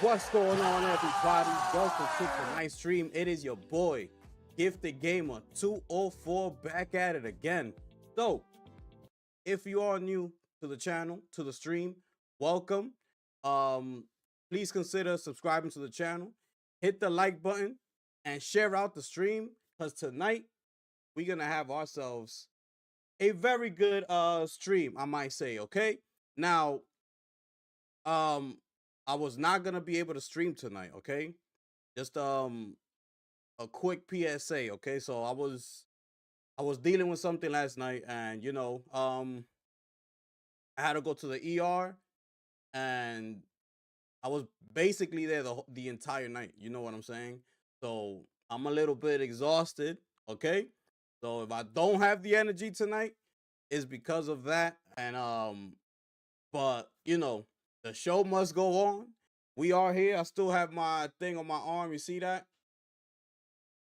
What's going on, everybody? Welcome to tonight's stream. It is your boy, Gifted Gamer 204, back at it again. So, if you are new to the channel, to the stream, welcome. Please consider subscribing to the channel. Hit the like button and share out the stream, because tonight we're gonna have ourselves a very good stream, I might say. Okay, now I was not gonna be able to stream tonight. Okay, just a quick PSA. Okay, so I was dealing with something last night, and I had to go to the ER, and I was basically there the entire night. You know what I'm saying? So I'm a little bit exhausted. Okay, so if I don't have the energy tonight, it's because of that. And but the show must go on. We are here. I still have my thing on my arm. You see that?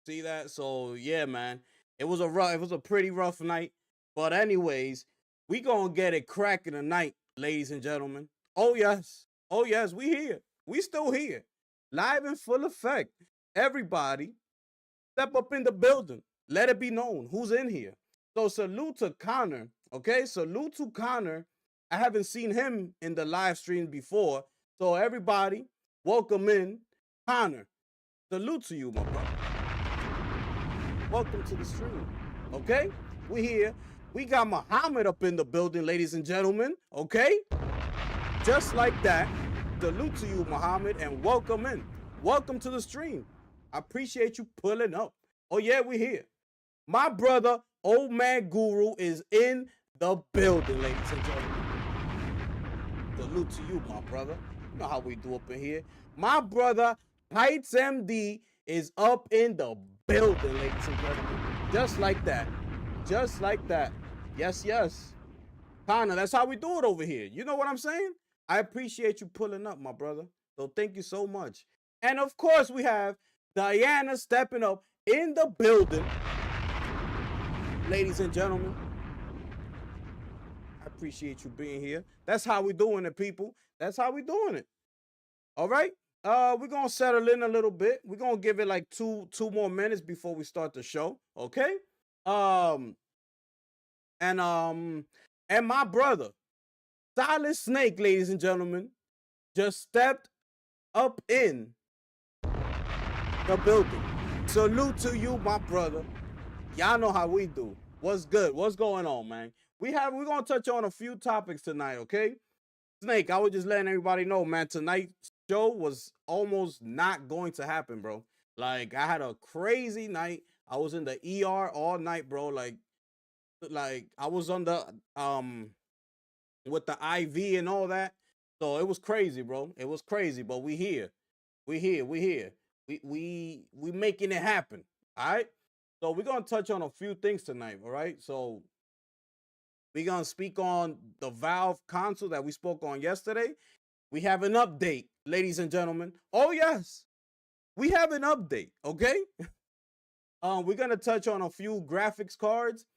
See that? So yeah, man. It was a pretty rough night. But anyways, we gonna get it cracking tonight, ladies and gentlemen. Oh yes. Oh yes, we here. We still here. Live in full effect. Everybody, step up in the building. Let it be known who's in here. So salute to Connor. Okay, salute to Connor. I haven't seen him in the live stream before. So everybody, welcome in Connor. Salute to you, my brother. Welcome to the stream. Okay, we here. We got Muhammad up in the building, ladies and gentlemen. Okay, just like that. Salute to you, Muhammad, and welcome in. Welcome to the stream. I appreciate you pulling up. Oh yeah, we here. My brother, Old Man Guru, is in the building, ladies and gentlemen. Salute to you, my brother. You know how we do up in here. My brother, Heights MD, is up in the building, ladies and gentlemen. Just like that. Just like that. Yes, yes. Connor, that's how we do it over here. You know what I'm saying? I appreciate you pulling up, my brother. So thank you so much. And of course, we have Diana stepping up in the building. Ladies and gentlemen, I appreciate you being here. That's how we doing it, people. That's how we doing it. All right. We're gonna settle in a little bit. We're gonna give it like two more minutes before we start the show. Okay. Um and my brother, Silent Snake, ladies and gentlemen, just stepped up in the building. Salute to you, my brother. Y'all know how we do. What's good? What's going on, man? We're gonna touch on a few topics tonight, okay? Snake, I was just letting everybody know, man. Tonight's show was almost not going to happen, bro. Like, I had a crazy night. I was in the ER all night, bro. Like I was on the with the IV and all that. So it was crazy, bro. It was crazy, but we here. We here. We here. We making it happen. All right? So we're gonna touch on a few things tonight, all right? So we're gonna speak on the Valve console that we spoke on yesterday. We have an update, ladies and gentlemen. Oh yes, we have an update. Okay. We're gonna touch on a few graphics cards.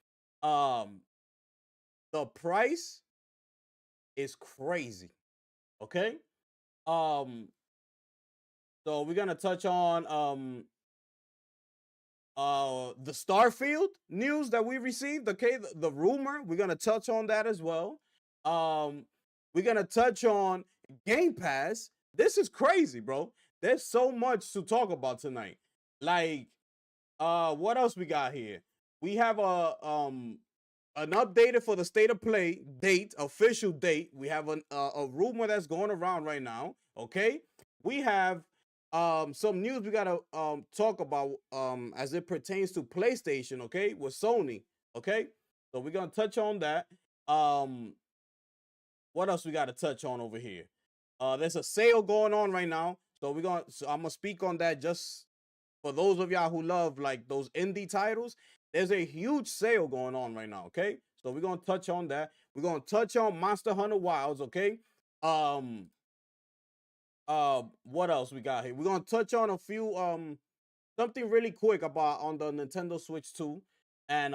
The price is crazy. Okay. Um, so we're gonna touch on the Starfield news that we received. Okay, the rumor, we're gonna touch on that as well. We're gonna touch on Game Pass. This is crazy, bro. There's so much to talk about tonight. Like, what else we got here? We have an updated for the state of play date, official date. We have a rumor that's going around right now. Okay, we have some news we gotta talk about as it pertains to PlayStation, okay, with Sony. Okay, so we're gonna touch on that. What else we gotta touch on over here? There's a sale going on right now, so I'm gonna speak on that just for those of y'all who love like those indie titles. There's a huge sale going on right now. Okay, so we're gonna touch on that. We're gonna touch on Monster Hunter Wilds. Okay. What else we got here? We're gonna touch on a few something really quick about on the Nintendo Switch 2. And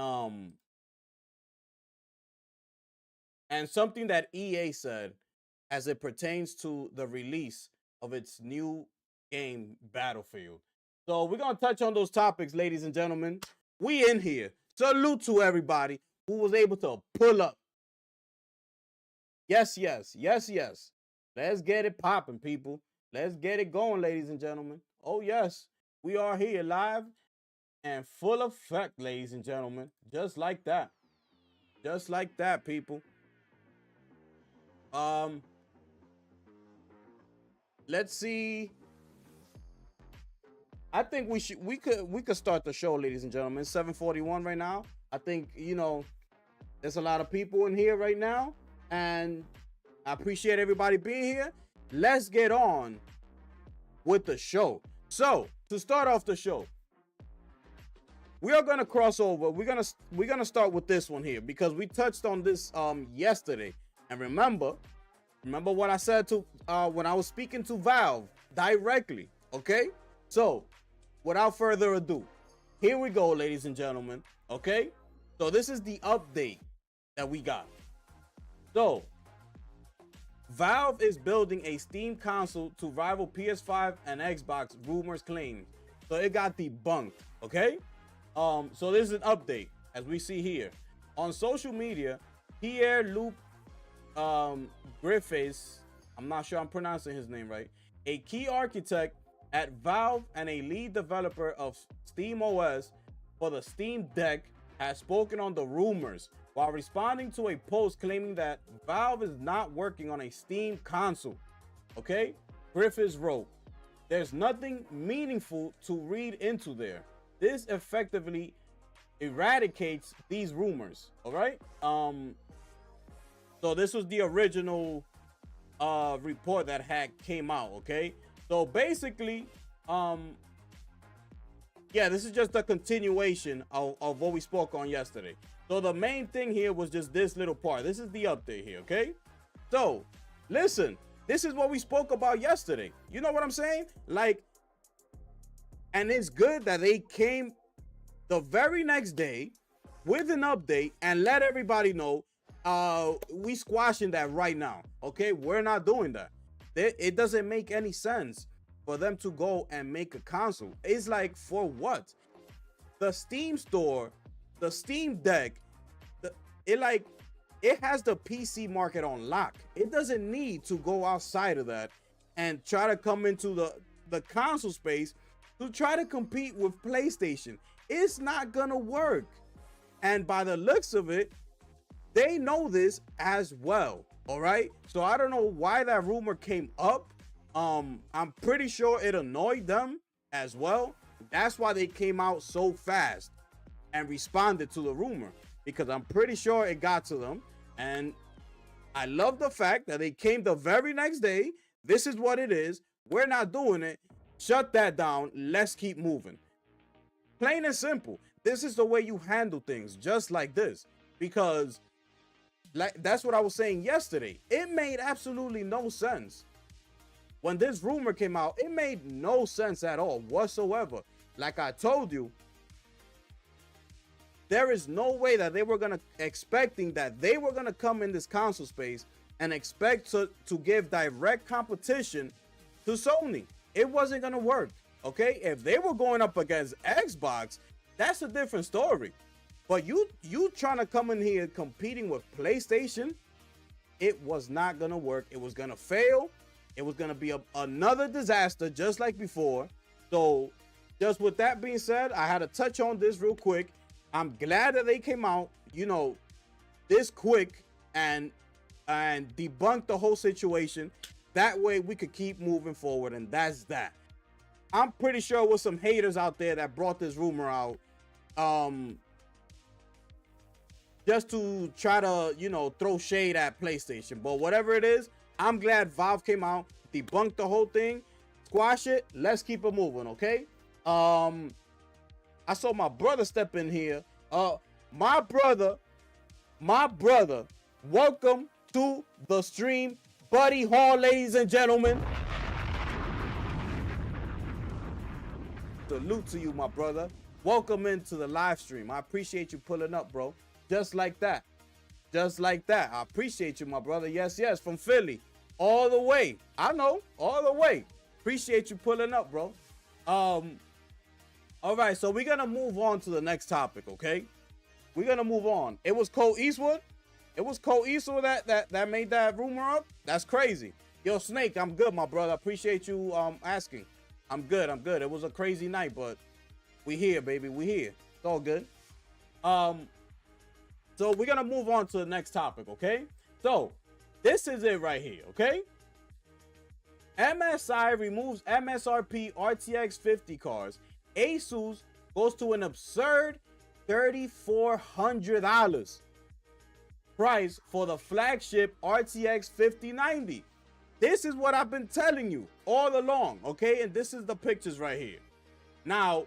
and something that EA said as it pertains to the release of its new game, Battlefield. So we're going to touch on those topics, ladies and gentlemen. We in here. Salute to everybody who was able to pull up. Yes, yes, yes, yes. Let's get it popping, people. Let's get it going, ladies and gentlemen. Oh, yes. We are here live and full effect, ladies and gentlemen. Just like that. Just like that, people. Let's see. I think we could start the show, ladies and gentlemen. 7:41 right now. I think, there's a lot of people in here right now, and I appreciate everybody being here. Let's get on with the show. So, to start off the show, we are gonna cross over. We're gonna start with this one here because we touched on this yesterday. And remember what I said to when I was speaking to Valve directly. Okay, so without further ado, here we go, ladies and gentlemen. Okay, so this is the update that we got. So Valve is building a Steam console to rival PS5 and Xbox, rumors claim. So it got debunked. Okay, so this is an update as we see here on social media. Pierre-Luc Griffiths, I'm not sure I'm pronouncing his name right, a key architect at Valve and a lead developer of SteamOS for the Steam Deck, has spoken on the rumors while responding to a post claiming that Valve is not working on a Steam console. Okay, Griffiths wrote, "There's nothing meaningful to read into there. This effectively eradicates these rumors." All right. So this was the original report that had came out. Okay, so basically, yeah, this is just a continuation of what we spoke on yesterday. So the main thing here was just this little part. This is the update here. Okay, so listen, this is what we spoke about yesterday. You know what I'm saying? Like, and it's good that they came the very next day with an update and let everybody know we squashing that right now. Okay, we're not doing that. It doesn't make any sense for them to go and make a console. It's like, for what? The Steam store, the Steam Deck, it has the PC market on lock. It doesn't need to go outside of that and try to come into the console space to try to compete with PlayStation. It's not gonna work. And by the looks of it, they know this as well. All right, so I don't know why that rumor came up. I'm pretty sure it annoyed them as well. That's why they came out so fast and responded to the rumor, because I'm pretty sure it got to them. And I love the fact that they came the very next day. This is what it is. We're not doing it. Shut that down. Let's keep moving. Plain and simple. This is the way you handle things, just like this. Because that's what I was saying yesterday. It made absolutely no sense. When this rumor came out, it made no sense at all whatsoever. Like I told you, there is no way that they were expecting that they were gonna come in this console space and expect to give direct competition to Sony. It wasn't gonna work. Okay, if they were going up against Xbox, that's a different story. But you trying to come in here competing with PlayStation, it was not gonna work. It was gonna fail. It was gonna be another disaster, just like before. So, just with that being said, I had to touch on this real quick. I'm glad that they came out, this quick and debunk the whole situation. That way we could keep moving forward, and that's that. I'm pretty sure with some haters out there that brought this rumor out, just to try to, throw shade at PlayStation. But whatever it is, I'm glad Valve came out, debunked the whole thing, squash it. Let's keep it moving, okay? I saw my brother step in here. My brother, welcome to the stream, Buddy Hall, ladies and gentlemen. Salute to you, my brother. Welcome into the live stream. I appreciate you pulling up, bro. Just like that. Just like that. I appreciate you, my brother. Yes, yes, from Philly. All the way. I know, all the way. Appreciate you pulling up, bro. All right, so we're gonna move on to the next topic, okay? We're gonna move on. It was Cole Eastwood. It was Cole Eastwood that made that rumor up. That's crazy. Yo, Snake, I'm good, my brother. Appreciate you asking. I'm good. It was a crazy night, but we here, baby. We here. It's all good. So we're gonna move on to the next topic, okay? So this is it right here, okay? MSI removes MSRP RTX 50 cars. Asus goes to an absurd $3,400 price for the flagship RTX 5090. This is what I've been telling you all along, okay? And this is the pictures right here. Now,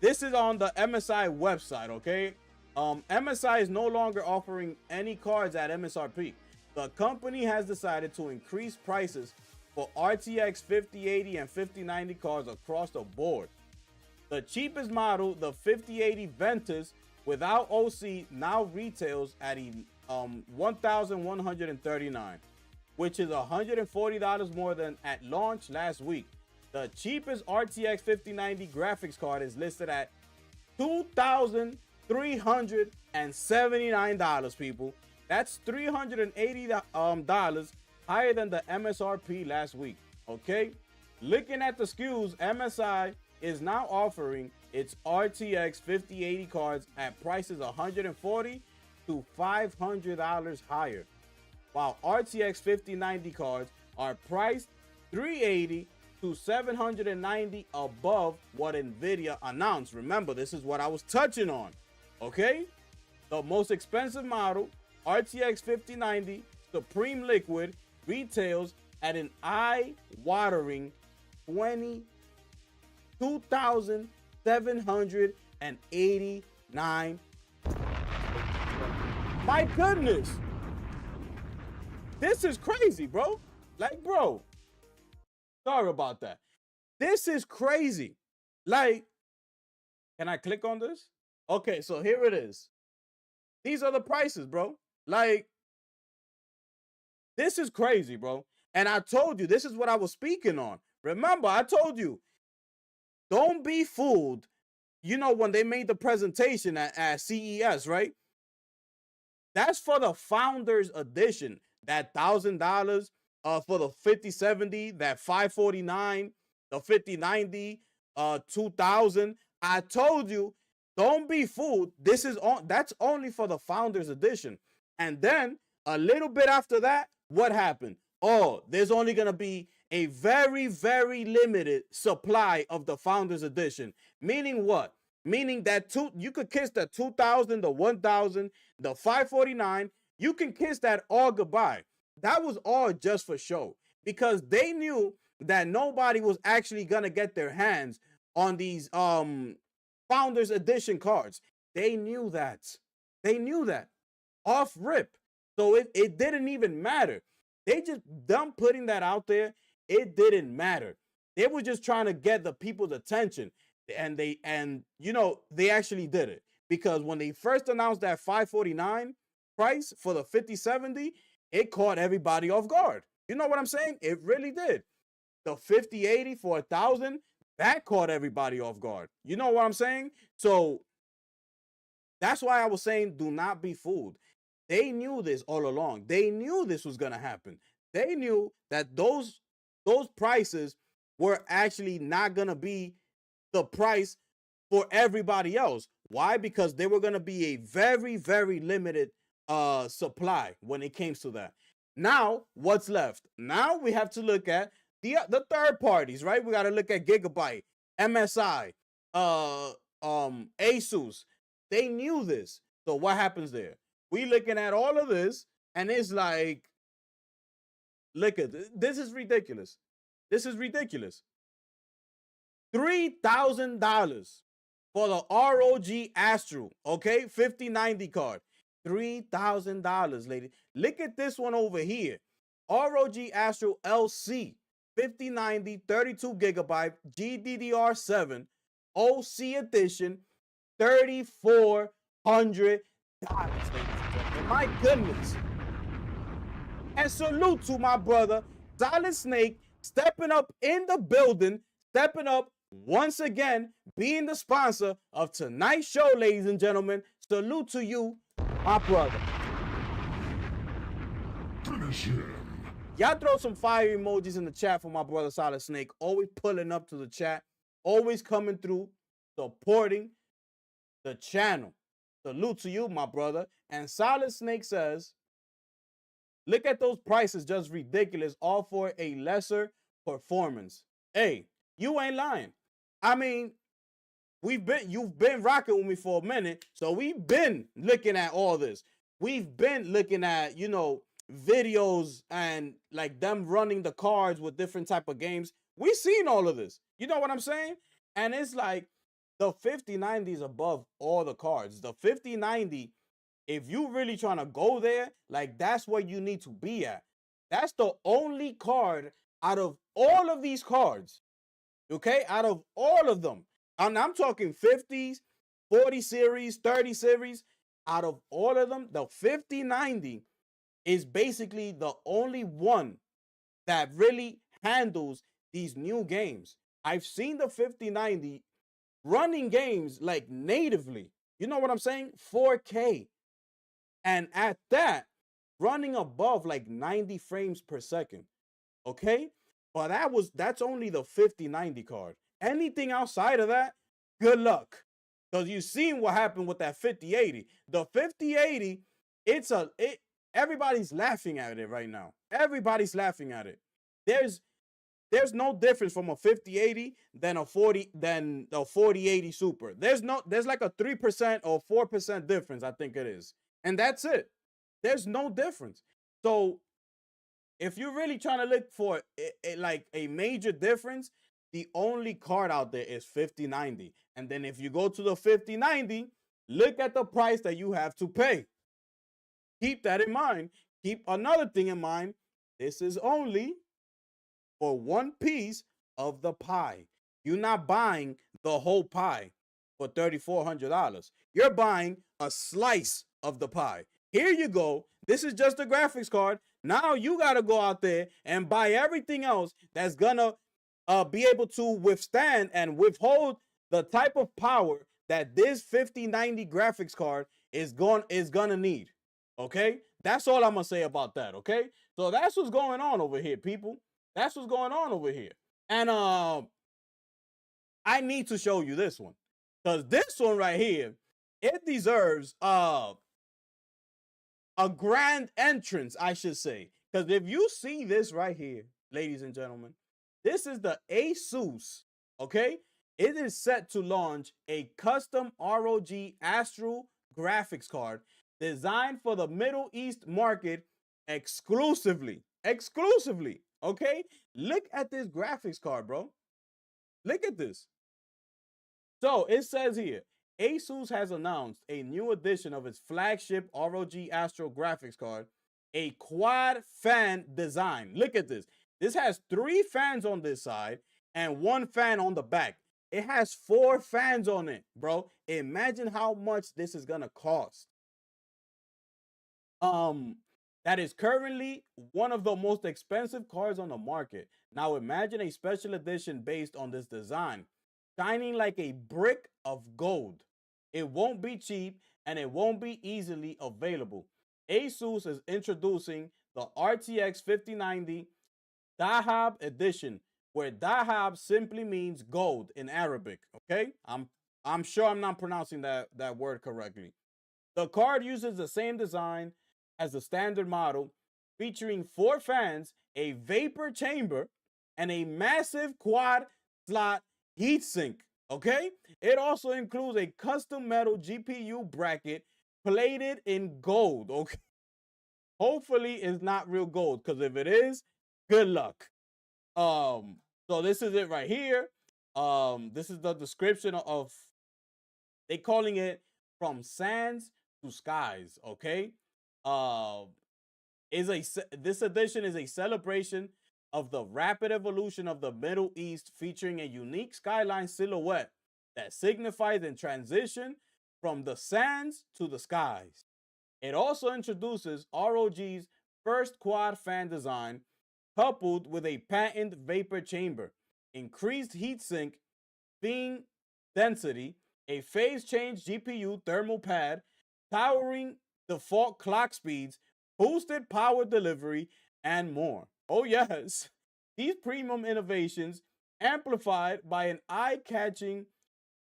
this is on the MSI website, okay? MSI is no longer offering any cards at MSRP. The company has decided to increase prices for RTX 5080 and 5090 cards across the board. The cheapest model, the 5080 Ventus without OC, now retails at $1,139, which is $140 more than at launch last week. The cheapest RTX 5090 graphics card is listed at $2,379, people. That's $380 higher than the MSRP last week, okay? Looking at the SKUs, MSI is now offering its RTX 5080 cards at prices $140 to $500 higher, while RTX 5090 cards are priced $380 to $790 above what Nvidia announced. Remember, this is what I was touching on, okay? The most expensive model, RTX 5090 Supreme Liquid, retails at an eye-watering $22,789. My goodness. This is crazy, bro. Like, bro. Sorry about that. This is crazy. Like, can I click on this? Okay, so here it is. These are the prices, bro. Like, this is crazy, bro. And I told you, this is what I was speaking on. Remember, I told you, don't be fooled. You know, when they made the presentation at CES, right? That's for the Founders Edition. That $1,000 for the 5070, that $549, the 5090, $2,000. I told you, don't be fooled. That's only for the Founders Edition. And then a little bit after that, what happened? Oh, there's only gonna be a very, very limited supply of the Founders Edition. Meaning what? Meaning that you could kiss the 2,000, the 1,000, the 549. You can kiss that all goodbye. That was all just for show, because they knew that nobody was actually gonna get their hands on these Founders Edition cards. They knew that. They knew that off rip. So it didn't even matter. They just them putting that out there. It didn't matter. They were just trying to get the people's attention, and they actually did it, because when they first announced that 549 price for the 5070, it caught everybody off guard. You know what I'm saying? It really did. The 5080 for $1,000, that caught everybody off guard. You know what I'm saying? So that's why I was saying, do not be fooled. They knew this all along. They knew this was gonna happen. They knew that those prices were actually not gonna be the price for everybody else. Why? Because they were gonna be a very, very limited supply when it came to that. Now, what's left? Now we have to look at the third parties, right? We got to look at Gigabyte, MSI, Asus. They knew this. So what happens there? We looking at all of this, and it's like, look at this. This is ridiculous. This is ridiculous. $3,000 for the ROG Astro, okay? 5090 card. $3,000, lady. Look at this one over here. ROG Astro LC 5090 32 gigabyte GDDR7 OC edition, $3,400, ladies and gentlemen. My goodness. And salute to my brother, Solid Snake, stepping up in the building, stepping up once again, being the sponsor of tonight's show, ladies and gentlemen. Salute to you, my brother. Finish him. Y'all throw some fire emojis in the chat for my brother Solid Snake. Always pulling up to the chat. Always coming through, supporting the channel. Salute to you, my brother. And Solid Snake says, look at those prices, just ridiculous, all for a lesser performance. Hey, you ain't lying. I mean, you've been rocking with me for a minute, so we've been looking at all this. We've been looking at, videos and like them running the cards with different type of games. We've seen all of this. You know what I'm saying? And it's like the 5090 is above all the cards. The 5090, if you really trying to go there, like that's where you need to be at. That's the only card out of all of these cards, okay? Out of all of them. And I'm talking 50s, 40 series, 30 series. Out of all of them, the 5090 is basically the only one that really handles these new games. I've seen the 5090 running games like natively. You know what I'm saying? 4K. And at that, running above like 90 frames per second. Okay? But that's only the 5090 card. Anything outside of that, good luck. Because you've seen what happened with that 5080. The 5080, everybody's laughing at it right now. Everybody's laughing at it. There's no difference from a 5080 than a 4080 Super. There's like a 3% or 4% difference, I think it is. And that's it. There's no difference. So if you're really trying to look for like a major difference, the only card out there is 5090. And then if you go to the 5090, look at the price that you have to pay. Keep that in mind. Keep another thing in mind. This is only for one piece of the pie. You're not buying the whole pie for $3,400. You're buying a slice of the pie. Here you go. This is just a graphics card. Now you got to go out there and buy everything else that's going to be able to withstand and withhold the type of power that this 5090 graphics card is going to need. Okay? That's all I'm going to say about that, okay? So that's what's going on over here, people. That's what's going on over here. And I need to show you this one. Because this one right here, it deserves a grand entrance, I should say. Because if you see this right here, ladies and gentlemen, this is the Asus, okay? It is set to launch a custom ROG Astral graphics card designed for the Middle East market exclusively, okay? Look at this graphics card, bro. Look at this. So it says here, Asus has announced a new edition of its flagship ROG Astral graphics card, a quad fan design. Look at this. This has 3 fans on this side and 1 fan on the back. It has 4 fans on it, bro. Imagine how much this is gonna cost. That is currently one of the most expensive cards on the market. Now imagine a special edition based on this design, shining like a brick of gold. It won't be cheap and it won't be easily available. Asus is introducing the RTX 5090 Dahab edition, where Dahab simply means gold in Arabic. Okay, I'm sure I'm not pronouncing that word correctly. The card uses the same design as the standard model, featuring 4 fans, a vapor chamber, and a massive quad slot heatsink. Okay, it also includes a custom metal GPU bracket plated in gold. Okay, hopefully it's not real gold, because if it is, good luck. So this is it right here. This is the description of, they calling it from sands to skies. Okay. This edition is a celebration of the rapid evolution of the Middle East, featuring a unique skyline silhouette that signifies the transition from the sands to the skies. It also introduces ROG's first quad fan design, coupled with a patented vapor chamber, increased heatsink beam density, a phase change GPU thermal pad, powering default clock speeds, boosted power delivery, and more. Oh, yes. These premium innovations, amplified by an eye catching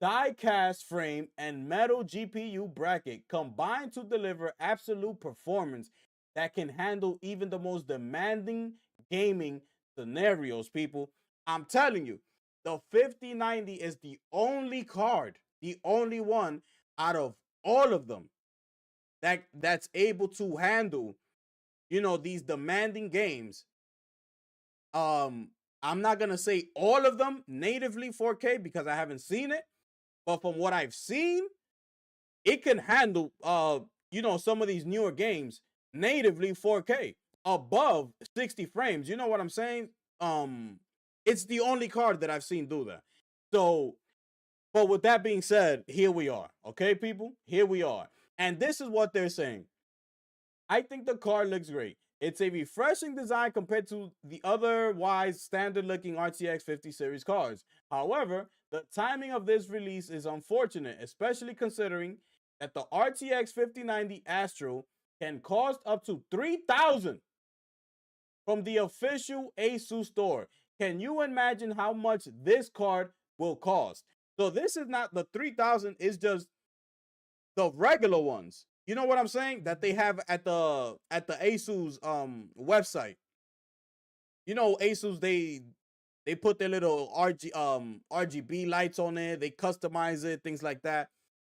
die-cast frame and metal GPU bracket, combine to deliver absolute performance that can handle even the most demanding gaming scenarios, people. I'm telling you, the 5090 is the only card, the only one out of all of them that's able to handle, these demanding games. I'm not gonna say all of them natively 4K because I haven't seen it, but from what I've seen, it can handle some of these newer games natively 4K above 60 frames. You know what I'm saying? It's the only card that I've seen do that. So, but with that being said, here we are. Okay, people? Here we are. And this is what they're saying. I think the card looks great. It's a refreshing design compared to the otherwise standard-looking RTX 50 series cards. However, the timing of this release is unfortunate, especially considering that the RTX 5090 Astro can cost up to $3,000 from the official ASUS store. Can you imagine how much this card will cost? So this is not the $3,000, it's just the regular ones. You know what I'm saying? That they have at the ASUS website. ASUS, they put their little RGB lights on it, they customize it, things like that.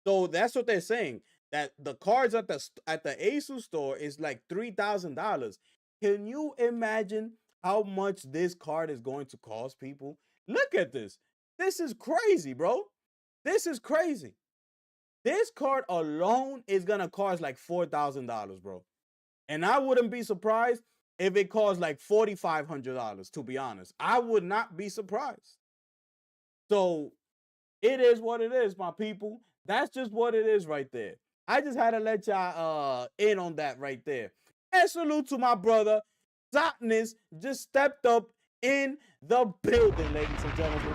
So that's what they're saying. That the cards at the ASUS store is like $3,000. Can you imagine how much this card is going to cost, people? Look at this. This is crazy, bro. This is crazy. This card alone is gonna cost like $4,000, bro. And I wouldn't be surprised if it costs like $4,500, to be honest. I would not be surprised. So it is what it is, my people. That's just what it is right there. I just had to let y'all in on that right there. And salute to my brother. Darkness just stepped up in the building, ladies and gentlemen.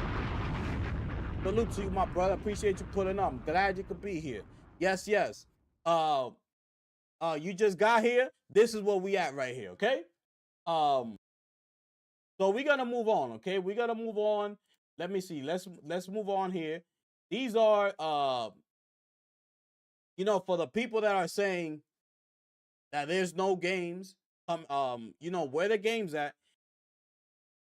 Salute to you, my brother. Appreciate you pulling up. I'm glad you could be here. Yes, yes. You just got here. This is where we at right here, okay? So we're gonna move on, okay? We're gonna move on. Let me see. Let's move on here. These are for the people that are saying that there's no games, where the games at.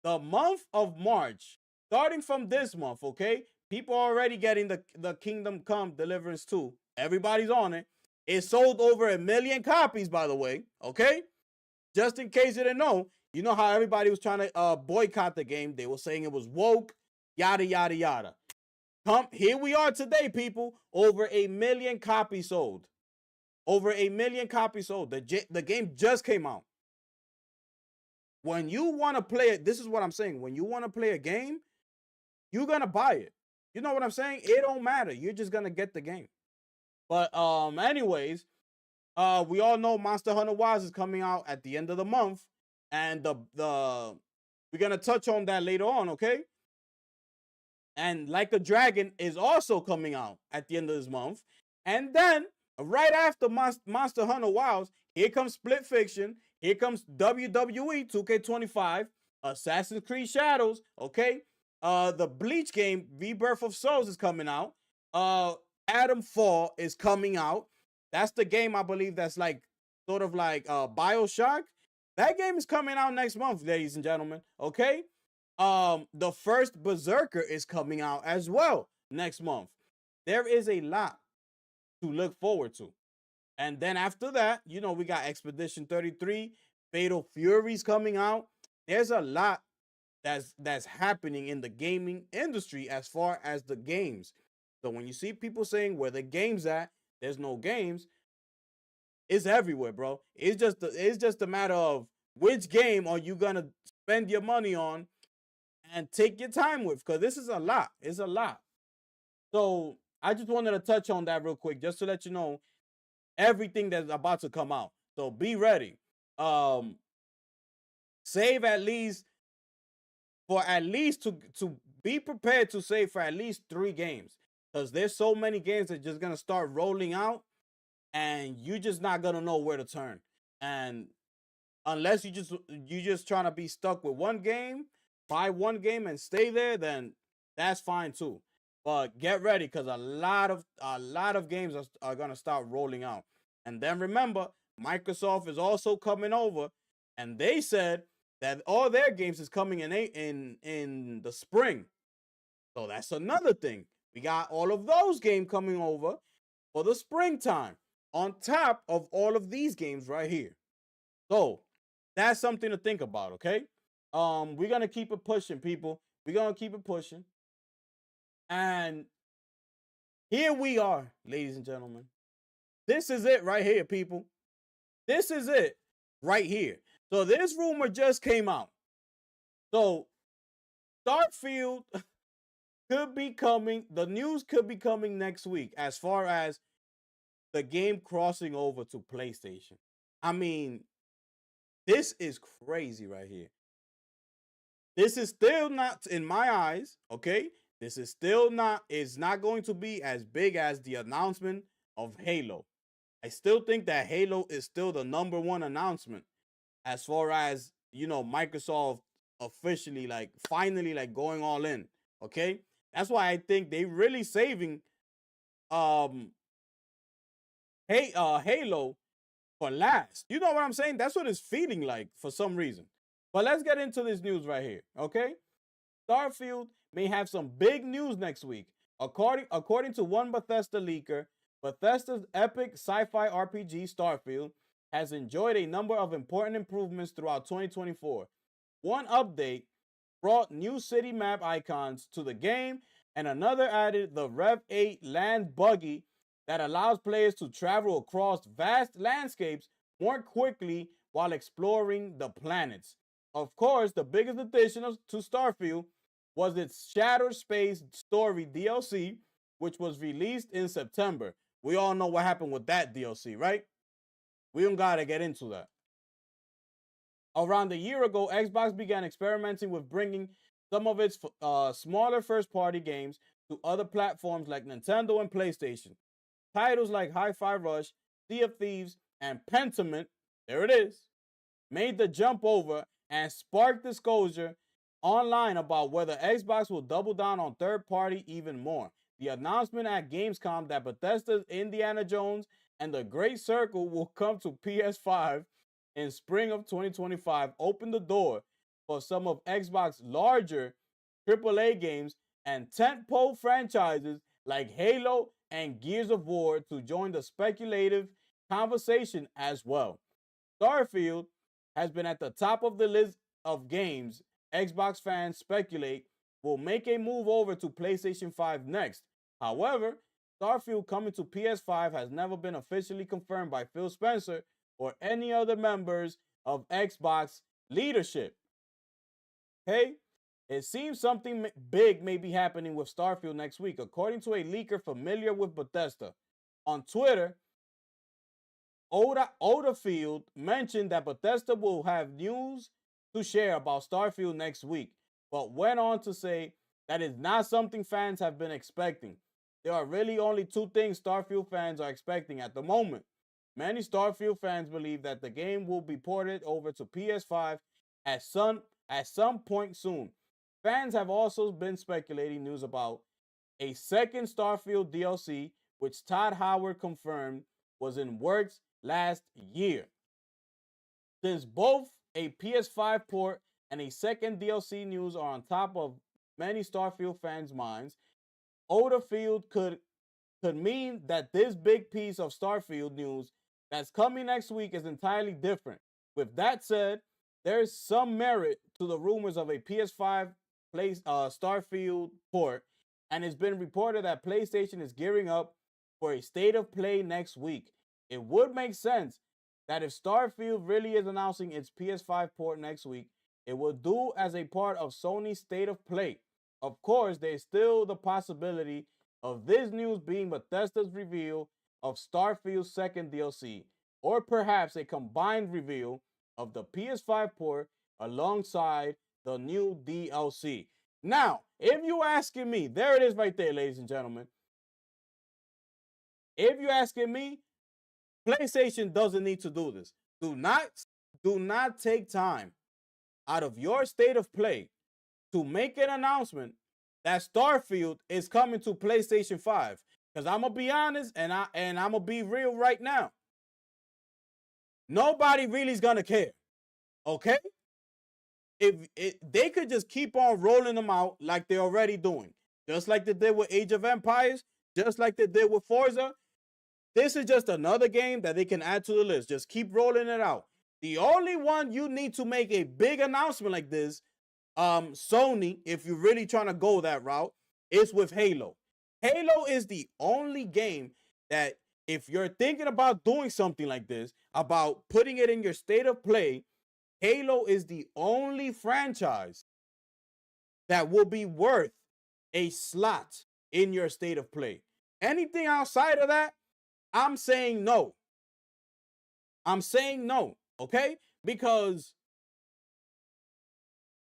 The month of March, starting from this month, okay? People are already getting the Kingdom Come Deliverance 2. Everybody's on it. It sold over 1 million copies, by the way, okay? Just in case you didn't know, you know how everybody was trying to boycott the game. They were saying it was woke, yada, yada, yada. Here we are today, people. Over 1 million copies sold. Over 1 million copies sold. The game just came out. When you want to play it, this is what I'm saying. When you want to play a game, you're going to buy it. You know what I'm saying? It don't matter. You're just going to get the game. But anyways, we all know Monster Hunter Wilds is coming out at the end of the month. And we're going to touch on that later on, okay? And Like a Dragon is also coming out at the end of this month. And then, right after Monster Hunter Wilds, here comes Split Fiction. Here comes WWE 2K25, Assassin's Creed Shadows, okay? The Bleach game, Rebirth of Souls, is coming out. Atom Fall is coming out. That's the game, I believe, that's like sort of like BioShock. That game is coming out next month, ladies and gentlemen, okay? The first Berserker is coming out as well next month. There is a lot to look forward to. And then after that, we got Expedition 33, Fatal Fury's coming out. There's a lot that's happening in the gaming industry as far as the games. So when you see people saying where the games at, there's no games, it's everywhere, bro. It's just a matter of which game are you gonna spend your money on and take your time with, because this is a lot. It's a lot. So I just wanted to touch on that real quick, just to let you know everything that's about to come out. So be ready. Save at least to be prepared to save for at least 3 games, because there's so many games that are just gonna start rolling out, and you're just not gonna know where to turn. And unless you just trying to be stuck with one game, buy one game and stay there, then that's fine too. But get ready, because a lot of games are gonna start rolling out. And then remember, Microsoft is also coming over, and they said that all their games is coming in the spring. So that's another thing. We got all of those games coming over for the springtime, on top of all of these games right here. So that's something to think about, okay? We're gonna keep it pushing, people. We're gonna keep it pushing. And here we are, ladies and gentlemen. This is it right here, people. This is it right here. So this rumor just came out. So Starfield could be coming. The news could be coming next week as far as the game crossing over to PlayStation. I mean, this is crazy right here. This is still not, in my eyes, okay? This is still not, it's not going to be as big as the announcement of Halo. I still think that Halo is still the number one announcement as far as, Microsoft officially, like, finally, like, going all in, okay? That's why I think they really saving um Halo for last. You know what I'm saying? That's what it's feeling like for some reason. But let's get into this news right here, okay? Starfield may have some big news next week. According to one Bethesda leaker, Bethesda's epic sci-fi RPG Starfield has enjoyed a number of important improvements throughout 2024. One update brought new city map icons to the game, and another added the Rev 8 land buggy that allows players to travel across vast landscapes more quickly while exploring the planets. Of course, the biggest addition to Starfield was its Shattered Space Story DLC, which was released in September. We all know what happened with that DLC, right? We don't gotta get into that. Around a year ago, Xbox began experimenting with bringing some of its smaller first-party games to other platforms like Nintendo and PlayStation. Titles like Hi-Fi Rush, Sea of Thieves, and Pentiment, there it is, made the jump over and sparked disclosure online about whether Xbox will double down on third-party even more. The announcement at Gamescom that Bethesda's Indiana Jones and the Great Circle will come to PS5 in spring of 2025 opened the door for some of Xbox's larger AAA games and tentpole franchises like Halo and Gears of War to join the speculative conversation as well. Starfield has been at the top of the list of games Xbox fans speculate will make a move over to PlayStation 5 next. However, Starfield coming to PS5 has never been officially confirmed by Phil Spencer or any other members of Xbox leadership. Okay? It seems something big may be happening with Starfield next week, according to a leaker familiar with Bethesda. On Twitter, Odafield mentioned that Bethesda will have news to share about Starfield next week, but went on to say that is not something fans have been expecting. There are really only 2 things Starfield fans are expecting at the moment. Many Starfield fans believe that the game will be ported over to PS5 at some point soon. Fans have also been speculating news about a second Starfield DLC, which Todd Howard confirmed was in works last year. Since both a PS5 port and a second DLC news are on top of many Starfield fans' minds, Odafield could mean that this big piece of Starfield news that's coming next week is entirely different. With that said, there is some merit to the rumors of a PS5 Starfield port, and it's been reported that PlayStation is gearing up for a state of play next week. It would make sense that if Starfield really is announcing its PS5 port next week, it will do as a part of Sony's state of play. Of course, there's still the possibility of this news being Bethesda's reveal of Starfield's second DLC, or perhaps a combined reveal of the PS5 port alongside the new DLC. Now, if you're asking me, there it is right there, ladies and gentlemen. If you're asking me, PlayStation doesn't need to do this. Do not take time out of your state of play to make an announcement that Starfield is coming to PlayStation 5. Because I'm gonna be honest and I'm gonna be real right now. Nobody really is gonna care. Okay? If they could just keep on rolling them out like they're already doing, just like they did with Age of Empires, just like they did with Forza. This is just another game that they can add to the list. Just keep rolling it out. The only one you need to make a big announcement like this, Sony, if you're really trying to go that route, is with Halo. Halo is the only game that if you're thinking about doing something like this, about putting it in your state of play, Halo is the only franchise that will be worth a slot in your state of play. Anything outside of that, I'm saying no. I'm saying no, okay? Because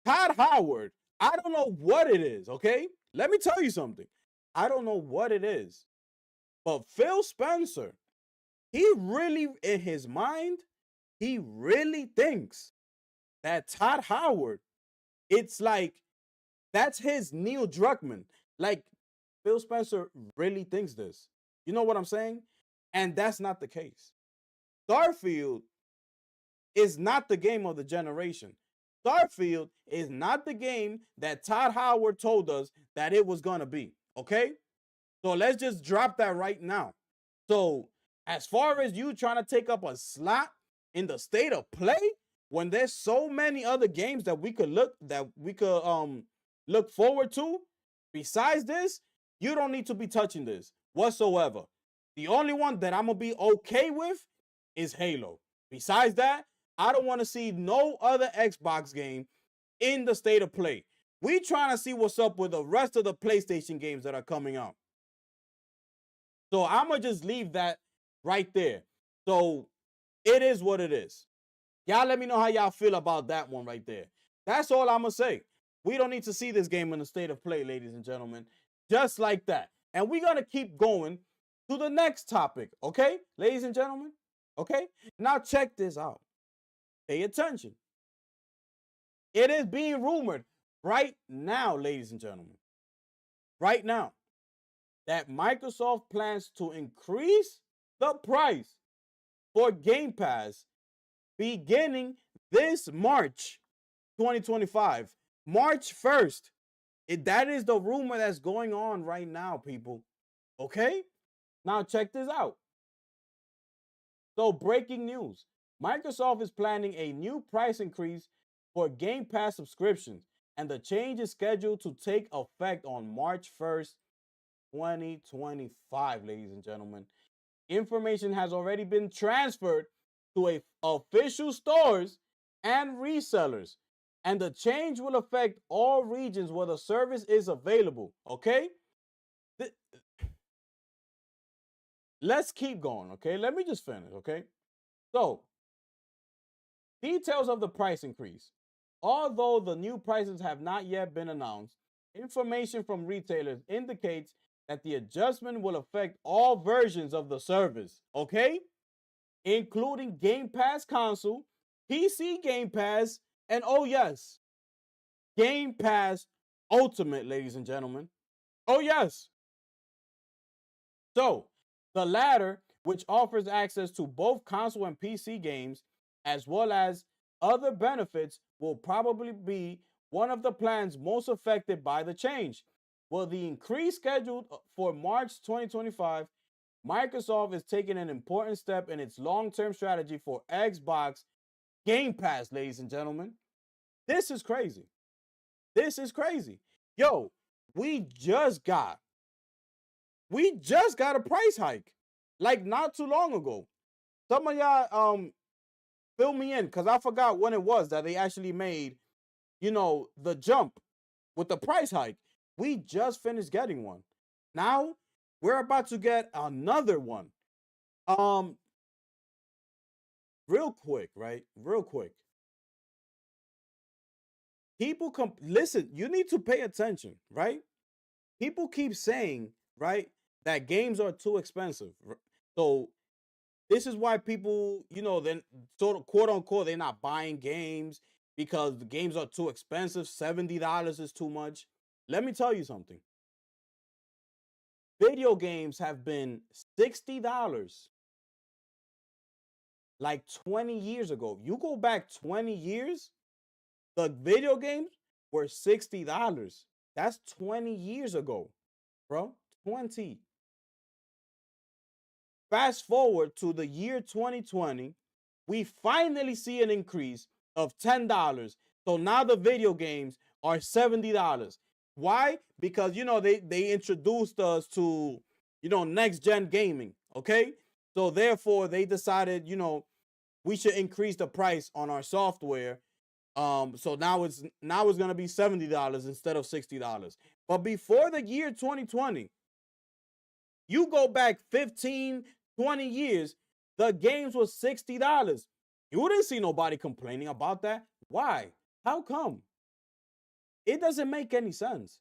Todd Howard, I don't know what it is, okay? Let me tell you something. I don't know what it is. But Phil Spencer, he really, in his mind, he really thinks that Todd Howard, it's like, that's his Neil Druckmann. Like, Phil Spencer really thinks this. You know what I'm saying? And that's not the case. Starfield is not the game of the generation. Starfield is not the game that Todd Howard told us that it was going to be. Okay? So let's just drop that right now. So as far as you trying to take up a slot in the state of play, when there's so many other games that we could look forward to, besides this, you don't need to be touching this whatsoever. The only one that I'm gonna be okay with is Halo. Besides that, I don't want to see no other Xbox game in the state of play. We trying to see what's up with the rest of the PlayStation games that are coming out. So I'm gonna just leave that right there. So it is what it is. Y'all let me know how y'all feel about that one right there. That's all I'm gonna say. We don't need to see this game in the state of play, ladies and gentlemen. Just like that. And we're gonna keep going to the next topic, okay, ladies and gentlemen? Okay? Now check this out. Pay attention. It is being rumored right now, ladies and gentlemen, right now, that Microsoft plans to increase the price for Game Pass beginning this March 2025. March 1st. That is the rumor that's going on right now, people. Okay? Now check this out. So breaking news. Microsoft is planning a new price increase for Game Pass subscriptions, and the change is scheduled to take effect on March 1st, 2025, ladies and gentlemen. Information has already been transferred to official stores and resellers, and the change will affect all regions where the service is available. Okay? Let's keep going, okay? Let me just finish, okay? So, details of the price increase. Although the new prices have not yet been announced, information from retailers indicates that the adjustment will affect all versions of the service, okay? Including Game Pass console, PC Game Pass, and oh yes, Game Pass Ultimate, ladies and gentlemen. Oh yes. So, the latter, which offers access to both console and PC games, as well as other benefits, will probably be one of the plans most affected by the change. Well, the increase scheduled for March 2025, Microsoft is taking an important step in its long-term strategy for Xbox Game Pass, ladies and gentlemen. This is crazy. This is crazy. Yo, we just got a price hike like not too long ago. Some of y'all fill me in because I forgot when it was that they actually made, the jump with the price hike. We just finished getting one. Now we're about to get another one. Um, real quick, right? Real quick. People listen, you need to pay attention, right? People keep saying, right, that games are too expensive. So this is why people, then sort of quote unquote, they're not buying games because the games are too expensive. $70 is too much. Let me tell you something. Video games have been $60 like 20 years ago. You go back 20 years, the video games were $60. That's 20 years ago, bro. 20. Fast forward to the year 2020, we finally see an increase of $10. So now the video games are $70. Why? Because they introduced us to next gen gaming, okay? So therefore they decided, we should increase the price on our software. So now it's going to be $70 instead of $60. But before the year 2020, you go back 15, 20 years, the games was $60. You didn't see nobody complaining about that. Why? How come? It doesn't make any sense.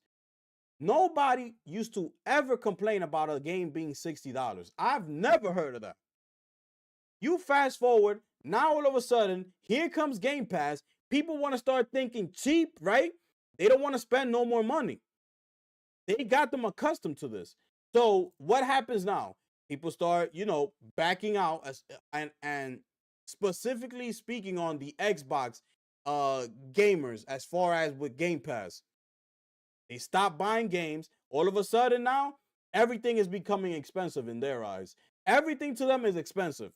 Nobody used to ever complain about a game being $60. I've never heard of that. You fast forward, now all of a sudden, here comes Game Pass. People want to start thinking cheap, right? They don't want to spend no more money. They got them accustomed to this. So what happens now? People start, backing out and specifically speaking on the Xbox gamers as far as with Game Pass. They stop buying games. All of a sudden now, everything is becoming expensive in their eyes. Everything to them is expensive.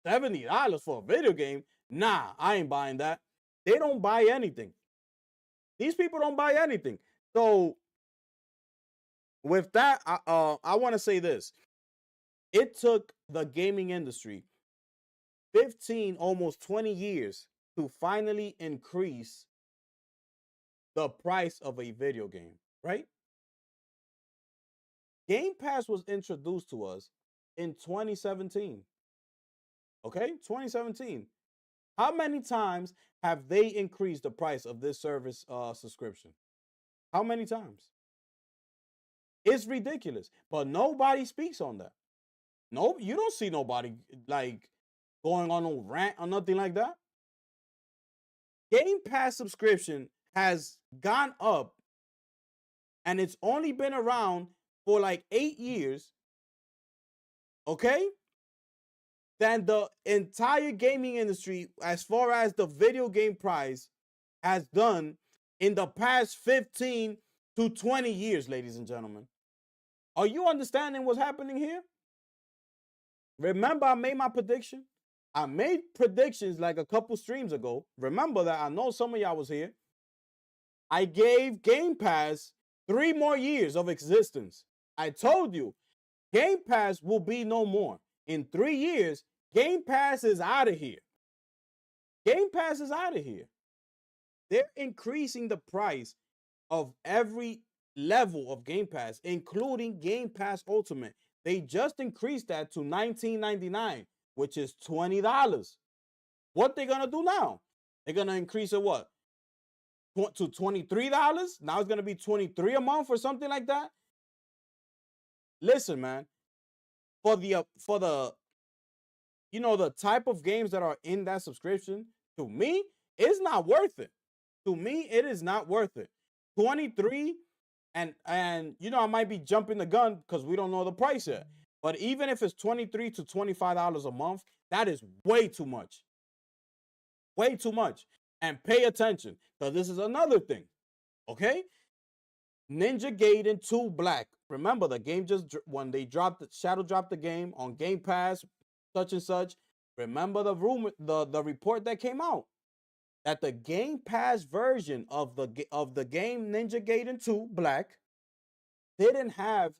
$70 for a video game? Nah, I ain't buying that. They don't buy anything. These people don't buy anything. So with that, I want to say this. It took the gaming industry 15, almost 20 years to finally increase the price of a video game, right? Game Pass was introduced to us in 2017. Okay, 2017. How many times have they increased the price of this service subscription? How many times? It's ridiculous, but nobody speaks on that. No, you don't see nobody like going on a rant or nothing like that. Game Pass subscription has gone up and it's only been around for like 8 years. Okay? Then the entire gaming industry, as far as the video game price, has done in the past 15 to 20 years, ladies and gentlemen. Are you understanding what's happening here? Remember, I made my prediction. I made predictions like a couple streams ago. Remember that. I know some of y'all was here. I gave Game Pass 3 more years of existence. I told you, Game Pass will be no more. In 3 years, Game Pass is out of here. Game Pass is out of here. They're increasing the price of every level of Game Pass, including Game Pass Ultimate. They just increased that to $19.99, which is $20. What they're gonna do now? They're gonna increase it what? To $23? Now it's gonna be $23 a month or something like that. Listen, man, for the the type of games that are in that subscription, to me, it's not worth it. To me, it is not worth it. 23 and I might be jumping the gun because we don't know the price yet. But even if it's $23 to $25 a month, that is way too much. Way too much. And pay attention, because this is another thing. Okay? Ninja Gaiden 2 Black. Remember, the game when they Shadow dropped the game on Game Pass, such and such. Remember the rumor, the report that came out that the Game Pass version of the game Ninja Gaiden 2 Black didn't have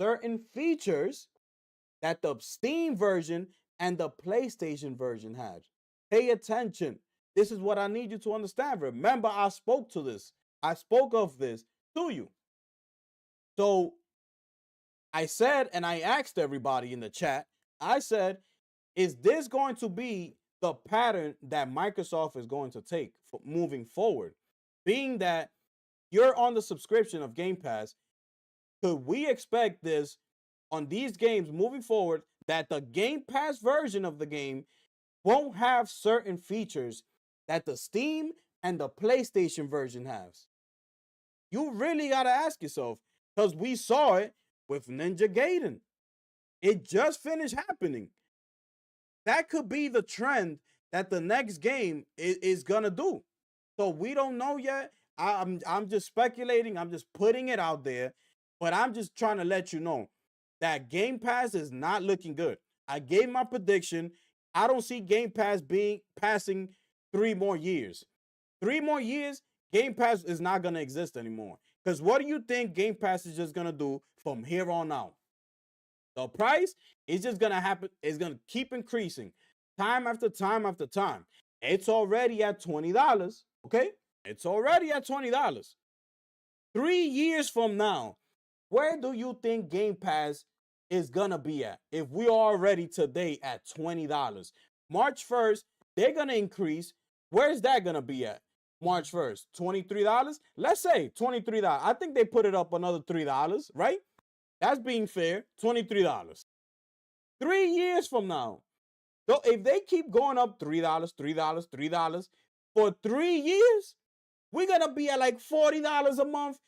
certain features that the Steam version and the PlayStation version had. Pay attention. This is what I need you to understand. Remember, I spoke to this. I spoke of this to you. So I said, and I asked everybody in the chat, I said, is this going to be the pattern that Microsoft is going to take for moving forward? Being that you're on the subscription of Game Pass, could we expect this on these games moving forward, that the Game Pass version of the game won't have certain features that the Steam and the PlayStation version has? You really got to ask yourself, because we saw it with Ninja Gaiden. It just finished happening. That could be the trend that the next game is gonna do. So we don't know yet. I'm just speculating. I'm just putting it out there, but I'm just trying to let you know that Game Pass is not looking good. I gave my prediction. I don't see Game Pass being passing 3 more years. 3 more years, Game Pass is not gonna exist anymore. Because what do you think Game Pass is just gonna do from here on out? The price is just gonna happen. It's gonna keep increasing, time after time after time. It's already at $20. Okay, it's already at $20. 3 years from now, where do you think Game Pass is gonna be at? If we are already today at $20, March 1st, they're gonna increase. Where's that gonna be at? March 1st, $23. Let's say $23. I think they put it up another $3, right? That's being fair. $23. 3 years from now. So if they keep going up $3, $3, $3 for 3 years, we're gonna be at like $40 a month,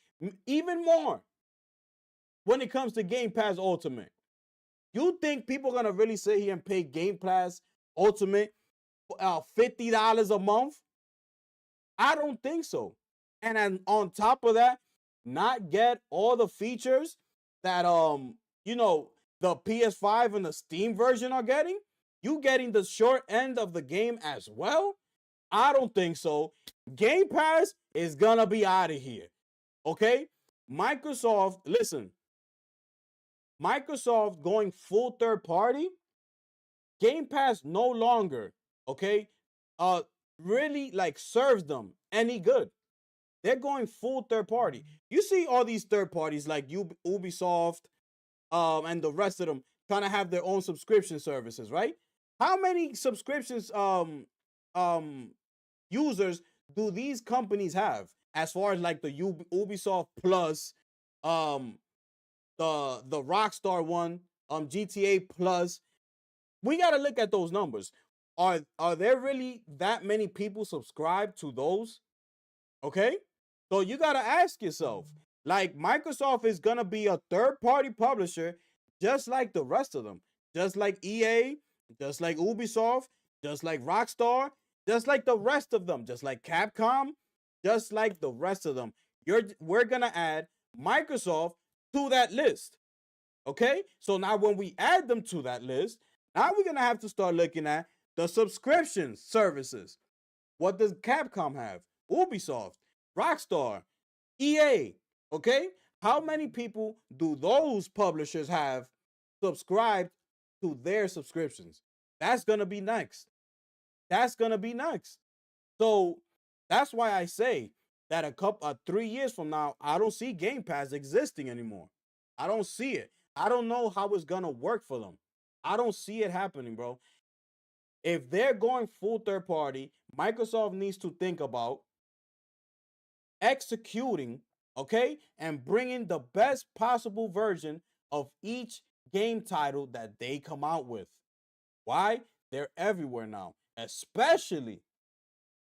even more. When it comes to Game Pass Ultimate, you think people are gonna really sit here and pay Game Pass Ultimate $50 a month? I don't think so. And then on top of that, not get all the features that the PS5 and the Steam version are getting. You getting the short end of the game as well? I don't think so. Game Pass is gonna be out of here. Okay? Microsoft, listen. Microsoft going full third party. Game Pass no longer, okay, really like serves them any good. They're going full third party. You see all these third parties like Ubisoft, and the rest of them trying to have their own subscription services, right? How many subscriptions users do these companies have? As far as like the Ubisoft Plus, the Rockstar one, GTA Plus, we got to look at those numbers. Are there really that many people subscribed to those? Okay, so you got to ask yourself. Like, Microsoft is gonna be a third-party publisher, just like the rest of them, just like EA, just like Ubisoft, just like Rockstar, just like the rest of them, just like Capcom, just like the rest of them. We're gonna add Microsoft to that list. Okay, so now when we add them to that list, now we're gonna have to start looking at the subscription services. What does Capcom have? Ubisoft, Rockstar, EA. Okay, how many people do those publishers have subscribed to their subscriptions? That's gonna be next. That's gonna be next. So that's why I say that 3 years from now, I don't see Game Pass existing anymore. I don't see it. I don't know how it's gonna work for them. I don't see it happening, bro. If they're going full third party, Microsoft needs to think about executing, okay, and bringing the best possible version of each game title that they come out with. Why? They're everywhere now, especially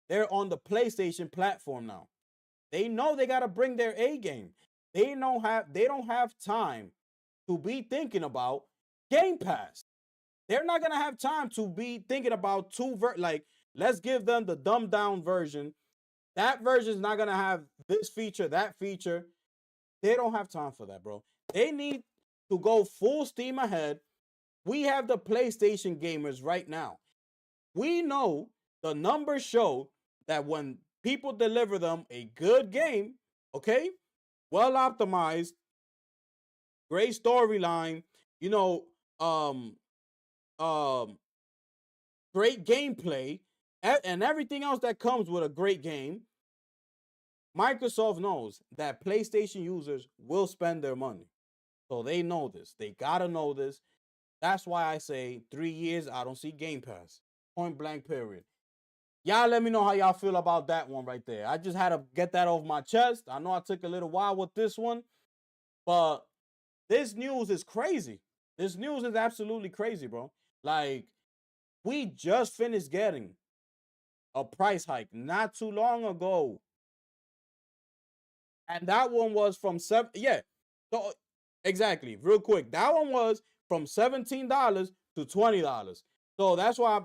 they're on the PlayStation platform now. They know they got to bring their A game. They don't have time to be thinking about Game Pass. They're not going to have time to be thinking about like, let's give them the dumbed down version. That version is not going to have this feature, that feature. They don't have time for that, bro. They need to go full steam ahead. We have the PlayStation gamers right now. We know the numbers show that when people deliver them a good game, okay, well optimized, great storyline, um, um, great gameplay, and everything else that comes with a great game, Microsoft knows that PlayStation users will spend their money. So they know this. They gotta know this. That's why I say 3 years, I don't see Game Pass. Point blank, period. Y'all let me know how y'all feel about that one right there. I just had to get that off my chest. I know I took a little while with this one, but this news is crazy. This news is absolutely crazy, bro. Like, we just finished getting a price hike not too long ago. And that one was from yeah. So exactly, real quick. That one was from $17 to $20. So that's why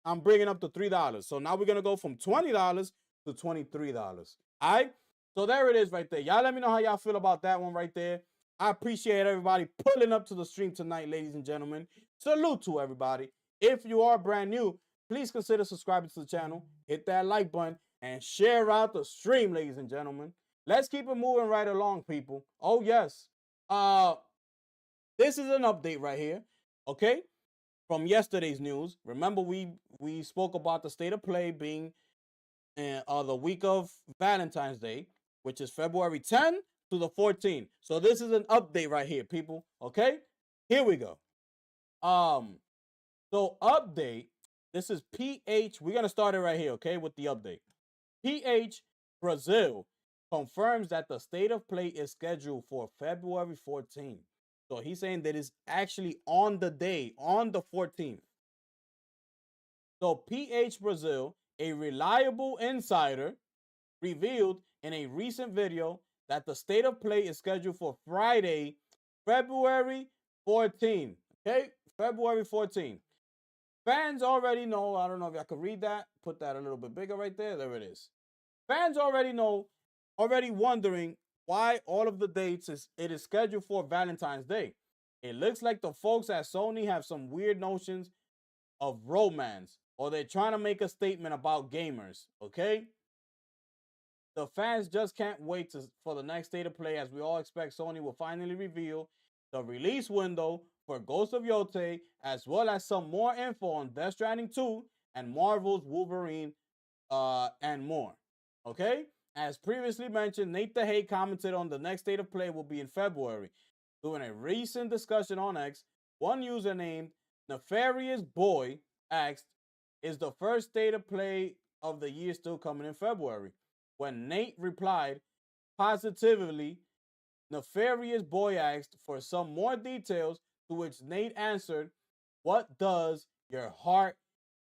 I'm bringing up the $3. So now we're gonna go from $20 to $23. All right. So there it is right there. Y'all let me know how y'all feel about that one right there. I appreciate everybody pulling up to the stream tonight, ladies and gentlemen. Salute to everybody. If you are brand new, please consider subscribing to the channel. Hit that like button and share out the stream, ladies and gentlemen. Let's keep it moving right along, people. Oh, yes. This is an update right here, okay, from yesterday's news. Remember, we spoke about the state of play being the week of Valentine's Day, which is February 10 to the 14th. So this is an update right here, people, okay? Here we go. So update, this is PH. We're going to start it right here, okay, with the update. PH Brazil confirms that the state of play is scheduled for February 14th. So he's saying that it's actually on the day, on the 14th. So PH Brazil, a reliable insider, revealed in a recent video that the state of play is scheduled for Friday, February 14th. Okay, February 14th. Fans already know, I don't know if I could read that, put that a little bit bigger right there. There it is. Fans already know, already wondering why all of the dates it is scheduled for Valentine's Day. It looks like the folks at Sony have some weird notions of romance, or they're trying to make a statement about gamers, okay? The fans just can't wait for the next state of play, as we all expect Sony will finally reveal the release window for Ghost of Yotei, as well as some more info on Death Stranding 2 and Marvel's Wolverine and more. Okay? As previously mentioned, Nate the Hate commented on the next state of play will be in February. During a recent discussion on X, one user named Nefarious Boy asked, is the first state of play of the year still coming in February? When Nate replied positively, Nefarious Boy asked for some more details, to which Nate answered, what does your heart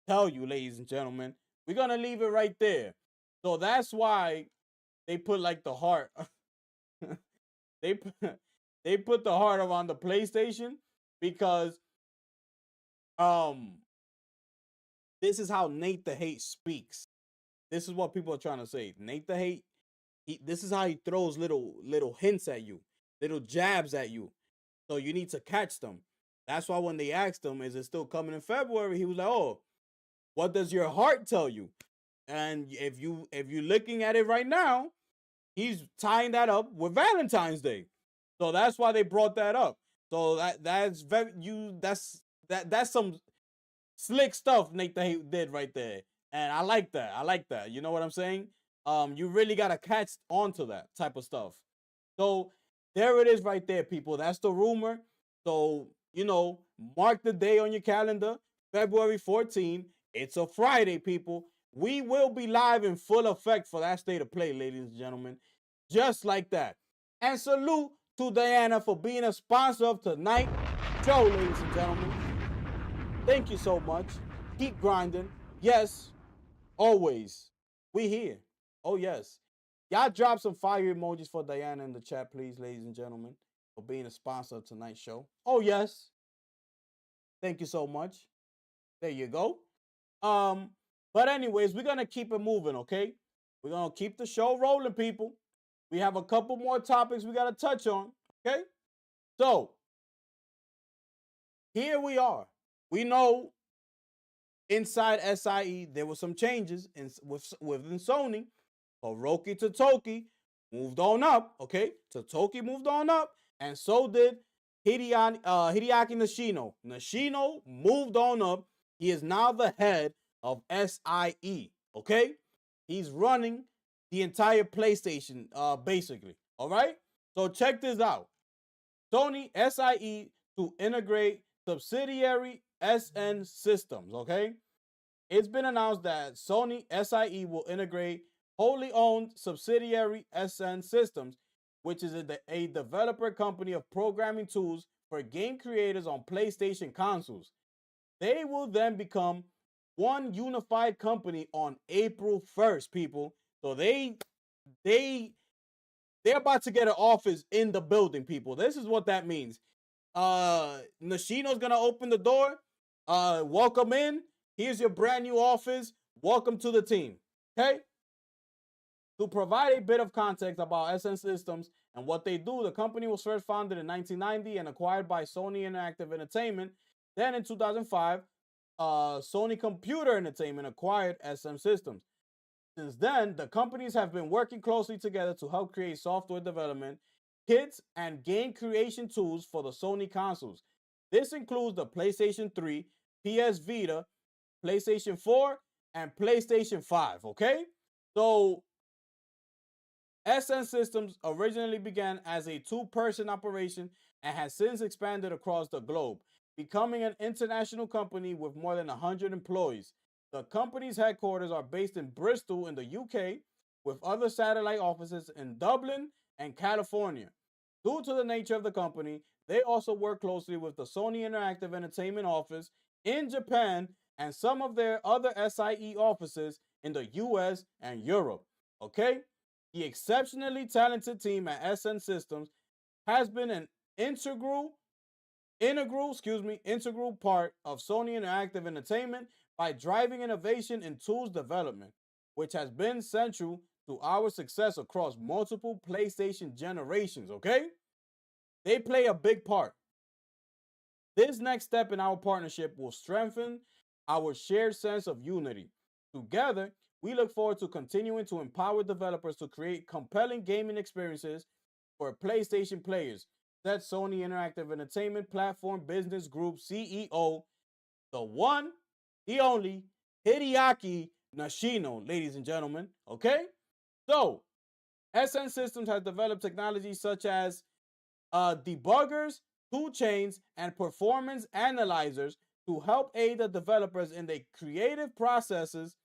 tell you, ladies and gentlemen? We're going to leave it right there. So that's why they put like the heart. they put the heart around the PlayStation, because this is how Nate the Hate speaks. This is what people are trying to say. Nate the Hate, this is how he throws little hints at you, little jabs at you. So you need to catch them. That's why when they asked him, is it still coming in February? He was like, oh, what does your heart tell you? And if you're looking at it right now, he's tying that up with Valentine's Day. So that's why they brought that up. So that's some slick stuff Nate the Hate did right there. And I like that. I like that. You know what I'm saying? You really gotta catch on to that type of stuff. So there it is right there, people. That's the rumor. So, mark the day on your calendar, February 14th. It's a Friday, people. We will be live in full effect for that state of play, ladies and gentlemen. Just like that. And salute to Diana for being a sponsor of tonight's show, ladies and gentlemen. Thank you so much. Keep grinding. Yes, always. We here. Oh, yes. Y'all drop some fire emojis for Diana in the chat, please, ladies and gentlemen, for being a sponsor of tonight's show. Oh, yes. Thank you so much. There you go. But anyways, we're going to keep it moving, okay? We're going to keep the show rolling, people. We have a couple more topics we got to touch on, okay? So, here we are. We know inside SIE, there were some changes within Sony. Hiroki Totoki moved on up, okay? Totoki moved on up, and so did Hideaki Nishino. Nishino moved on up. He is now the head of SIE, okay? He's running the entire PlayStation, basically, all right? So check this out. Sony SIE to integrate subsidiary SN Systems, okay? It's been announced that Sony SIE will integrate wholly owned subsidiary SN Systems, which is a developer company of programming tools for game creators on PlayStation consoles. They will then become one unified company on April 1st, people. So they they're about to get an office in the building, people. This is what that means. Nishino's gonna open the door. Welcome in. Here's your brand new office. Welcome to the team. Okay. To provide a bit of context about SN Systems and what they do, the company was first founded in 1990 and acquired by Sony Interactive Entertainment. Then in 2005, Sony Computer Entertainment acquired SM Systems. Since then, the companies have been working closely together to help create software development, kits, and game creation tools for the Sony consoles. This includes the PlayStation 3, PS Vita, PlayStation 4, and PlayStation 5, okay? So, SN Systems originally began as a two-person operation and has since expanded across the globe, becoming an international company with more than 100 employees. The company's headquarters are based in Bristol in the UK, with other satellite offices in Dublin and California. Due to the nature of the company, they also work closely with the Sony Interactive Entertainment office in Japan and some of their other SIE offices in the US and Europe. Okay? The exceptionally talented team at SN Systems has been an integral part of Sony Interactive Entertainment by driving innovation in tools development, which has been central to our success across multiple PlayStation generations, okay? They play a big part. This next step in our partnership will strengthen our shared sense of unity. Together, we look forward to continuing to empower developers to create compelling gaming experiences for PlayStation players, said Sony Interactive Entertainment Platform Business Group CEO, the one, the only, Hideaki Nishino, ladies and gentlemen. Okay? So, SN Systems has developed technologies such as debuggers, tool chains, and performance analyzers to help aid the developers in their creative processes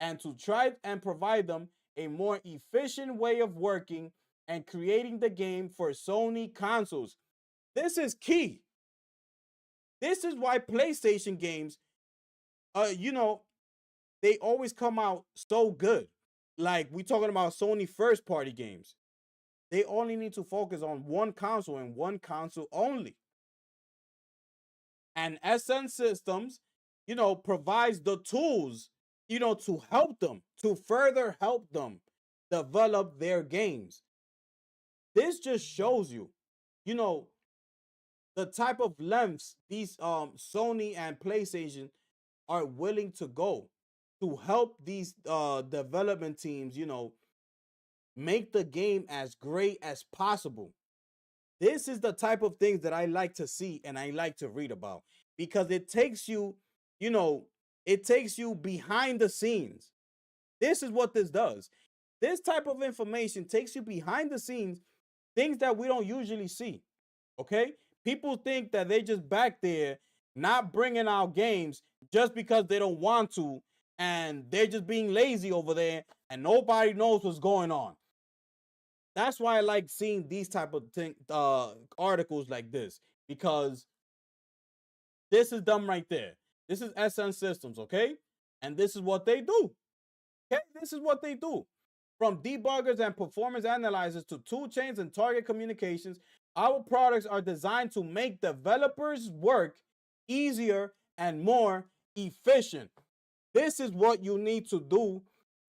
and to try and provide them a more efficient way of working and creating the game for Sony consoles. This is key. This is why PlayStation games, they always come out so good. Like we talking about Sony first party games. They only need to focus on one console and one console only. And SN Systems, provides the tools, to help them, to further help them develop their games. This just shows you, you know, the type of lengths these Sony and PlayStation are willing to go to help these development teams, make the game as great as possible. This is the type of things that I like to see and I like to read about because it takes you, you know, it takes you behind the scenes. This is what this does. This type of information takes you behind the scenes, things that we don't usually see. Okay? People think that they just back there not bringing out games just because they don't want to and they're just being lazy over there and nobody knows what's going on. That's why I like seeing these type of articles like this because this is them right there. This is SN Systems, okay? And this is what they do. Okay, this is what they do. From debuggers and performance analyzers to tool chains and target communications, our products are designed to make developers' work easier and more efficient. This is what you need to do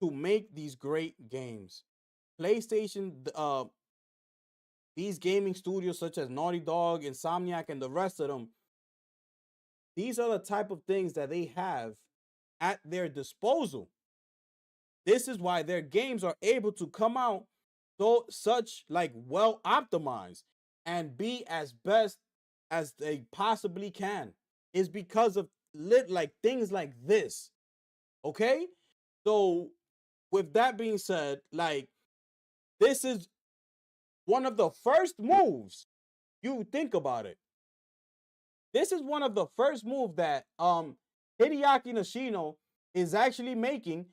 to make these great games. PlayStation, these gaming studios such as Naughty Dog, Insomniac, and the rest of them, these are the type of things that they have at their disposal. This is why their games are able to come out such like well optimized and be as best as they possibly can. Is because of like things like this. Okay? So with that being said, like this is one of the first moves. You think about it. This is one of the first moves that Hideaki Nishino is actually making,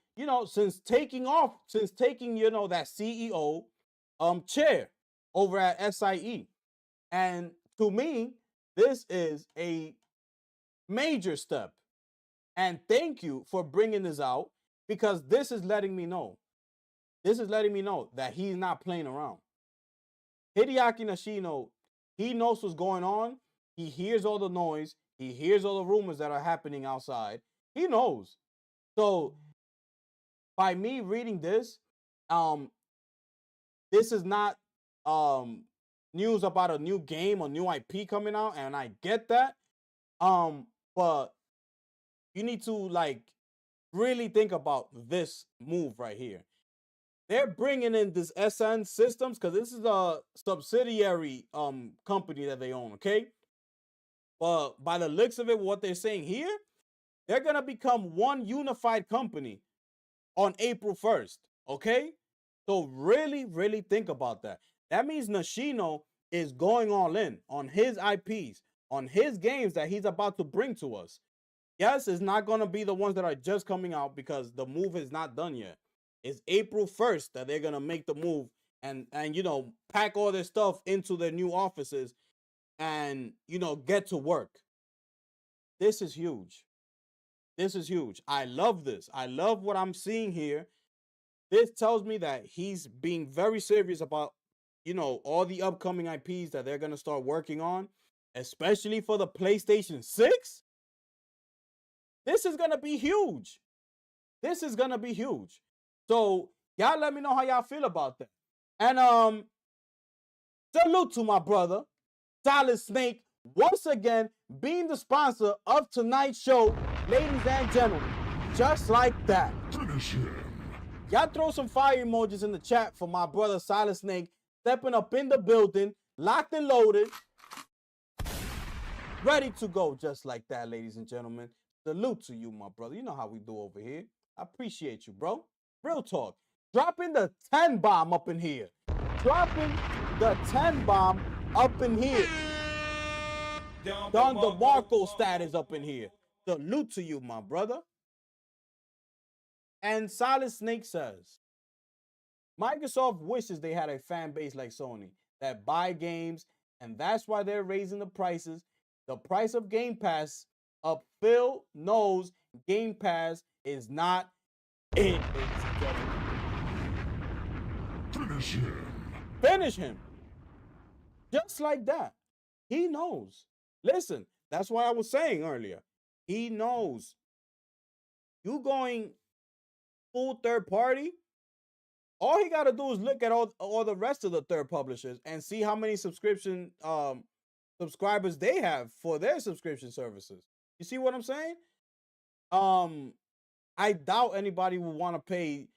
since taking, that CEO chair over at SIE. And to me, this is a major step. And thank you for bringing this out, because this is letting me know. This is letting me know that he's not playing around. Hideaki Nishino, he knows what's going on. He hears all the noise. He hears all the rumors that are happening outside. He knows. So by me reading this, this is not news about a new game or new IP coming out, and I get that. But you need to really think about this move right here. They're bringing in this SN Systems because this is a subsidiary company that they own, okay? But by the looks of it, what they're saying here, they're gonna become one unified company on April 1st, okay? So really, really think about that. That means Nishino is going all in on his IPs, on his games that he's about to bring to us. Yes, it's not going to be the ones that are just coming out because the move is not done yet. It's April 1st that they're going to make the move and pack all their stuff into their new offices and, get to work. This is huge. This is huge. I love this. I love what I'm seeing here. This tells me that he's being very serious about, all the upcoming IPs that they're going to start working on, especially for the PlayStation 6. This is going to be huge. This is going to be huge. So, y'all let me know how y'all feel about that. And salute to my brother, Solid Snake, once again being the sponsor of tonight's show, ladies and gentlemen. Just like that. Finish him. Y'all throw some fire emojis in the chat for my brother Solid Snake stepping up in the building, locked and loaded, ready to go just like that, ladies and gentlemen. Salute to you, my brother. You know how we do over here. I appreciate you, bro. Real talk. Dropping the 10 bomb up in here. Dropping the 10 bomb up in here. Don DeMarco status up in here. Salute to you, my brother. And Solid Snake says, Microsoft wishes they had a fan base like Sony that buy games, and that's why they're raising the prices. The price of Game Pass up. Phil knows Game Pass is not it. Finish him. Finish him. Just like that. He knows. Listen, that's why I was saying earlier. He knows. You going full third party, all he got to do is look at all the rest of the third publishers and see how many subscription subscribers they have for their subscription services. You see what I'm saying? I doubt anybody will want to pay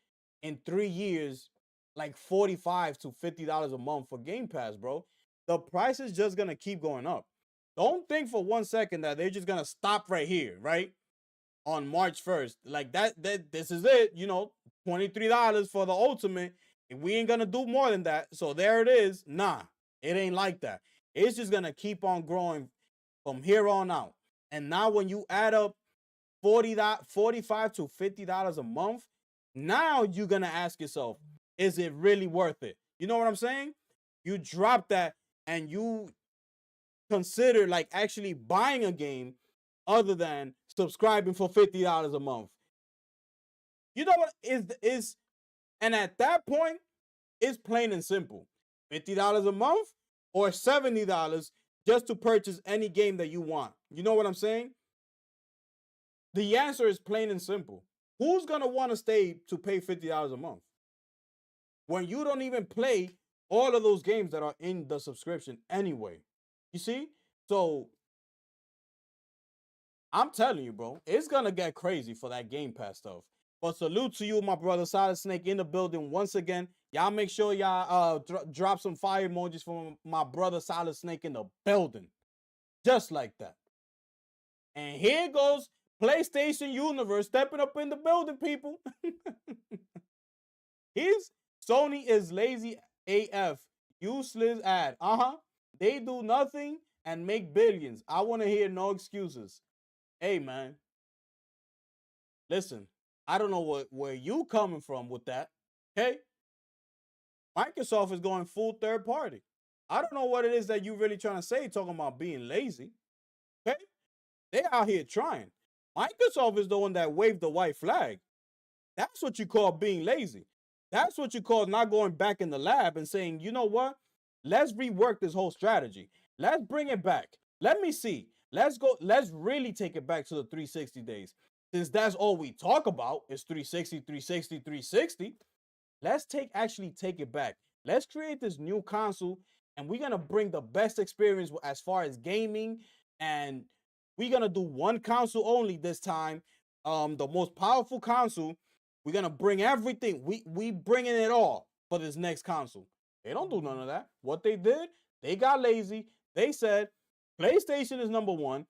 in 3 years like $45 to $50 a month for Game Pass, bro. The price is just gonna keep going up. Don't think for 1 second that they're just gonna stop right here, right? On March 1st. Like that this is it, $23 for the ultimate. And we ain't gonna do more than that. So there it is. Nah, it ain't like that. It's just gonna keep on growing from here on out. And now when you add up $45 to $50 a month, now you're gonna ask yourself, is it really worth it? You know what I'm saying? You drop that and you consider like actually buying a game other than subscribing for $50 a month. You know what is and at that point, it's plain and simple. $50 a month or $70 just to purchase any game that you want. You know what I'm saying? The answer is plain and simple. Who's going to want to stay to pay $50 a month when you don't even play all of those games that are in the subscription anyway? You see? So I'm telling you, bro, it's going to get crazy for that Game Pass stuff. But salute to you, my brother Solid Snake, in the building once again. Y'all make sure y'all drop some fire emojis for my brother Solid Snake in the building. Just like that. And here goes PlayStation Universe stepping up in the building, people. Sony is lazy AF. Useless ad. They do nothing and make billions. I want to hear no excuses. Hey, man, listen, I don't know where you coming from with that. Okay, Microsoft is going full third party. I don't know what it is that you really trying to say, talking about being lazy. Okay, they out here trying. Microsoft is the one that waved the white flag. That's what you call being lazy. That's what you call not going back in the lab and saying, you know what? Let's rework this whole strategy. Let's bring it back. Let me see. Let's go. Let's really take it back to the 360 days. Since that's all we talk about is 360, 360, 360. Let's actually take it back. Let's create this new console, and we're gonna bring the best experience as far as gaming, and we're gonna do one console only this time. The most powerful console. We're gonna bring everything. We bringing it all for this next console. They don't do none of that. What they did, they got lazy. They said PlayStation is number one.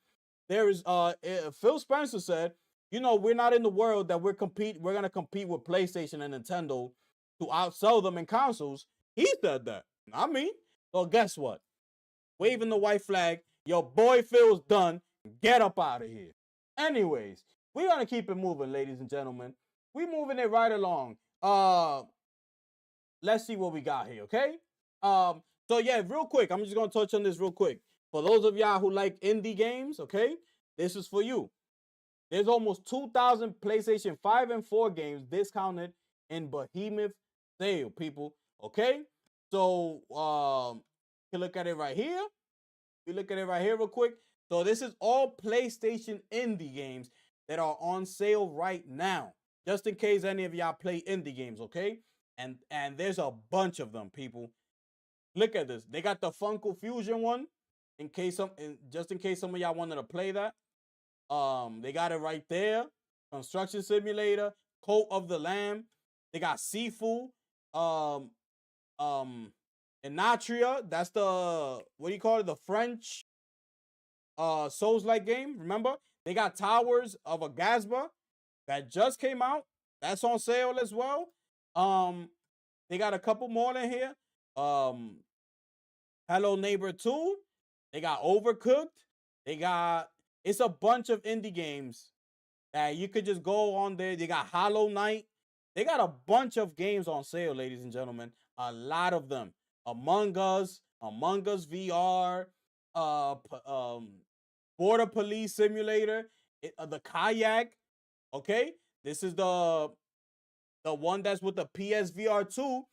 There is Phil Spencer said, you know, we're not in the world that we're gonna compete with PlayStation and Nintendo to outsell them in consoles. He said that, not me. So guess what? Waving the white flag. Your boy Phil's done. Get up out of here. Anyways, we're gonna keep it moving, ladies and gentlemen. We moving it right along. Let's see what we got here, okay? So yeah, real quick, I'm just gonna touch on this real quick. For those of y'all who like indie games, okay, this is for you. There's almost 2,000 PlayStation 5 and 4 games discounted in behemoth sale, people. Okay, so you can look at it right here. We look at it right here real quick. So this is all PlayStation indie games that are on sale right now, just in case any of y'all play indie games, okay? And there's a bunch of them, people. Look at this. They got the Funko Fusion one, just in case some of y'all wanted to play that. They got it right there. Construction Simulator, Coat of the Lamb. They got Sifu. Inatria. That's the, what do you call it? The French Souls-like game. Remember? They got Towers of Agasba that just came out. That's on sale as well. They got a couple more in here. Hello Neighbor 2. They got Overcooked. It's a bunch of indie games that you could just go on there. They got Hollow Knight. They got a bunch of games on sale, ladies and gentlemen. A lot of them. Among Us VR, Border Police Simulator, the Kayak. Okay, this is the one that's with the PSVR 2.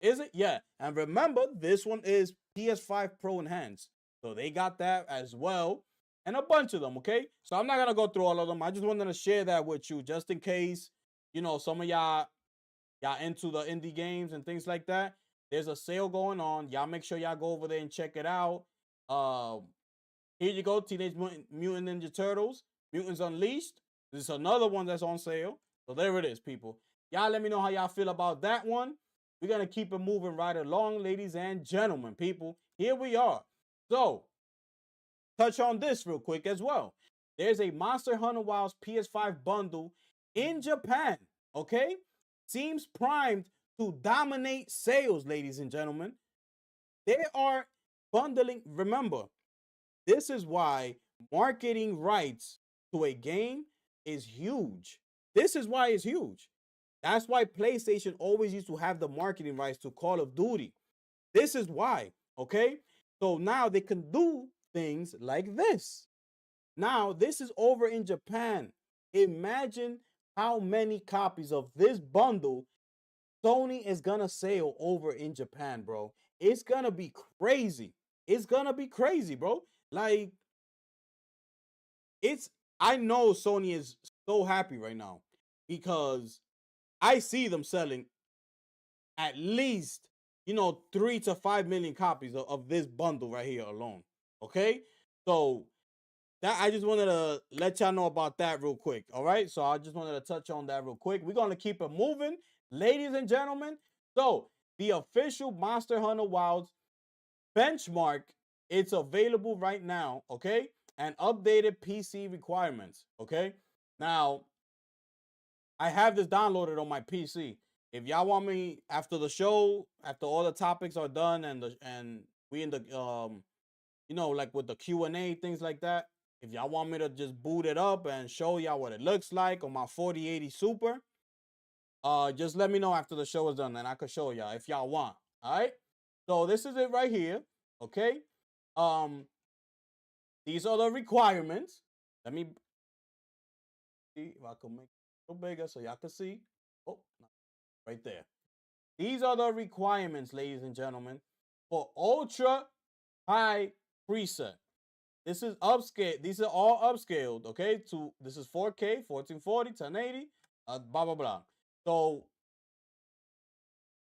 Is it? Yeah. And remember, this one is PS5 Pro Enhanced. So they got that as well. And a bunch of them, okay? So I'm not going to go through all of them. I just wanted to share that with you just in case, you know, some of y'all into the indie games and things like that. There's a sale going on. Y'all make sure y'all go over there and check it out. Here you go, Teenage Mutant Ninja Turtles, Mutants Unleashed. This is another one that's on sale. So there it is, people. Y'all let me know how y'all feel about that one. We're going to keep it moving right along, ladies and gentlemen, people. Here we are. So, touch on this real quick as well. There's a Monster Hunter Wilds PS5 bundle in Japan, okay? Seems primed to dominate sales, ladies and gentlemen. They are bundling. Remember, this is why marketing rights to a game is huge. This is why it's huge. That's why PlayStation always used to have the marketing rights to Call of Duty. This is why, okay? So now they can do things like this. Now, this is over in Japan. Imagine how many copies of this bundle Sony is gonna sell over in Japan, bro. It's gonna be crazy. It's gonna be crazy, bro. Like, I know Sony is so happy right now because I see them selling at least, 3 to 5 million copies of this bundle right here alone. Okay? So that I just wanted to let y'all know about that real quick. All right? So I just wanted to touch on that real quick. We're going to keep it moving, ladies and gentlemen. So the official Monster Hunter Wilds benchmark, it's available right now, okay? And updated PC requirements, okay? Now, I have this downloaded on my PC. If y'all want me after the show, after all the topics are done and we in the like with the Q&A, things like that. If y'all want me to just boot it up and show y'all what it looks like on my 4080 Super, just let me know after the show is done, and I could show y'all if y'all want. All right. So this is it right here. Okay. Um, these are the requirements. Let me see if I can make it a little bigger so y'all can see. Oh, right there. These are the requirements, ladies and gentlemen, for ultra high preset. This is upscale. These are all upscaled, okay? This is 4K, 1440, 1080, blah blah blah. So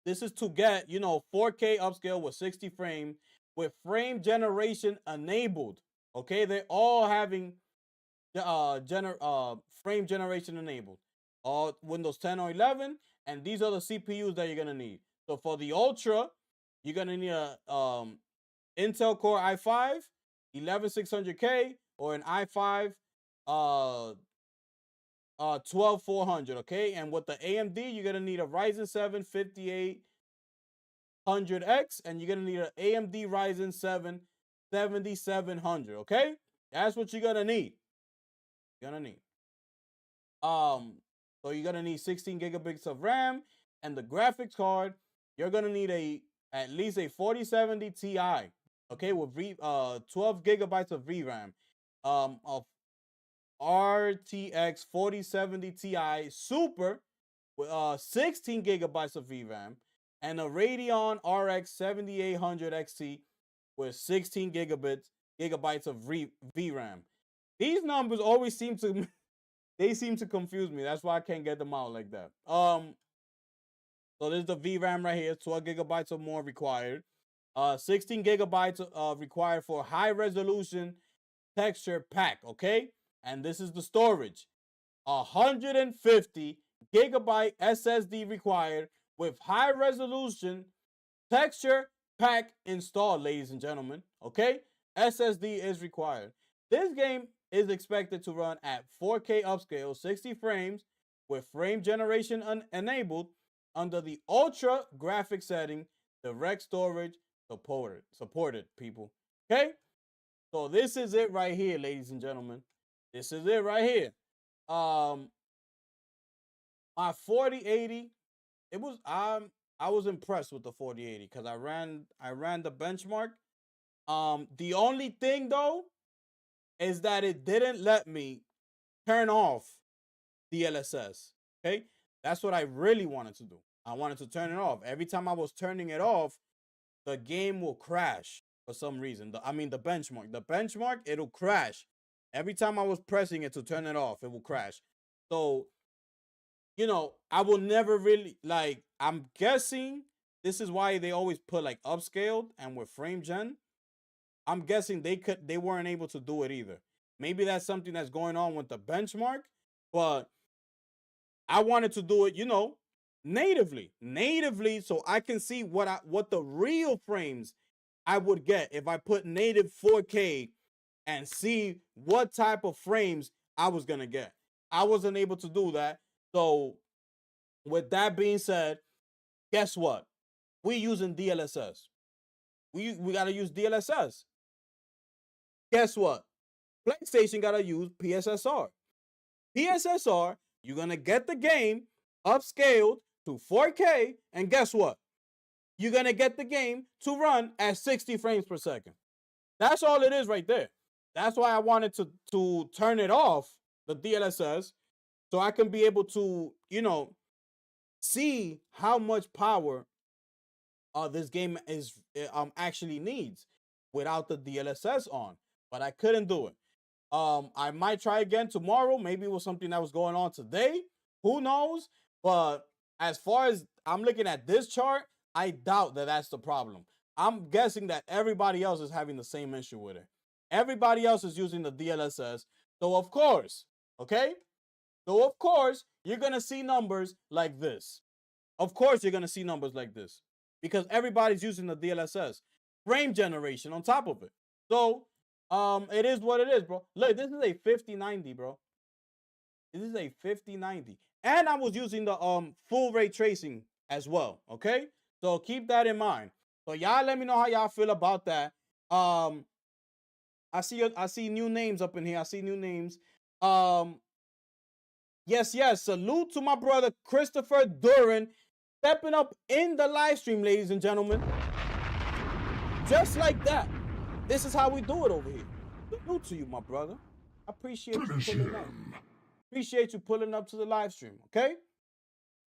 this is to get 4K upscale with 60 frame with frame generation enabled. Okay, they're all having frame generation enabled. All Windows 10 or 11, and these are the CPUs that you're gonna need. So for the Ultra, you're gonna need a Intel Core i5 11600K or an i5 12400. Okay, and with the AMD, you're gonna need a Ryzen 7 5800X, and you're gonna need an AMD Ryzen 7 7700. Okay, that's what you're gonna need. So you're gonna need 16 gigabytes of RAM, and the graphics card, you're gonna need at least a 4070 Ti, okay, with 12 gigabytes of VRAM, of RTX 4070 Ti Super with 16 gigabytes of VRAM, and a Radeon RX 7800 XT with 16 gigabytes of VRAM. These numbers always seem to they seem to confuse me. That's why I can't get them out like that. So there's the VRAM right here, 12 gigabytes or more required. 16 gigabytes required for high resolution texture pack, okay? And this is the storage. 150 gigabyte SSD required with high resolution texture pack installed, ladies and gentlemen, okay? SSD is required. This game is expected to run at 4K upscale, 60 frames with frame generation enabled under the ultra graphic setting, direct storage supported people. Okay? So this is it right here, ladies and gentlemen. This is it right here. My 4080, I was impressed with the 4080 because I ran the benchmark. The only thing though is that it didn't let me turn off the DLSS. Okay, that's what I really wanted to do. I wanted to turn it off. Every time I was turning it off, the game will crash for some reason. The benchmark. The benchmark, it'll crash. Every time I was pressing it to turn it off, it will crash. So, I will never really, like, I'm guessing this is why they always put like upscaled and with frame gen. I'm guessing they weren't able to do it either. Maybe that's something that's going on with the benchmark, but I wanted to do it, natively, so I can see what the real frames I would get if I put native 4K and see what type of frames I was gonna get. I wasn't able to do that. So with that being said, guess what? We using DLSS. We gotta use DLSS. Guess what? PlayStation gotta use PSSR. PSSR, you're gonna get the game upscaled to 4K, and guess what? You're gonna get the game to run at 60 frames per second. That's all it is right there. That's why I wanted to turn it off, the DLSS, so I can be able to, see how much power this game actually needs without the DLSS on. But I couldn't do it. I might try again tomorrow. Maybe it was something that was going on today. Who knows? But as far as I'm looking at this chart, I doubt that that's the problem. I'm guessing that everybody else is having the same issue with it. Everybody else is using the DLSS. So of course, okay? So of course, you're going to see numbers like this. Of course, you're going to see numbers like this because everybody's using the DLSS. Frame generation on top of it. So, it is what it is, bro. Look, this is a 5090, bro. This is a 5090. And I was using the full ray tracing as well, okay? So keep that in mind. So y'all let me know how y'all feel about that. I see new names up in here. I see new names. Um, yes. Salute to my brother Christopher Duran stepping up in the live stream, ladies and gentlemen. Just like that. This is how we do it over here. Salute to you, my brother. I appreciate you Finish pulling up. him. Appreciate you pulling up to the live stream. Okay.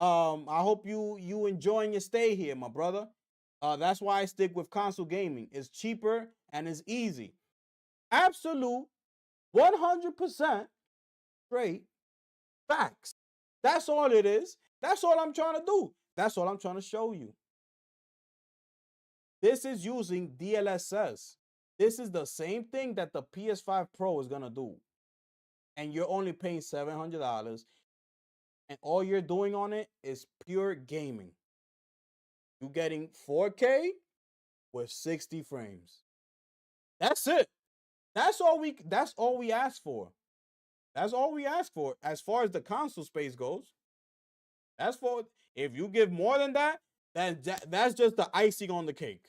I hope you enjoying your stay here, my brother. That's why I stick with console gaming. It's cheaper and it's easy. Absolute 100% straight facts. That's all it is. That's all I'm trying to do. That's all I'm trying to show you. This is using DLSS. This is the same thing that the PS5 Pro is going to do. And you're only paying $700. And all you're doing on it is pure gaming. You're getting 4K with 60 frames. That's it. That's all we ask for. That's all we ask for as far as the console space goes. That's for if you give more than that, then that's just the icing on the cake.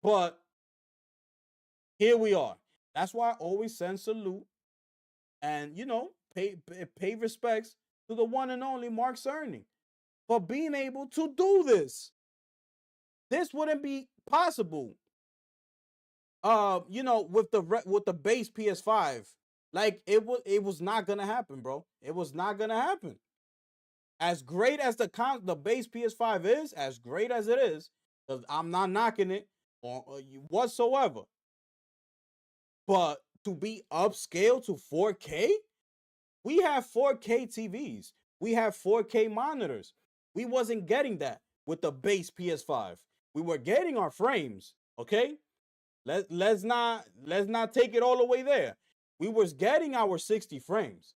But here we are. That's why I always send salute and pay respects to the one and only Mark Cerny for being able to do this. This wouldn't be possible. With the base PS5, like it was not gonna happen, bro. It was not gonna happen. As great as the base PS5 is, as great as it is, because I'm not knocking it whatsoever. But to be upscaled to 4K, we have 4K TVs. We have 4K monitors. We wasn't getting that with the base PS5. We were getting our frames, okay? Let's not take it all the way there. We was getting our 60 frames.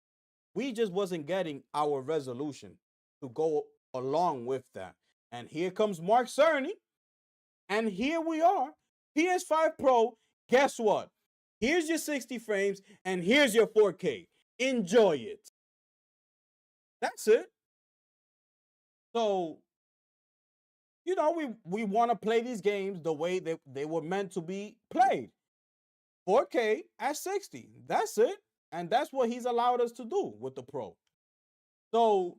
We just wasn't getting our resolution to go along with that. And here comes Mark Cerny. And here we are. PS5 Pro, guess what? Here's your 60 frames and here's your 4K. Enjoy it. That's it. So, we want to play these games the way that they were meant to be played. 4K at 60. That's it. And that's what he's allowed us to do with the Pro. So,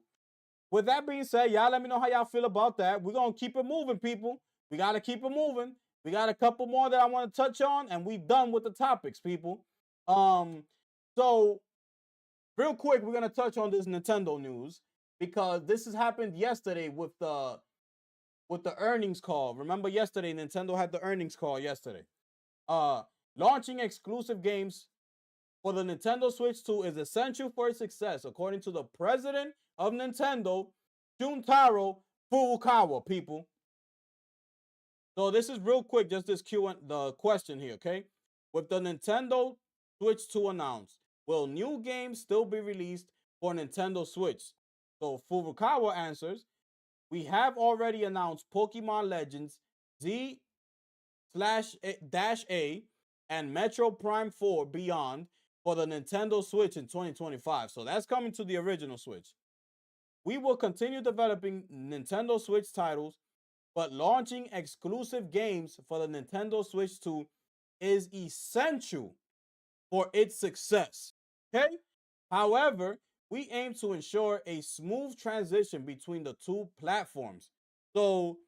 with that being said, y'all let me know how y'all feel about that. We're going to keep it moving, people. We got to keep it moving. We got a couple more that I want to touch on, and we're done with the topics, people. So, real quick, we're going to touch on this Nintendo news because this has happened yesterday with the earnings call. Remember yesterday, Nintendo had the earnings call yesterday. Launching exclusive games for the Nintendo Switch 2 is essential for its success, according to the president of Nintendo, Shuntaro Furukawa, people. So this is real quick, just the question here, okay? With the Nintendo Switch 2 announced, will new games still be released for Nintendo Switch? So Furukawa answers, we have already announced Pokemon Legends Z/A and Metro Prime 4 Beyond for the Nintendo Switch in 2025. So that's coming to the original Switch. We will continue developing Nintendo Switch titles, but launching exclusive games for the Nintendo Switch 2 is essential for its success. Okay? However, we aim to ensure a smooth transition between the two platforms. So,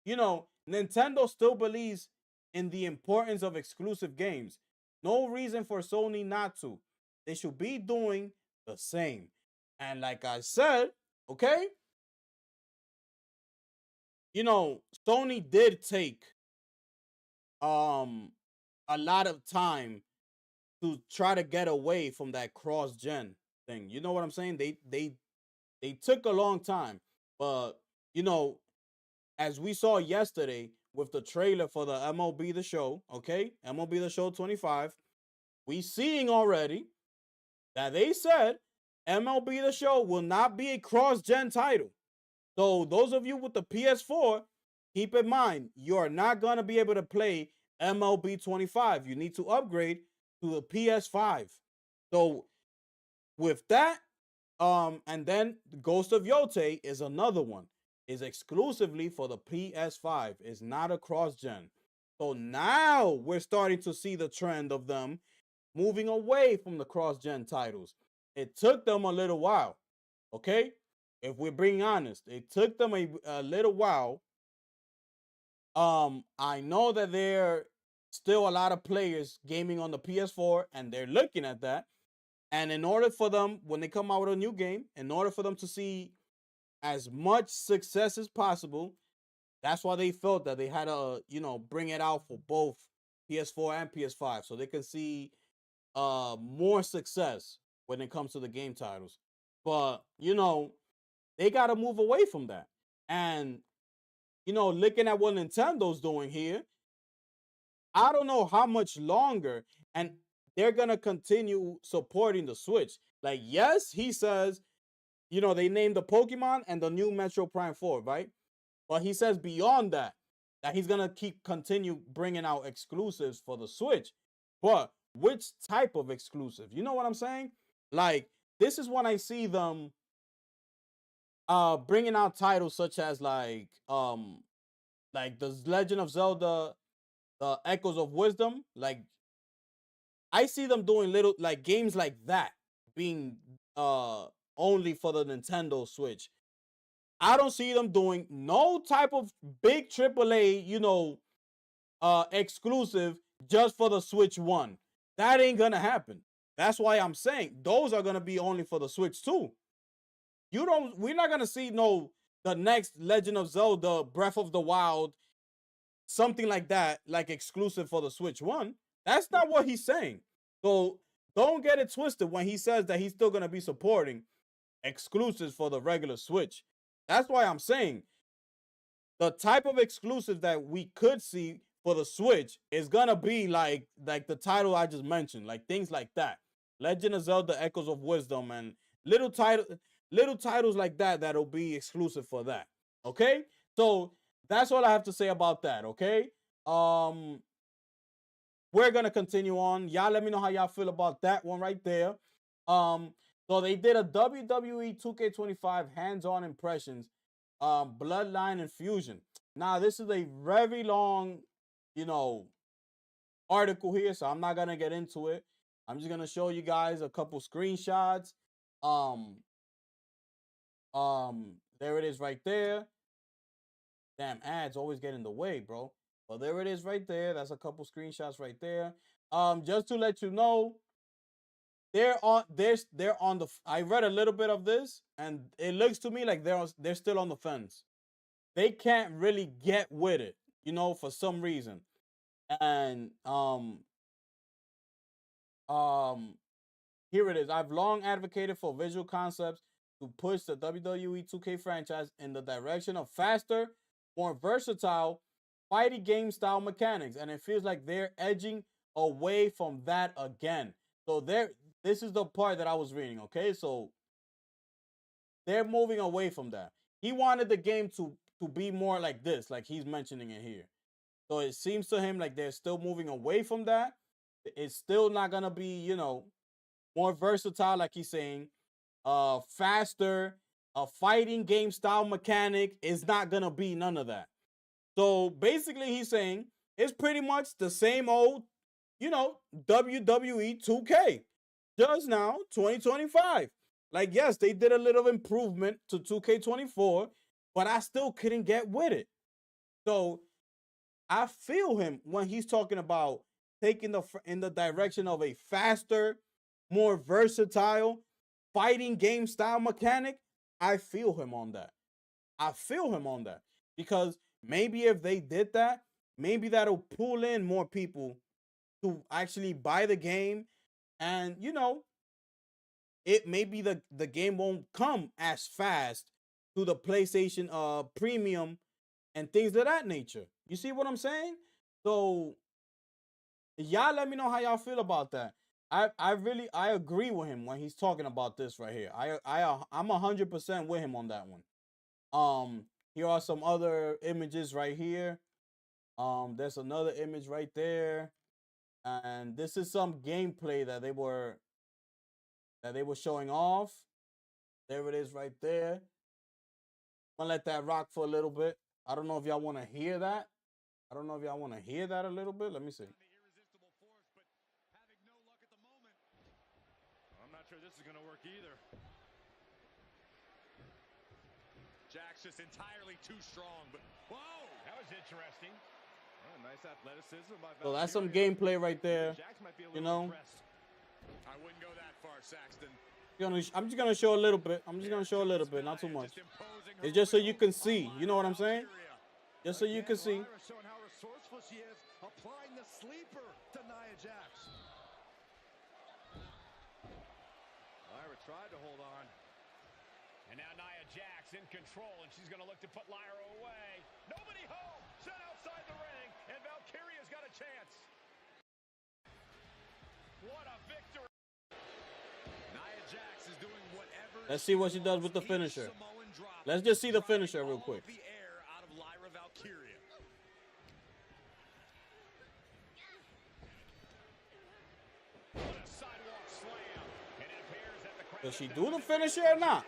Nintendo still believes in the importance of exclusive games. No reason for Sony not to. They should be doing the same. And like I said, okay, Sony did take a lot of time to try to get away from that cross-gen thing. You know what I'm saying? They took a long time. But, as we saw yesterday with the trailer for the MLB The Show, okay? MLB The Show 25, we seeing already that they said MLB The Show will not be a cross-gen title. So those of you with the PS4, keep in mind, you are not going to be able to play MLB 25. You need to upgrade to the PS5. So with that, and then Ghost of Yote is another one. Is exclusively for the PS5. It's not a cross-gen. So now we're starting to see the trend of them moving away from the cross-gen titles. It took them a little while, okay? If we're being honest, it took them a little while. I know that there are still a lot of players gaming on the PS4, and they're looking at that. And in order for them, when they come out with a new game, in order for them to see as much success as possible, that's why they felt that they had to, bring it out for both PS4 and PS5, so they can see more success when it comes to the game titles. But they got to move away from that. And looking at what Nintendo's doing here, I don't know how much longer, and they're gonna continue supporting the Switch. Like, yes, he says, they named the Pokemon and the new Metro Prime 4, right? But he says beyond that, that he's gonna continue bringing out exclusives for the Switch. But which type of exclusive? You know what I'm saying? Like, this is when I see them bringing out titles such as like the Legend of Zelda, the Echoes of Wisdom. Like, I see them doing little like games like that being only for the Nintendo Switch. I don't see them doing no type of big AAA, exclusive just for the Switch 1. That ain't gonna happen. That's why I'm saying those are gonna be only for the Switch 2. We're not gonna see the next Legend of Zelda Breath of the Wild, something like that, like exclusive for the Switch 1. That's not what he's saying. So don't get it twisted when he says that he's still gonna be supporting exclusives for the regular Switch. That's why I'm saying the type of exclusives that we could see for the Switch is gonna be like the title I just mentioned, like things like that. Legend of Zelda Echoes of Wisdom and little titles like that that'll be exclusive for that. Okay? So that's all I have to say about that, okay? We're gonna continue on. Y'all let me know how y'all feel about that one right there. So they did a WWE 2K25 hands-on impressions, Bloodline Infusion. Now, this is a very long, article here, so I'm not gonna get into it. I'm just gonna show you guys a couple screenshots. There it is right there. Damn, ads always get in the way, bro. Well, there it is right there. That's a couple screenshots right there. Just to let you know, they're on the. I read a little bit of this, and it looks to me like they're still on the fence. They can't really get with it, for some reason. And here it is. I've long advocated for visual concepts to push the WWE 2K franchise in the direction of faster, more versatile fighting game style mechanics, and it feels like they're edging away from that again. So this is the part that I was reading, okay? So they're moving away from that. He wanted the game to be more like this, like he's mentioning it here. So it seems to him like they're still moving away from that. It's still not gonna be, more versatile, like he's saying. Faster, a fighting game style mechanic is not gonna be none of that. So basically, he's saying it's pretty much the same old, WWE 2K, just now 2025. Like, yes, they did a little improvement to 2K24, but I still couldn't get with it. So I feel him when he's talking about taking in the direction of a faster, more versatile fighting game style mechanic. I feel him on that. I feel him on that because maybe if they did that, maybe that'll pull in more people to actually buy the game, and it maybe the game won't come as fast to the PlayStation premium and things of that nature. You see what I'm saying? So y'all let me know how y'all feel about that. I agree with him when he's talking about this right here. I'm 100% with him on that one. Here are some other images right here. There's another image right there, and this is some gameplay that they were showing off. There it is right there. I'm gonna let that rock for a little bit. I don't know if y'all want to hear that. I don't know if y'all want to hear that a little bit. Let me see. I'm not sure this is going to work either. Jack's just entirely too strong, but whoa, that was interesting. Oh, nice athleticism by So that's some gameplay right there. You know, I wouldn't go that far, Saxton. I'm just gonna show a little bit. I'm just gonna show a little bit, not too much. It's just so you can see. You know what I'm saying? Just so you can see. Lyra showing how resourceful she is, applying the sleeper to Nia Jax. Lyra tried to hold on. And now Nia Jax in control, and she's going to look to put Lyra away. Nobody home, set outside the ring, and Valkyria's got a chance. What a victory. Nia Jax is doing whatever. Let's see what she does with the finisher. Let's just see the finisher real quick. The air out of Lyra Valkyria. What a sidewalk slam. And it appears that the crowd Does she do the finisher or not?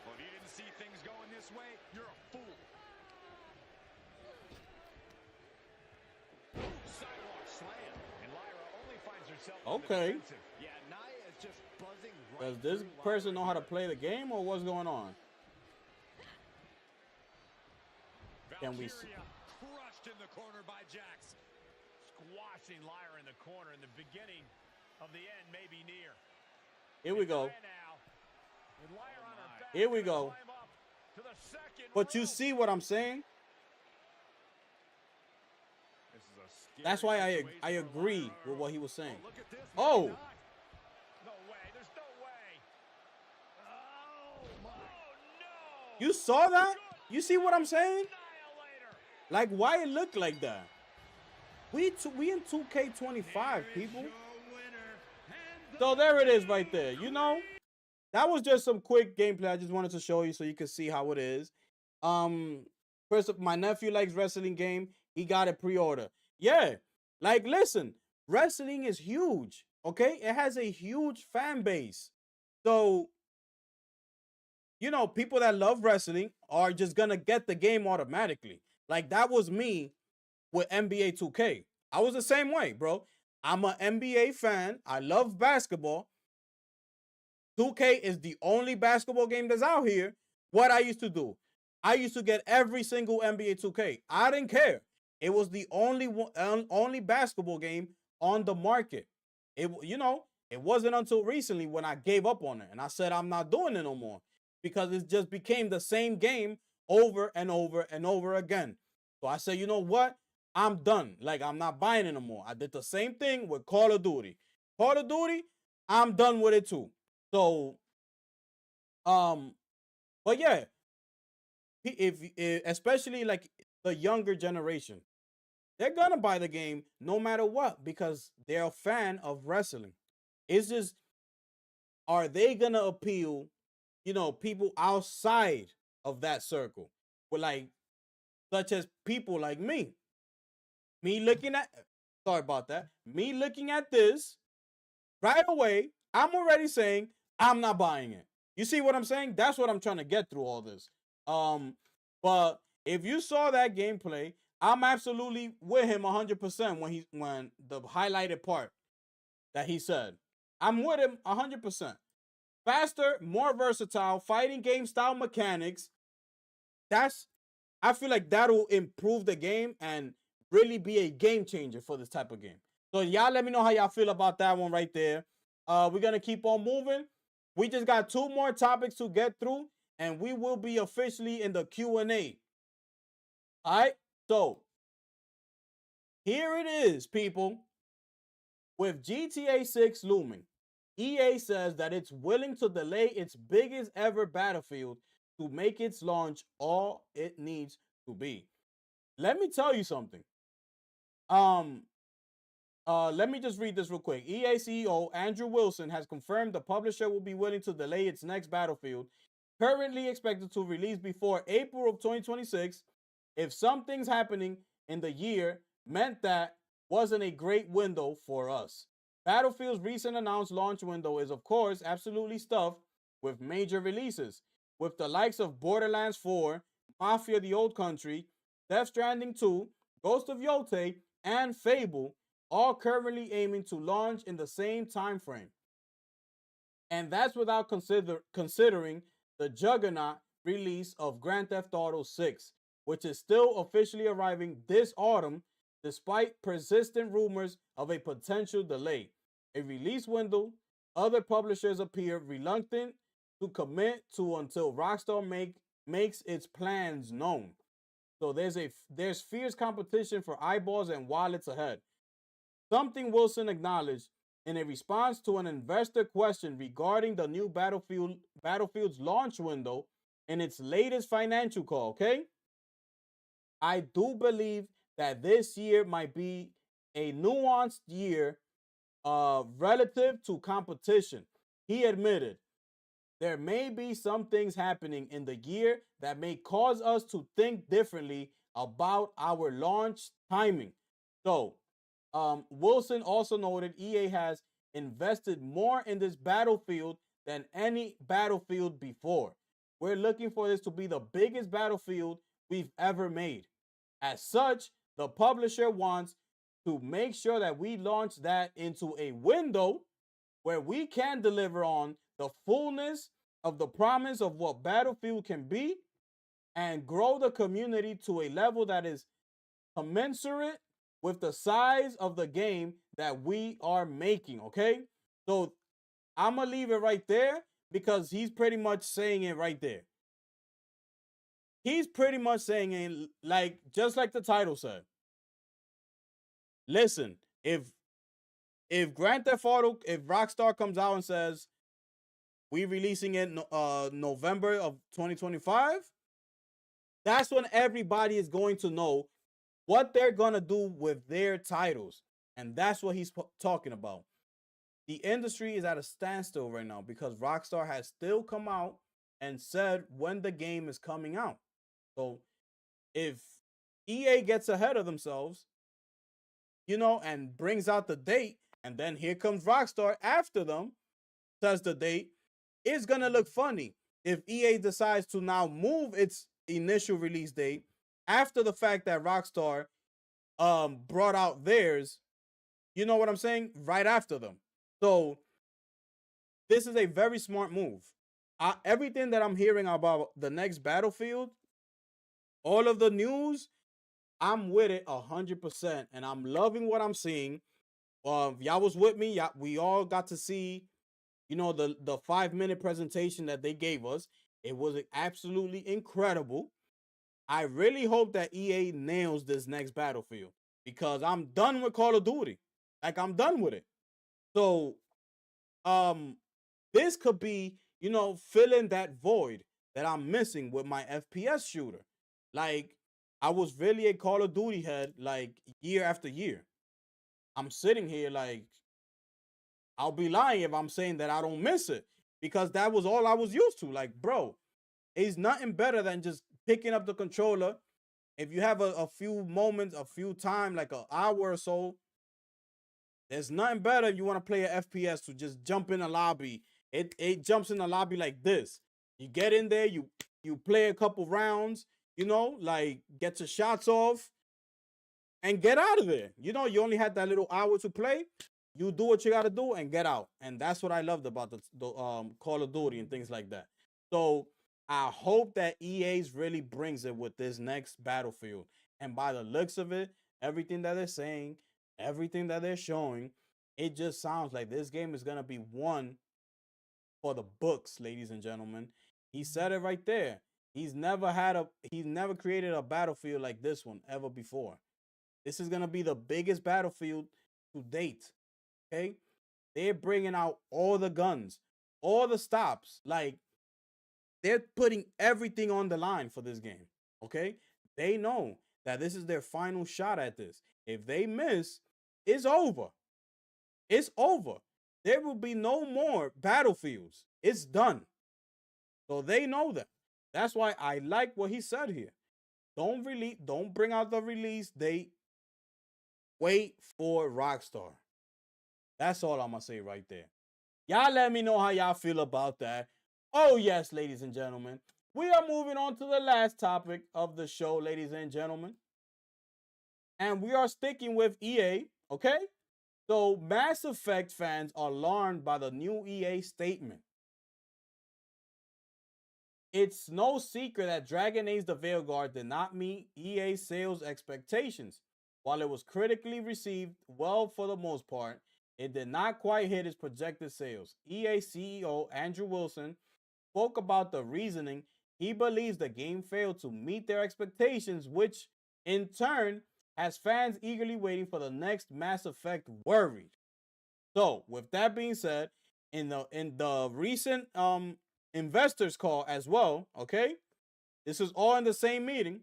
Well, if you didn't see things going this way, you're a fool. Sidewalk slam. And Lyra only finds herself on the defensive. Yeah, Nia is just buzzing right. Does this person know how to play the game or what's going on? Can we see? Crushed in the corner by Jax. Squashing Lyra in the corner, and the beginning of the end may be near. Here we go. With Lyra on her back, Here we go. to the second But you rope. see what I'm saying? This is a scary That's why I situation for agree Lyra. with what he was saying. Oh, look at this. Oh. No way. There's no way. Oh, my. Oh, no. You saw that? You see what I'm saying? Annihilator. Like, why it look like that? We in 2K25, people. So there it is right there. You know, that was just some quick gameplay. I just wanted to show you so you can see how it is. First, my nephew likes wrestling game. He got it pre-order. Yeah, like, listen, wrestling is huge. Okay, it has a huge fan base. So, you know, people that love wrestling are just gonna get the game automatically. Like, that was me with NBA 2K. I was the same way, bro. I'm an NBA fan. I love basketball. 2K is the only basketball game that's out here. What I used to do, I used to get every single NBA 2K. I didn't care. It was the only basketball game on the market. It wasn't until recently when I gave up on it and I said I'm not doing it no more because it just became the same game over and over and over again. So I said, you know what? I'm done. Like, I'm not buying it no more. I did the same thing with Call of Duty. Call of Duty, I'm done with it too. So, but yeah, if especially like the younger generation, they're gonna buy the game no matter what because they're a fan of wrestling. It's just, are they gonna appeal, you know, people outside of that circle? With like, such as people like me. Me looking at this right away, I'm already saying I'm not buying it. You see what I'm saying? That's what I'm trying to get through all this. But if you saw that gameplay, I'm absolutely with him 100% when the highlighted part that he said. I'm with him 100%. Faster, more versatile, fighting game style mechanics. I feel like that'll improve the game and really be a game changer for this type of game. So y'all let me know how y'all feel about that one right there. We're going to keep on moving. We just got 2 more topics to get through, and we will be officially in the Q&A. All right? So, here it is, people. With GTA 6 looming, EA says that it's willing to delay its biggest ever Battlefield to make its launch all it needs to be. Let me tell you something. Let me just read this real quick. EA CEO Andrew Wilson has confirmed the publisher will be willing to delay its next Battlefield, currently expected to release before April of 2026. If something's happening in the year meant that wasn't a great window for us. Battlefield's recent announced launch window is, of course, absolutely stuffed with major releases, with the likes of Borderlands 4, Mafia: The Old Country, Death Stranding 2, Ghost of Yotei, and Fable, all currently aiming to launch in the same time frame. And that's without considering the juggernaut release of Grand Theft Auto 6, which is still officially arriving this autumn despite persistent rumors of a potential delay. A release window, other publishers appear reluctant to commit to until Rockstar makes its plans known. So there's fierce competition for eyeballs and wallets ahead. Something Wilson acknowledged in a response to an investor question regarding the new Battlefield's launch window in its latest financial call, okay? I do believe that this year might be a nuanced year relative to competition. He admitted there may be some things happening in the year that may cause us to think differently about our launch timing. So, Wilson also noted EA has invested more in this Battlefield than any Battlefield before. We're looking for this to be the biggest Battlefield we've ever made. As such, the publisher wants to make sure that we launch that into a window where we can deliver on the fullness of the promise of what Battlefield can be and grow the community to a level that is commensurate with the size of the game that we are making, okay? So I'm going to leave it right there because he's pretty much saying it right there. He's pretty much saying it like just like the title said. Listen, if Grand Theft Auto, if Rockstar comes out and says we releasing it November of 2025, that's when everybody is going to know what they're going to do with their titles. And that's what he's talking about. The industry is at a standstill right now because Rockstar has still come out and said when the game is coming out. So if EA gets ahead of themselves, and brings out the date, and then here comes Rockstar after them, says the date, it's going to look funny if EA decides to now move its initial release date after the fact that Rockstar brought out theirs, you know what I'm saying, right after them. So this is a very smart move. Everything that I'm hearing about the next Battlefield, all of the news, I'm with it 100%, and I'm loving what I'm seeing. Y'all was with me. We all got to see, the 5-minute presentation that they gave us. It was absolutely incredible. I really hope that EA nails this next Battlefield because I'm done with Call of Duty. Like, I'm done with it. So, this could be, filling that void that I'm missing with my FPS shooter. Like, I was really a Call of Duty head, like, year after year. I'm sitting here like, I'll be lying if I'm saying that I don't miss it because that was all I was used to. Like, bro, it's nothing better than just picking up the controller. If you have a few moments, a few time, like an hour or so, there's nothing better if you want to play an FPS to just jump in a lobby. It jumps in the lobby like this. You get in there, you play a couple rounds, like get your shots off and get out of there. You only had that little hour to play. You do what you got to do and get out. And that's what I loved about the Call of Duty and things like that. So I hope that EA's really brings it with this next Battlefield. And by the looks of it, everything that they're saying, everything that they're showing, it just sounds like this game is going to be one for the books, ladies and gentlemen. He said it right there. He's never created a Battlefield like this one ever before. This is going to be the biggest Battlefield to date. Okay? They're bringing out all the guns, all the stops. Like, they're putting everything on the line for this game. Okay? They know that this is their final shot at this. If they miss, it's over. It's over. There will be no more Battlefields. It's done. So they know that. That's why I like what he said here. Don't bring out the release date. Wait for Rockstar. That's all I'm going to say right there. Y'all let me know how y'all feel about that. Oh, yes, ladies and gentlemen. We are moving on to the last topic of the show, ladies and gentlemen. And we are sticking with EA, okay? So Mass Effect fans are alarmed by the new EA statement. It's no secret that Dragon Age the Veilguard did not meet EA sales expectations. While it was critically received well for the most part, it did not quite hit its projected sales. EA CEO Andrew Wilson spoke about the reasoning. He believes the game failed to meet their expectations, which in turn has fans eagerly waiting for the next Mass Effect worried. So, with that being said, in the recent investors call as well, okay? This is all in the same meeting.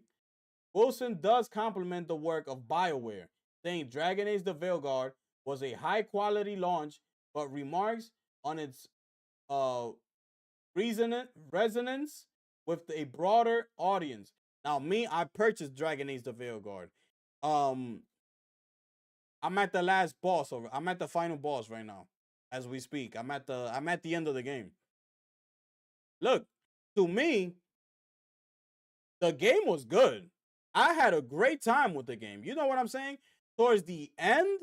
Wilson does compliment the work of BioWare, saying Dragon Age the Veilguard was a high quality launch, but remarks on its uh resonance with a broader audience. Now, me, I purchased Dragon Age the Veilguard. Um, I'm at the last boss. I'm at the final boss right now, as we speak. I'm at the end of the game. Look, to me, the game was good. I had a great time with the game. You know what I'm saying? Towards the end,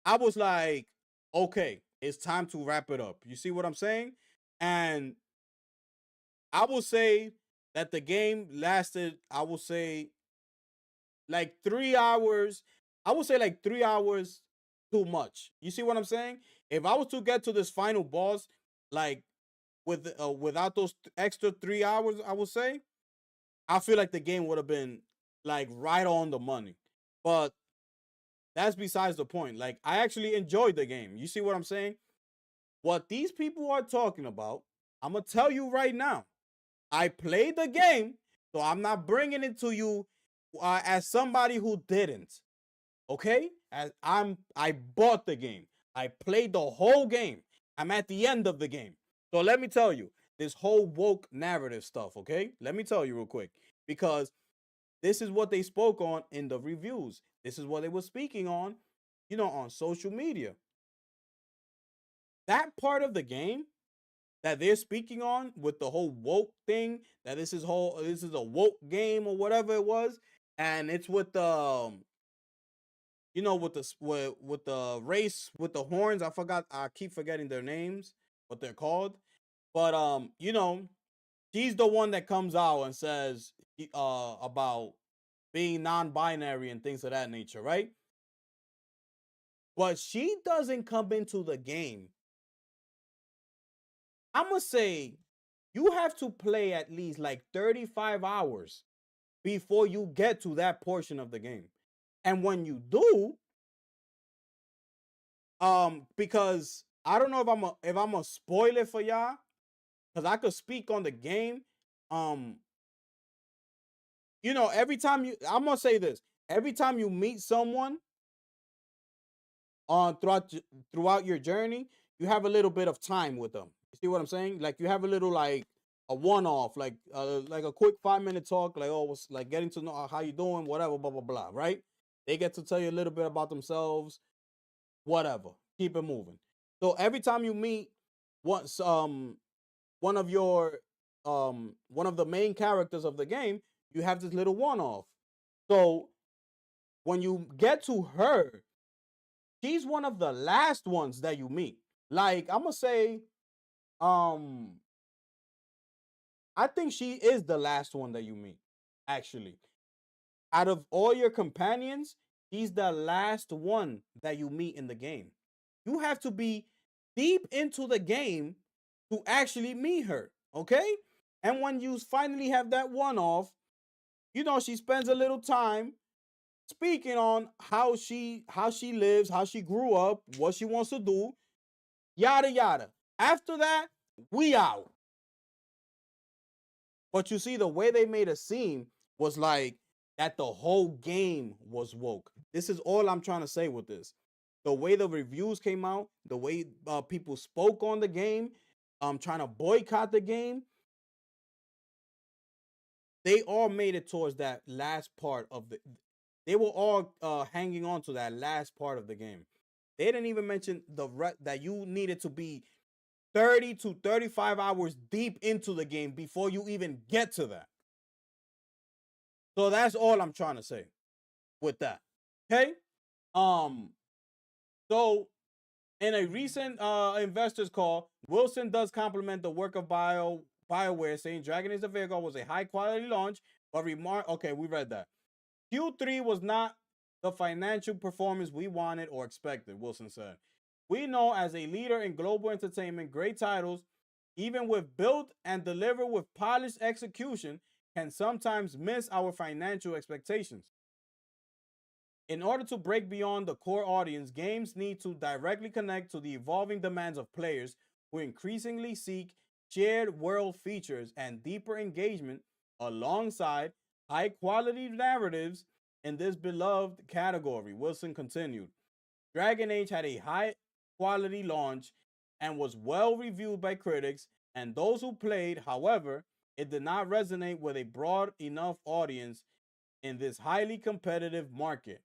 I was like, okay, it's time to wrap it up. You see what I'm saying? And I will say that the game lasted, I will say, like 3 hours. I would say like 3 hours too much. You see what I'm saying? If I was to get to this final boss, like without those extra 3 hours, I would say, I feel like the game would have been like right on the money. But that's besides the point. Like, I actually enjoyed the game. You see what I'm saying? What these people are talking about, I'm gonna tell you right now. I played the game, so I'm not bringing it to you as somebody who didn't. Okay? As I bought the game. I played the whole game. I'm at the end of the game. So let me tell you, this whole woke narrative stuff, okay? Let me tell you real quick. Because this is what they spoke on in the reviews. This is what they were speaking on, on social media. That part of the game that they're speaking on with the whole woke thing, that this is a woke game or whatever it was, and it's with the with the race with the horns. I keep forgetting their names, what they're called. But she's the one that comes out and says about being non-binary and things of that nature, right? But she doesn't come into the game. I'm gonna say you have to play at least like 35 hours before you get to that portion of the game. And when you do, because I don't know if I'm gonna spoil it for y'all, because I could speak on the game. Um, every time I'm gonna say this, every time you meet someone on throughout your journey, you have a little bit of time with them. You see what I'm saying? Like, you have a little, like, a one-off, like a quick 5-minute talk, like, oh, what's, like, getting to know how you doing, whatever, blah blah blah, right? They get to tell you a little bit about themselves, whatever. Keep it moving. So every time you meet once one of one of the main characters of the game, you have this little one-off. So when you get to her, she's one of the last ones that you meet. Like, I'm gonna say, um, I think she is the last one that you meet. Actually, out of all your companions, she's the last one that you meet in the game. You have to be deep into the game to actually meet her. Okay, and when you finally have that one off, she spends a little time speaking on how she lives, how she grew up, what she wants to do, yada yada. After that, we out. But you see, the way they made a scene was like that the whole game was woke. This is all I'm trying to say with this. The way the reviews came out, the way people spoke on the game, trying to boycott the game, they all made it towards that last part of the. They were all hanging on to that last part of the game. They didn't even mention that you needed to be 30 to 35 hours deep into the game before you even get to that. So that's all I'm trying to say with that. Okay. Um. So in a recent investors call, Wilson does compliment the work of BioWare, saying Dragon Age: The Vanguard was a high quality launch, but okay, we read that. Q3 was not the financial performance we wanted or expected, Wilson said. We know as a leader in global entertainment, great titles, even with built and delivered with polished execution, can sometimes miss our financial expectations. In order to break beyond the core audience, games need to directly connect to the evolving demands of players who increasingly seek shared world features and deeper engagement alongside high quality narratives in this beloved category. Wilson continued. Dragon Age had a high quality launch and was well reviewed by critics and those who played. However, it did not resonate with a broad enough audience in this highly competitive market.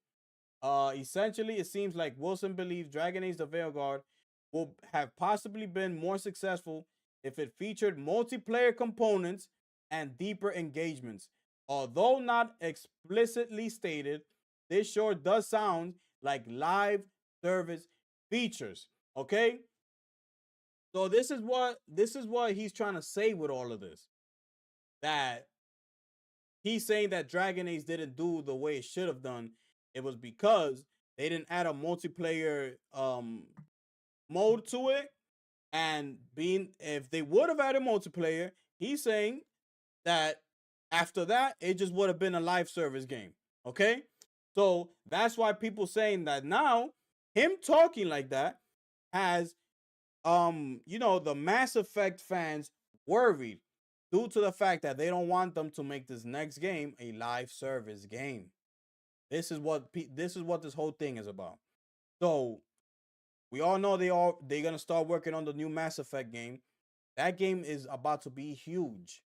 Essentially, it seems like Wilson believes Dragon Age: The Vanguard will have possibly been more successful if it featured multiplayer components and deeper engagements. Although not explicitly stated, this sure does sound like live service features. Okay? So this is what he's trying to say with all of this. That he's saying that Dragon Age didn't do the way it should have done. It was because they didn't add a multiplayer mode to it. And being if they would have added multiplayer, he's saying that after that, it just would have been a live service game. Okay? So that's why people saying that now, him talking like that has the Mass Effect fans worried due to the fact that they don't want them to make this next game a live service game. This is what this whole thing is about. So we all know they're gonna start working on the new Mass Effect game. That game is about to be huge.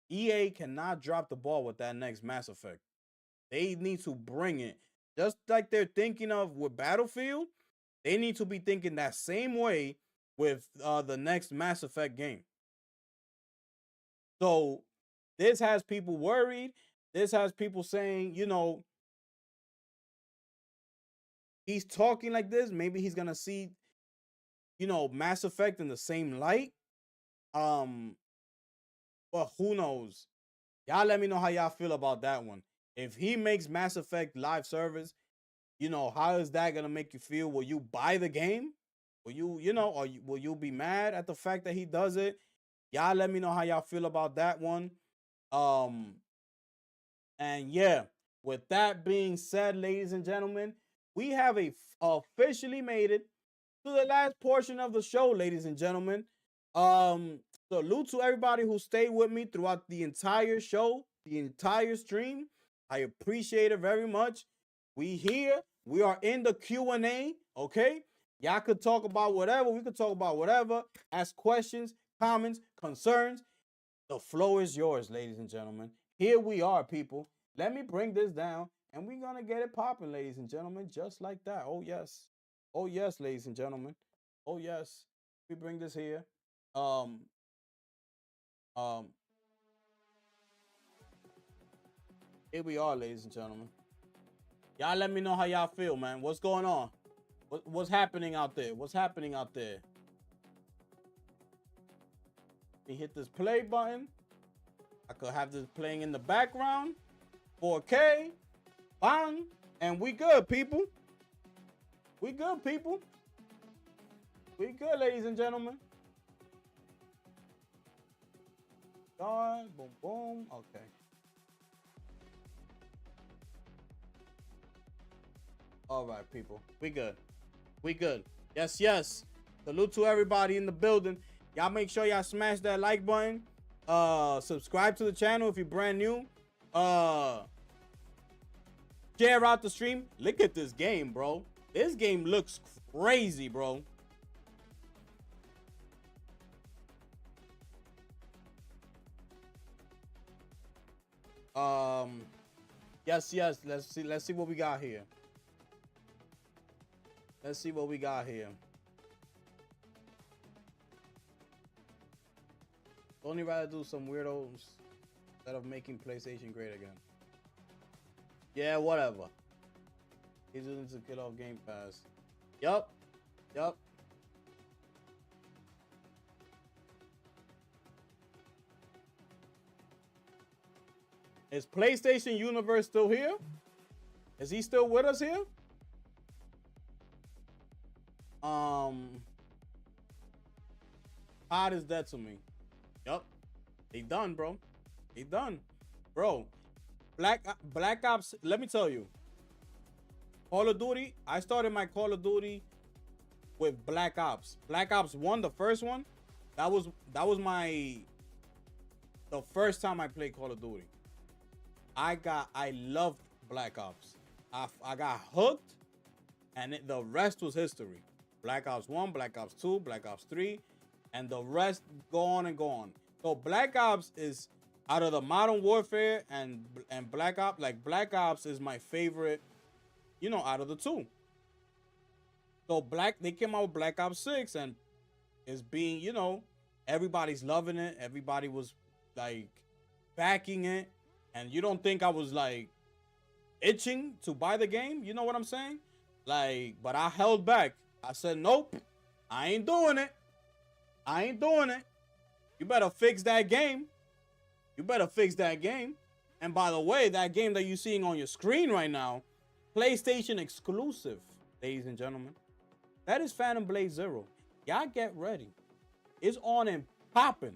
EA cannot drop the ball with that next Mass Effect. They need to bring it. Just like they're thinking of with Battlefield, they need to be thinking that same way with the next Mass Effect game. So this has people worried. This has people saying, he's talking like this. Maybe he's gonna see, Mass Effect in the same light. But who knows? Y'all let me know how y'all feel about that one. If he makes Mass Effect live service, how is that gonna make you feel? Will you buy the game? Will will you be mad at the fact that he does it? Y'all let me know how y'all feel about that one. Um, and yeah, with that being said, ladies and gentlemen, we have officially made it to the last portion of the show, ladies and gentlemen. Salute to everybody who stayed with me throughout the entire show, the entire stream. I appreciate it very much. We are in the Q&A, okay? Y'all could talk about whatever. We could talk about whatever. Ask questions, comments, concerns. The floor is yours, ladies and gentlemen. Here we are, people. Let me bring this down, and we're going to get it popping, ladies and gentlemen, just like that. Oh, yes. Oh, yes, ladies and gentlemen. Oh, yes. We bring this here. Um, um, Here we are, ladies and gentlemen. Y'all let me know how y'all feel, man. What's going on? What's happening out there? What's happening out there? You hit this play button. I could have this playing in the background. 4K. Bang. And we good, people. We good, people. We good, ladies and gentlemen. Done. Boom, boom. Okay. All right, people. We good. We good. Yes, yes. Salute to everybody in the building. Y'all make sure y'all smash that like button. Subscribe to the channel if you're brand new. Share out the stream. Look at this game, bro. This game looks crazy, bro. Yes, yes. Let's see what we got here. Let's see what we got here. Only rather do some weirdos instead of making PlayStation great again. Yeah, whatever. Easy to kill off Game Pass. Yup. Yup. Is PlayStation Universe still here? Is he still with us here? Hot is dead to me. Yup. He done, bro. He done. Bro. Black Ops, let me tell you. Call of Duty, I started my Call of Duty with Black Ops. Black Ops 1, the first one, that was the first time I played Call of Duty. I loved Black Ops. I got hooked, and the rest was history. Black Ops 1, Black Ops 2, Black Ops 3, and the rest go on and go on. So Black Ops is, out of the Modern Warfare and Black Ops, like Black Ops is my favorite, you know, out of the two. So they came out with Black Ops 6, and it's being, you know, everybody's loving it. Everybody was like backing it. And you don't think I was like itching to buy the game? You know what I'm saying? Like, but I held back. I said, nope, I ain't doing it. I ain't doing it. You better fix that game. You better fix that game. And by the way, that game that you're seeing on your screen right now, PlayStation exclusive, ladies and gentlemen. That is Phantom Blade Zero. Y'all get ready. It's on and popping.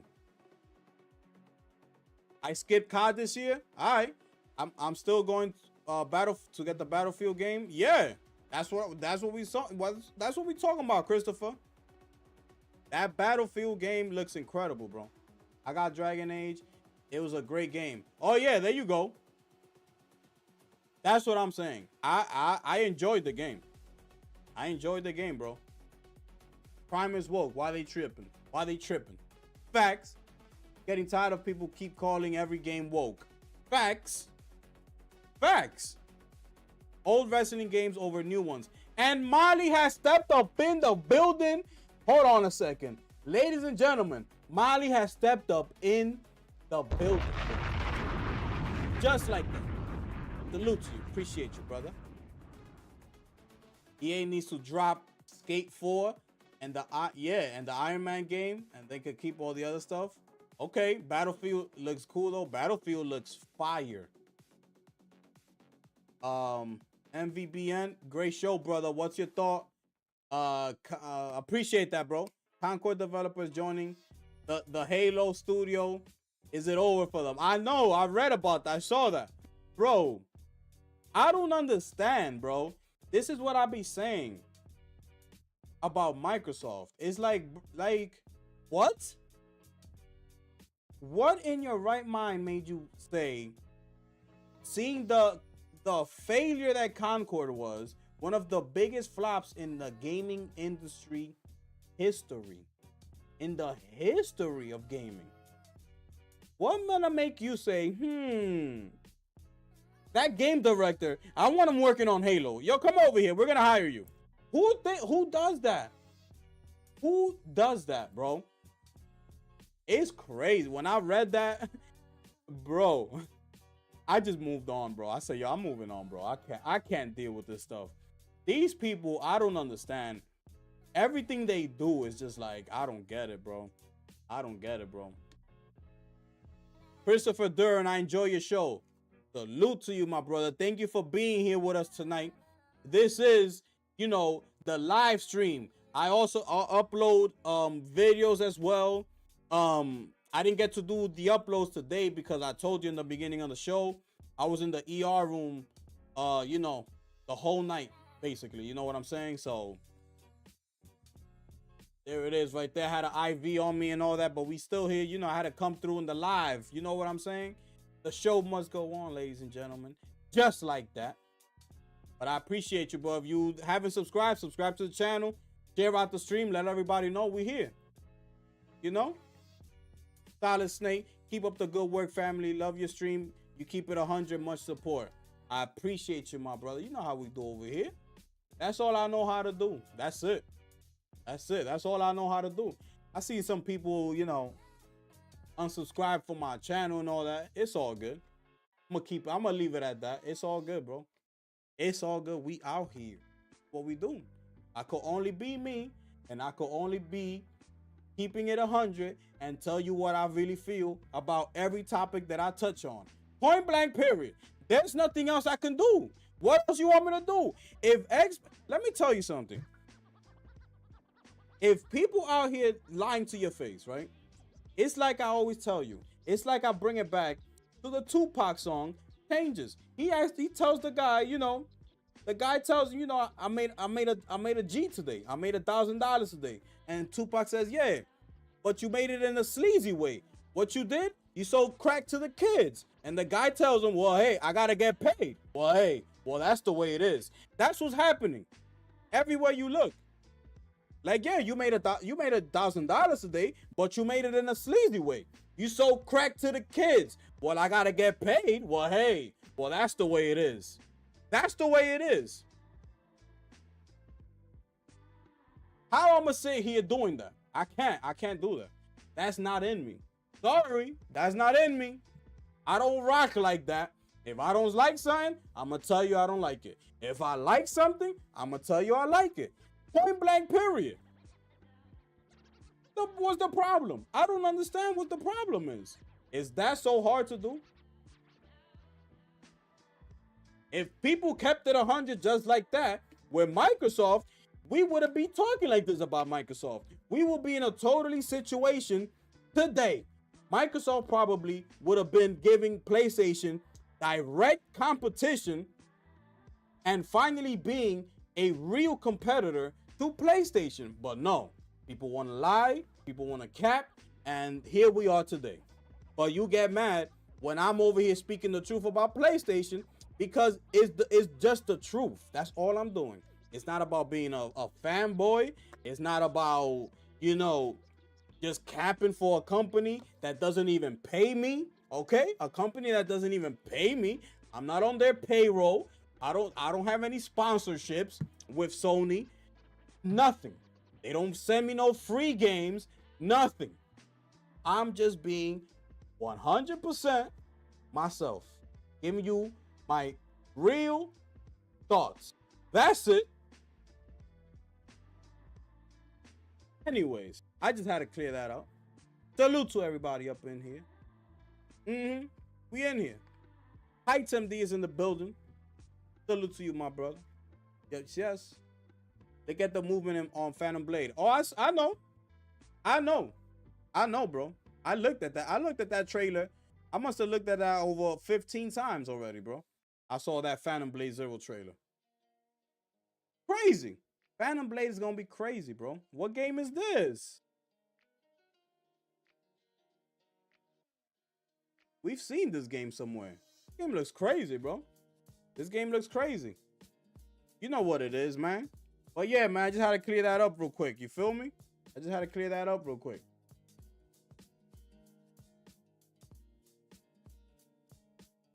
I skipped COD this year. All right. I'm still going to get the Battlefield game. Yeah. That's what we saw. That's what we talking about, Christopher. That Battlefield game looks incredible, bro. I got Dragon Age. It was a great game. Oh yeah, there you go. That's what I'm saying. I enjoyed the game. I enjoyed the game, bro. Prime is woke. Why they tripping? Why they tripping? Facts. Getting tired of people keep calling every game woke. Facts. Facts. Old wrestling games over new ones. And Molly has stepped up in the building. Hold on a second. Ladies and gentlemen, Molly has stepped up in the building. Just like that. Salute to you. Appreciate you, brother. EA needs to drop Skate 4 and the Iron Man game, and they could keep all the other stuff. Okay, Battlefield looks cool though. Battlefield looks fire. MVBN, great show, brother. What's your thought? Appreciate that, bro. Concord developers joining the Halo studio. Is it over for them? I know. I read about that. I saw that, bro. I don't understand, bro. This is what I be saying about Microsoft. It's like what? What in your right mind made you say, seeing the failure that Concord was, one of the biggest flops in the gaming industry history, in the history of gaming? What gonna make you say, that game director, I want him working on Halo. Yo, come over here. We're gonna hire you. Who does that? Who does that, bro? It's crazy. When I read that, bro, I just moved on, bro. I said, yo, I'm moving on, bro. I can't deal with this stuff. These people, I don't understand. Everything they do is just like, I don't get it, bro. I don't get it, bro. Christopher Duran, I enjoy your show. Salute to you, my brother. Thank you for being here with us tonight. This is, you know, the live stream. I also upload videos as well. I didn't get to do the uploads today because I told you in the beginning of the show, I was in the ER room, you know, the whole night, basically. You know what I'm saying? So there it is right there. I had an IV on me and all that, but we still here. You know, I had to come through in the live. You know what I'm saying? The show must go on, ladies and gentlemen. Just like that. But I appreciate you, bro. If you haven't subscribed, subscribe to the channel. Share out the stream. Let everybody know we're here. You know? Solid Snake. Keep up the good work, family. Love your stream. You keep it 100. Much support. I appreciate you, my brother. You know how we do over here. That's all I know how to do. That's it. That's it. That's all I know how to do. I see some people, you know, unsubscribe from my channel and all that. It's all good. I'm gonna leave it at that. It's all good, bro. It's all good. We out here. What we do. I could only be me, and I could only be keeping it 100 and tell you what I really feel about every topic that I touch on. Point blank, period. There's nothing else I can do. What else you want me to do? Let me tell you something. If people out here lying to your face, right? It's like I always tell you. It's like I bring it back to the Tupac song, Changes. He tells the guy, the guy tells him, I made a G today. I made $1,000 today. And Tupac says, yeah, but you made it in a sleazy way. What you did? You sold crack to the kids. And the guy tells him, well, hey, I gotta get paid. Well, that's the way it is. That's what's happening everywhere you look. Like, yeah, you made $1,000 today, but you made it in a sleazy way. You sold crack to the kids. Well, I gotta get paid. Well, hey, that's the way it is. That's the way it is. How I'm gonna sit here doing that? I can't do that. That's not in me. Sorry, that's not in me. I don't rock like that. If I don't like something, I'm gonna tell you I don't like it. If I like something, I'm gonna tell you I like it. Point blank, period. What's the problem? I don't understand what the problem is. Is that so hard to do? If people kept it 100 just like that, with Microsoft, we wouldn't be talking like this about Microsoft. We will be in a totally situation today. Microsoft probably would have been giving PlayStation direct competition and finally being a real competitor to PlayStation. But no, people want to lie, people want to cap, and here we are today. But you get mad when I'm over here speaking the truth about PlayStation because it's just the truth. That's all I'm doing. It's not about being a fanboy. It's not about, just capping for a company that doesn't even pay me. Okay? A company that doesn't even pay me. I'm not on their payroll. I don't have any sponsorships with Sony. Nothing. They don't send me no free games. Nothing. I'm just being 100% myself. Giving you my real thoughts. That's it. Anyways, I just had to clear that out. Salute to everybody up in here. We in here. Heights MD is in the building. Salute to you, my brother. Yes. They get the movement on Phantom Blade. Oh, I know, bro. I looked at that trailer. I must have looked at that over 15 times already, bro. I saw that Phantom Blade Zero trailer. Crazy. Phantom Blade is gonna be crazy, bro. What game is this? We've seen this game somewhere. This game looks crazy, bro. This game looks crazy. You know what it is, man. But yeah, man, I just had to clear that up real quick. You feel me? I just had to clear that up real quick.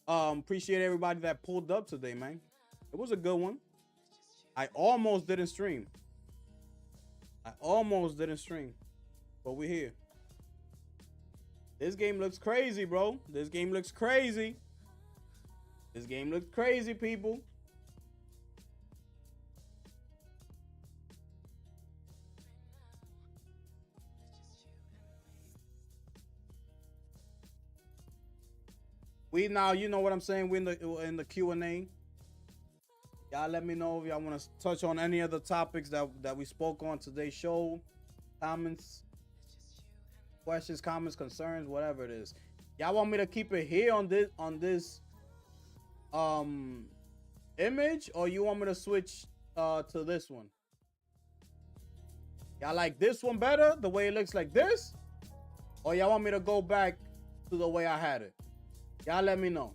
Appreciate everybody that pulled up today, man. It was a good one. I almost didn't stream. But we're here. This game looks crazy, bro. This game looks crazy. This game looks crazy, people. We now, you know what I'm saying? We're in the Q&A. Y'all let me know if y'all want to touch on any of the topics that we spoke on today's show. Comments, questions, comments, concerns, whatever it is. Y'all want me to keep it here on this image, or you want me to switch to this one? Y'all like this one better, the way it looks like this? Or y'all want me to go back to the way I had it? Y'all let me know.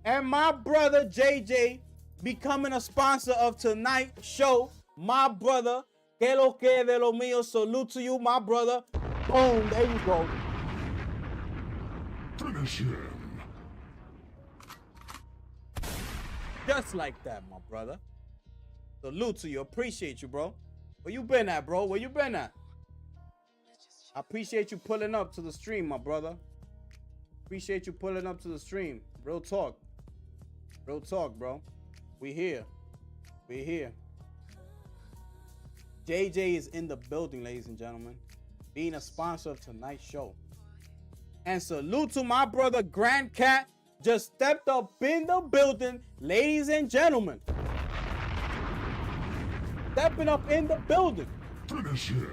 And my brother JJ becoming a sponsor of tonight's show. My brother, que lo que de lo mío. Salute to you, my brother. Boom, there you go. Finish him. Just like that, my brother. Salute to you. Appreciate you, bro. Where you been at, bro? I appreciate you pulling up to the stream, my brother. Appreciate you pulling up to the stream. Real talk, bro. We here. We here. JJ is in the building, ladies and gentlemen, being a sponsor of tonight's show. And salute to my brother Grand Cat, just stepped up in the building, ladies and gentlemen. Stepping up in the building. Finish him.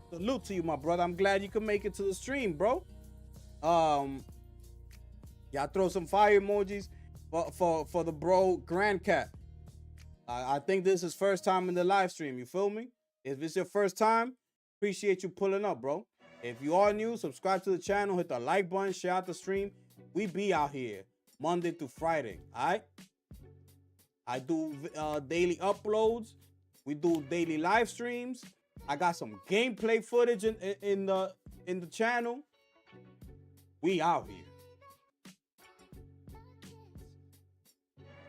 Salute to you, my brother. I'm glad you could make it to the stream, bro. Y'all throw some fire emojis for the bro Grand Cat. I think this is first time in the live stream. You feel me? If it's your first time, appreciate you pulling up, bro. If you are new, subscribe to the channel, hit the like button, share out the stream. We be out here Monday through Friday, all right? I do daily uploads. We do daily live streams. I got some gameplay footage in the channel. We out here.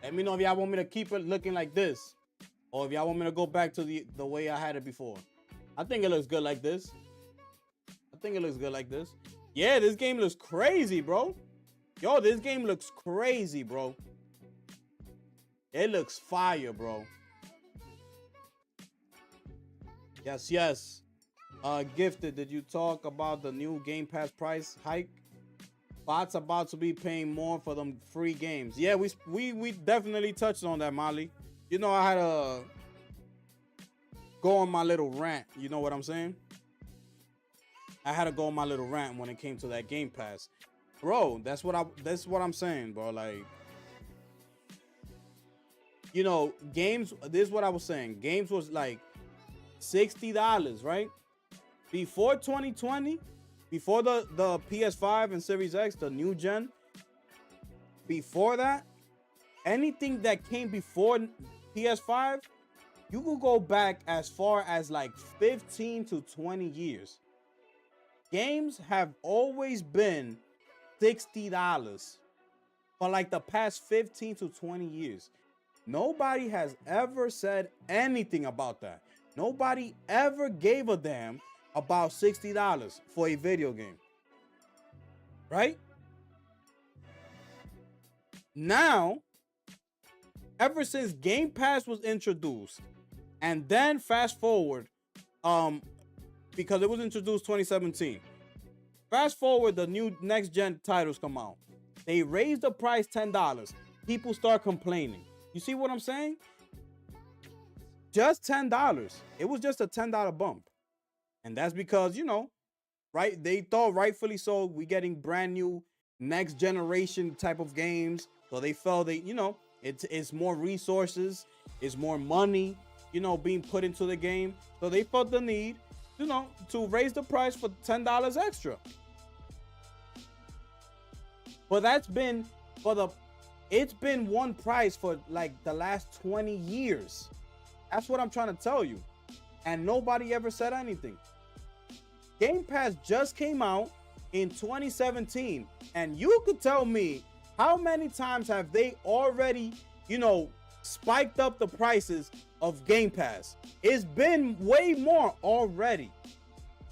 Let me know if y'all want me to keep it looking like this, or if y'all want me to go back to the way I had it before. I think it looks good like this. Yeah, this game looks crazy, bro. Yo, this game looks crazy, bro. It looks fire, bro. Yes. Gifted, did you talk about the new Game Pass price hike? Bots about to be paying more for them free games. Yeah, we definitely touched on that, Molly. You know, I had to go on my little rant. You know what I'm saying? I had to go on my little rant when it came to that Game Pass. Bro, that's what I'm saying, bro. Like, you know, games, this is what I was saying. Games was like $60, right? Before 2020, before the PS5 and Series X, the new gen, before that, anything that came before PS5, you could go back as far as like 15 to 20 years. Games have always been $60 for like the past 15 to 20 years. Nobody has ever said anything about that. Nobody ever gave a damn about $60 for a video game. Right? Now, ever since Game Pass was introduced, and then fast forward, because it was introduced 2017. Fast forward, the new next gen titles come out. They raise the price $10. People start complaining. You see what I'm saying? Just $10. It was just a $10 bump. And that's because, you know, right? They thought rightfully so, we getting brand new next generation type of games. So they felt you know, it's more resources, it's more money, you know, being put into the game. So they felt the need, you know, to raise the price for $10 extra. But it's been one price for like the last 20 years. That's what I'm trying to tell you. And nobody ever said anything. Game Pass just came out in 2017. And you could tell me how many times have they already, you know, spiked up the prices of Game Pass? It's been way more already.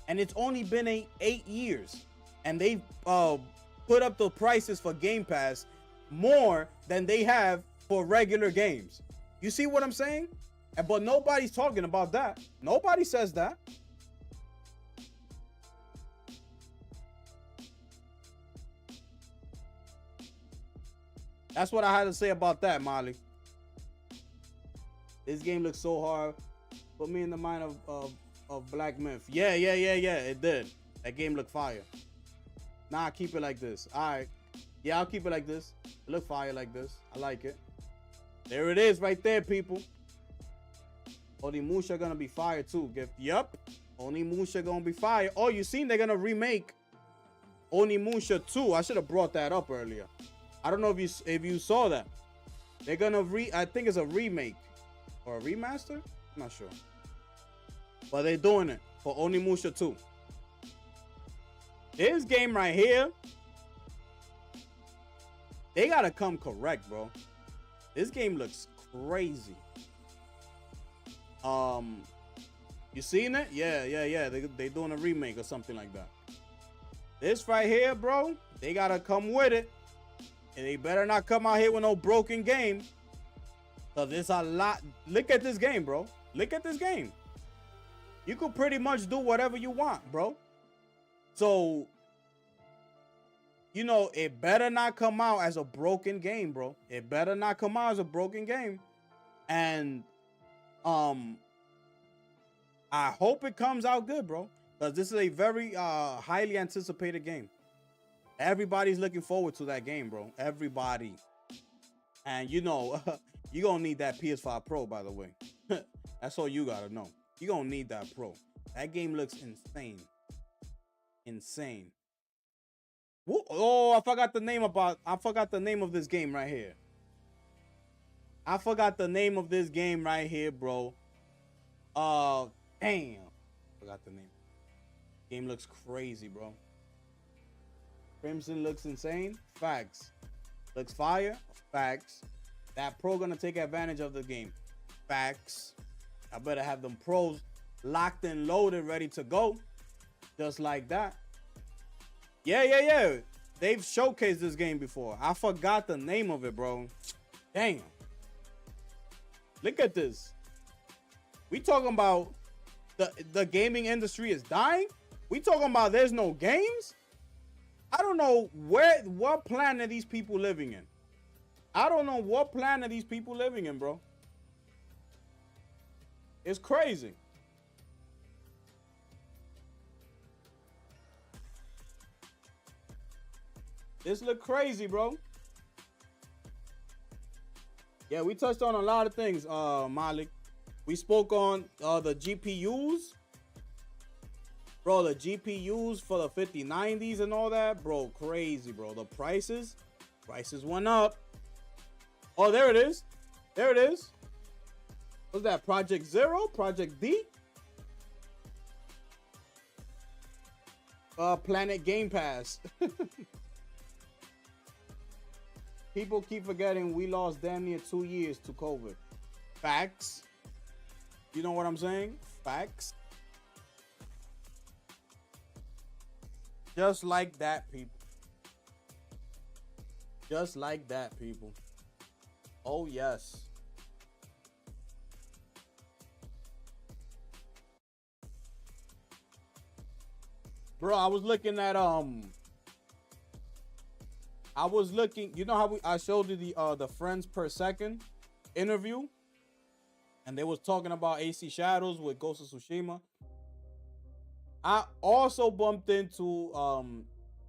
And it's only been 8 years. And they put up the prices for Game Pass more than they have for regular games. You see what I'm saying? But nobody's talking about that. Nobody says that. That's what I had to say about that, Molly. This game looks so hard. Put me in the mind of Black Myth. Yeah. It did. That game looked fire. Nah, keep it like this. All right. Yeah, I'll keep it like this. It look fire like this. I like it. There it is right there, people. Onimusha gonna be fire too. Yup. Onimusha gonna be fire. Oh, you seen they're gonna remake Onimusha 2. I should have brought that up earlier. I don't know if you saw that. They're gonna I think it's a remake or a remaster. I'm not sure. But they're doing it for Onimusha 2. This game right here, they gotta come correct, bro. This game looks crazy. You seen it? Yeah. They doing a remake or something like that. This right here, bro, they gotta come with it. And they better not come out here with no broken game. So there's a lot. Look at this game, bro. Look at this game. You could pretty much do whatever you want, bro. So, you know, it better not come out as a broken game, bro. It better not come out as a broken game. And I hope it comes out good, bro. Because this is a very highly anticipated game. Everybody's looking forward to that game, bro. Everybody. And you know, you're going to need that PS5 Pro, by the way. That's all you got to know. You're going to need that Pro. That game looks insane. Insane. Oh, I forgot the name of this game right here. I forgot the name of this game right here, bro. Damn. Forgot the name. Game looks crazy, bro. Crimson looks insane. Facts. Looks fire. Facts. That pro gonna take advantage of the game. Facts. I better have them pros locked and loaded, ready to go. Just like that. Yeah. They've showcased this game before. I forgot the name of it, bro. Damn. Look at this. We talking about the gaming industry is dying. We talking about there's no games. I don't know what planet these people living in. I don't know what planet these people living in, bro. It's crazy. This look crazy, bro. Yeah, we touched on a lot of things, Malik. We spoke on the GPUs. Bro, the GPUs for the 5090s and all that. Bro, crazy, bro. The prices went up. Oh, there it is. There it is. What's that? Project Zero? Project D? Planet Game Pass. People keep forgetting we lost damn near 2 years to COVID. Facts. You know what I'm saying? Facts. Just like that, people. Just like that, people. Oh, yes. Bro, I was looking at you know how I showed you the friends per second interview, and they was talking about AC Shadows with Ghost of Tsushima. I also bumped into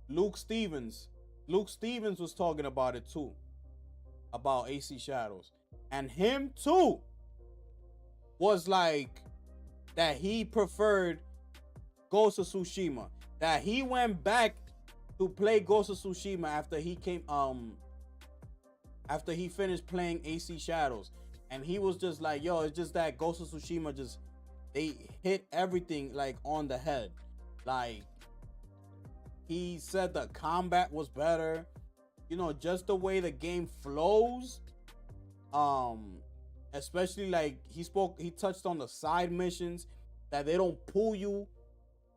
Luke Stevens. Luke Stevens was talking about it too, about AC Shadows, and him too was like that he preferred Ghost of Tsushima, that he went back to play Ghost of Tsushima after he finished playing AC Shadows, and he was just like, yo, it's just that Ghost of Tsushima they hit everything like on the head. Like, he said the combat was better, you know, just the way the game flows. Especially like he touched on the side missions, that they don't pull you,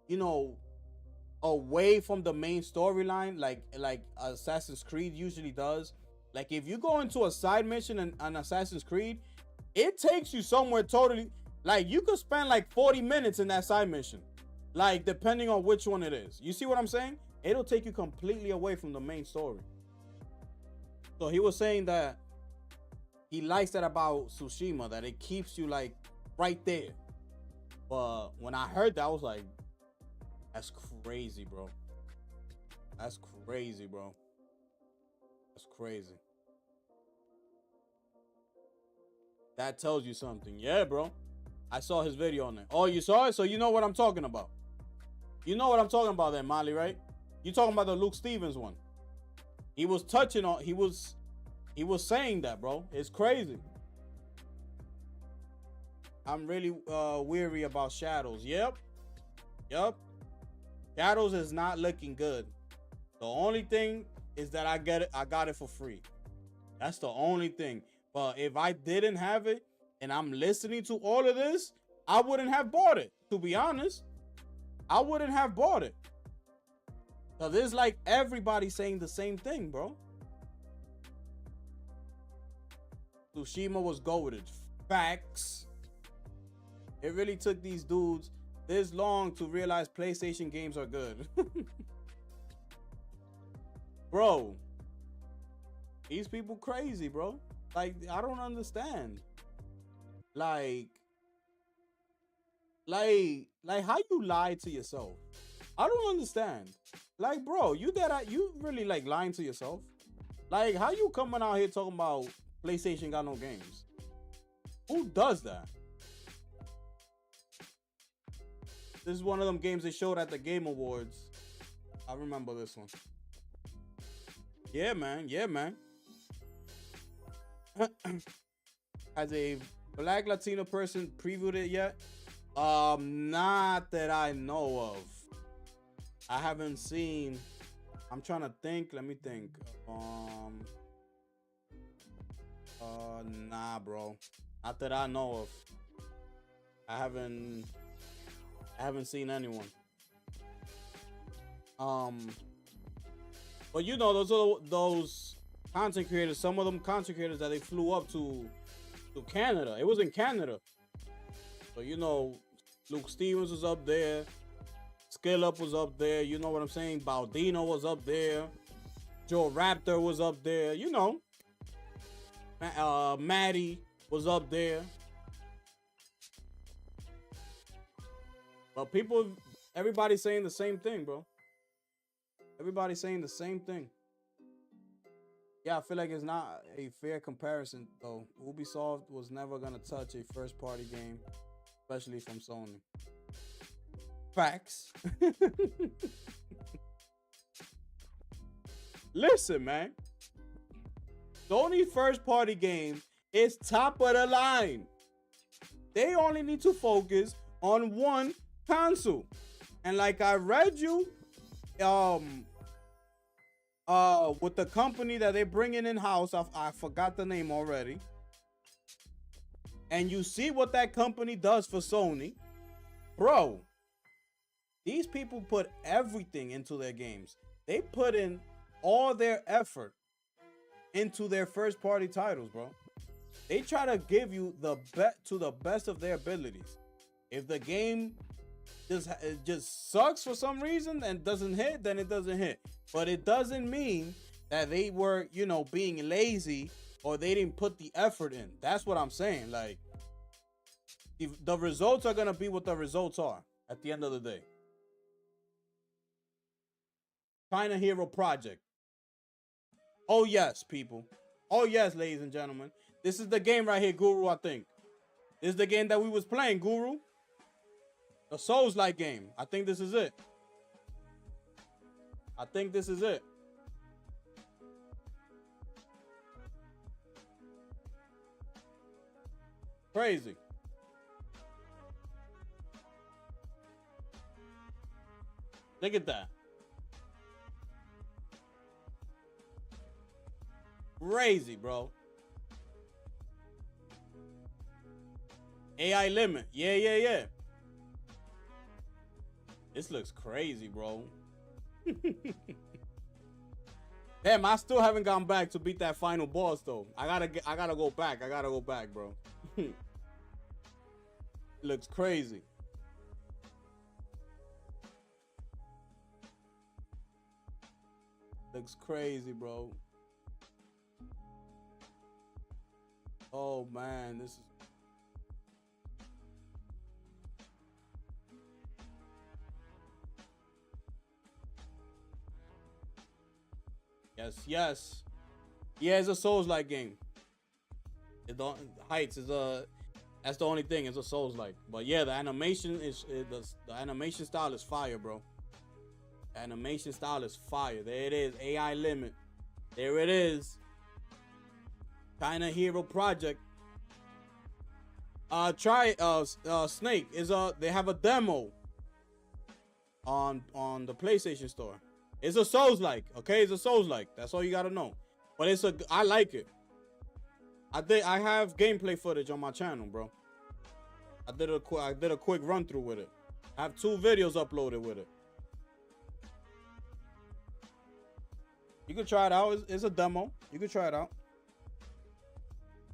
you know, away from the main storyline like Assassin's Creed usually does. Like, if you go into a side mission in Assassin's Creed, it takes you somewhere totally. Like, you could spend like 40 minutes in that side mission, like, depending on which one it is. You see what I'm saying? It'll take you completely away from the main story. So he was saying that he likes that about Tsushima, that it keeps you like right there. But when I heard that, I was like, that's crazy, bro. That's crazy, bro. That's crazy. That tells you something. Yeah, bro. I saw his video on there. Oh, you saw it? So you know what I'm talking about. You know what I'm talking about there, Molly, right? You talking about the Luke Stevens one. He was touching on, he was saying that, bro. It's crazy. I'm really weary about Shadows. Yep. Shadows is not looking good. The only thing is that I got it for free. That's the only thing. But if I didn't have it and I'm listening to all of this, I wouldn't have bought it. To be honest, I wouldn't have bought it. So there's like everybody saying the same thing, bro. Tsushima was goated. Facts. It really took these dudes this long to realize PlayStation games are good. Bro, these people crazy, bro. Like, I don't understand. Like how you lie to yourself? I don't understand. Like, bro, you really like lying to yourself? Like, how you coming out here talking about PlayStation got no games? Who does that? This is one of them games they showed at the Game Awards. I remember this one. Yeah, man. Yeah, man. Has a black Latino person previewed it yet? Not that I know of. I haven't seen. I'm trying to think. Let me think. Nah, bro. Not that I know of. I haven't seen anyone. But you know, those content creators, some of them content creators that they flew up to Canada. It was in Canada. So, you know, Luke Stevens was up there. Skillup was up there. You know what I'm saying? Baldino was up there. Joe Raptor was up there. You know. Maddie was up there. But everybody's saying the same thing, bro. Everybody's saying the same thing. Yeah, I feel like it's not a fair comparison, though. Ubisoft was never going to touch a first-party game, especially from Sony. Facts. Listen, man. Sony's first-party game is top of the line. They only need to focus on one console. And like I read you, with the company that they're bringing in-house, I forgot the name already. And you see what that company does for Sony. Bro, these people put everything into their games. They put in all their effort into their first-party titles, bro. They try to give you the best of their abilities. If the game just sucks for some reason and doesn't hit, then it doesn't hit. But it doesn't mean that they were, you know, being lazy or they didn't put the effort in. That's what I'm saying. Like, the results are going to be what the results are at the end of the day. China Hero Project. Oh, yes, people. Oh, yes, ladies and gentlemen. This is the game right here, Guru, I think. This is the game that we was playing, Guru. The Souls-like game. I think this is it. I think this is it. Crazy. Look at that. Crazy, bro. AI limit. Yeah. This looks crazy, bro. Damn, I still haven't gone back to beat that final boss though. I gotta go back. I gotta go back, bro. Looks crazy. Looks crazy, bro. Oh man, this is. Yes. Yeah, it's a Souls-like game. Heights is that's the only thing. It's a Souls-like. But yeah, the animation the animation style is fire, bro. The animation style is fire. There it is. AI limit. There it is. China Hero Project. Try Snake they have a demo on the PlayStation Store. It's a Souls-like, okay? It's a Souls-like. That's all you gotta know. But I like it. I have gameplay footage on my channel, bro. I did a quick run through with it. I have 2 videos uploaded with it. You can try it out. It's a demo. You can try it out.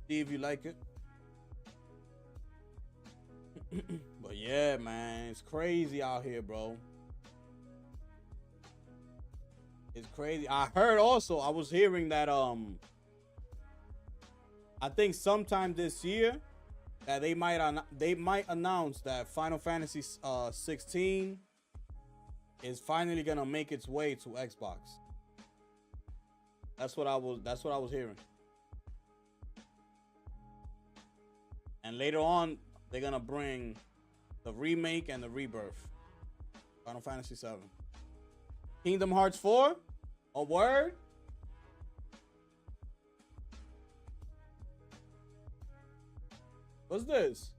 See if you like it. But yeah, man, it's crazy out here, bro. It's crazy. I heard also, I was hearing that I think sometime this year that they might announce that Final Fantasy 16 is finally gonna make its way to Xbox. That's what I was hearing. And later on, they're gonna bring the remake and the rebirth. Final Fantasy 7. Kingdom Hearts 4? A word? What's this?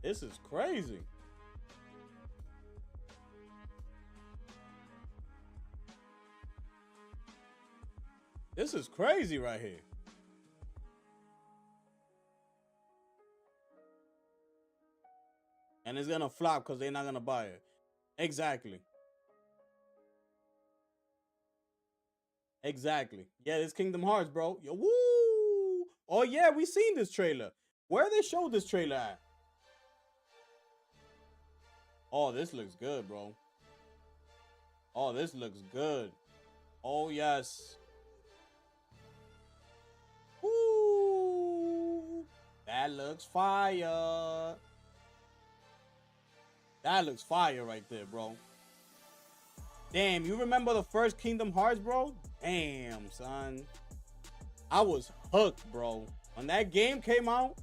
This is crazy. This is crazy right here. And it's gonna flop because they're not gonna buy it. Exactly. Exactly. Yeah, it's Kingdom Hearts, bro. Yo, woo! Oh yeah, we seen this trailer. Where they showed this trailer at? Oh, this looks good, bro. Oh, this looks good. Oh yes. Woo! That looks fire. That looks fire right there, bro. Damn, you remember the first Kingdom Hearts, bro? Damn, son. I was hooked, bro. When that game came out,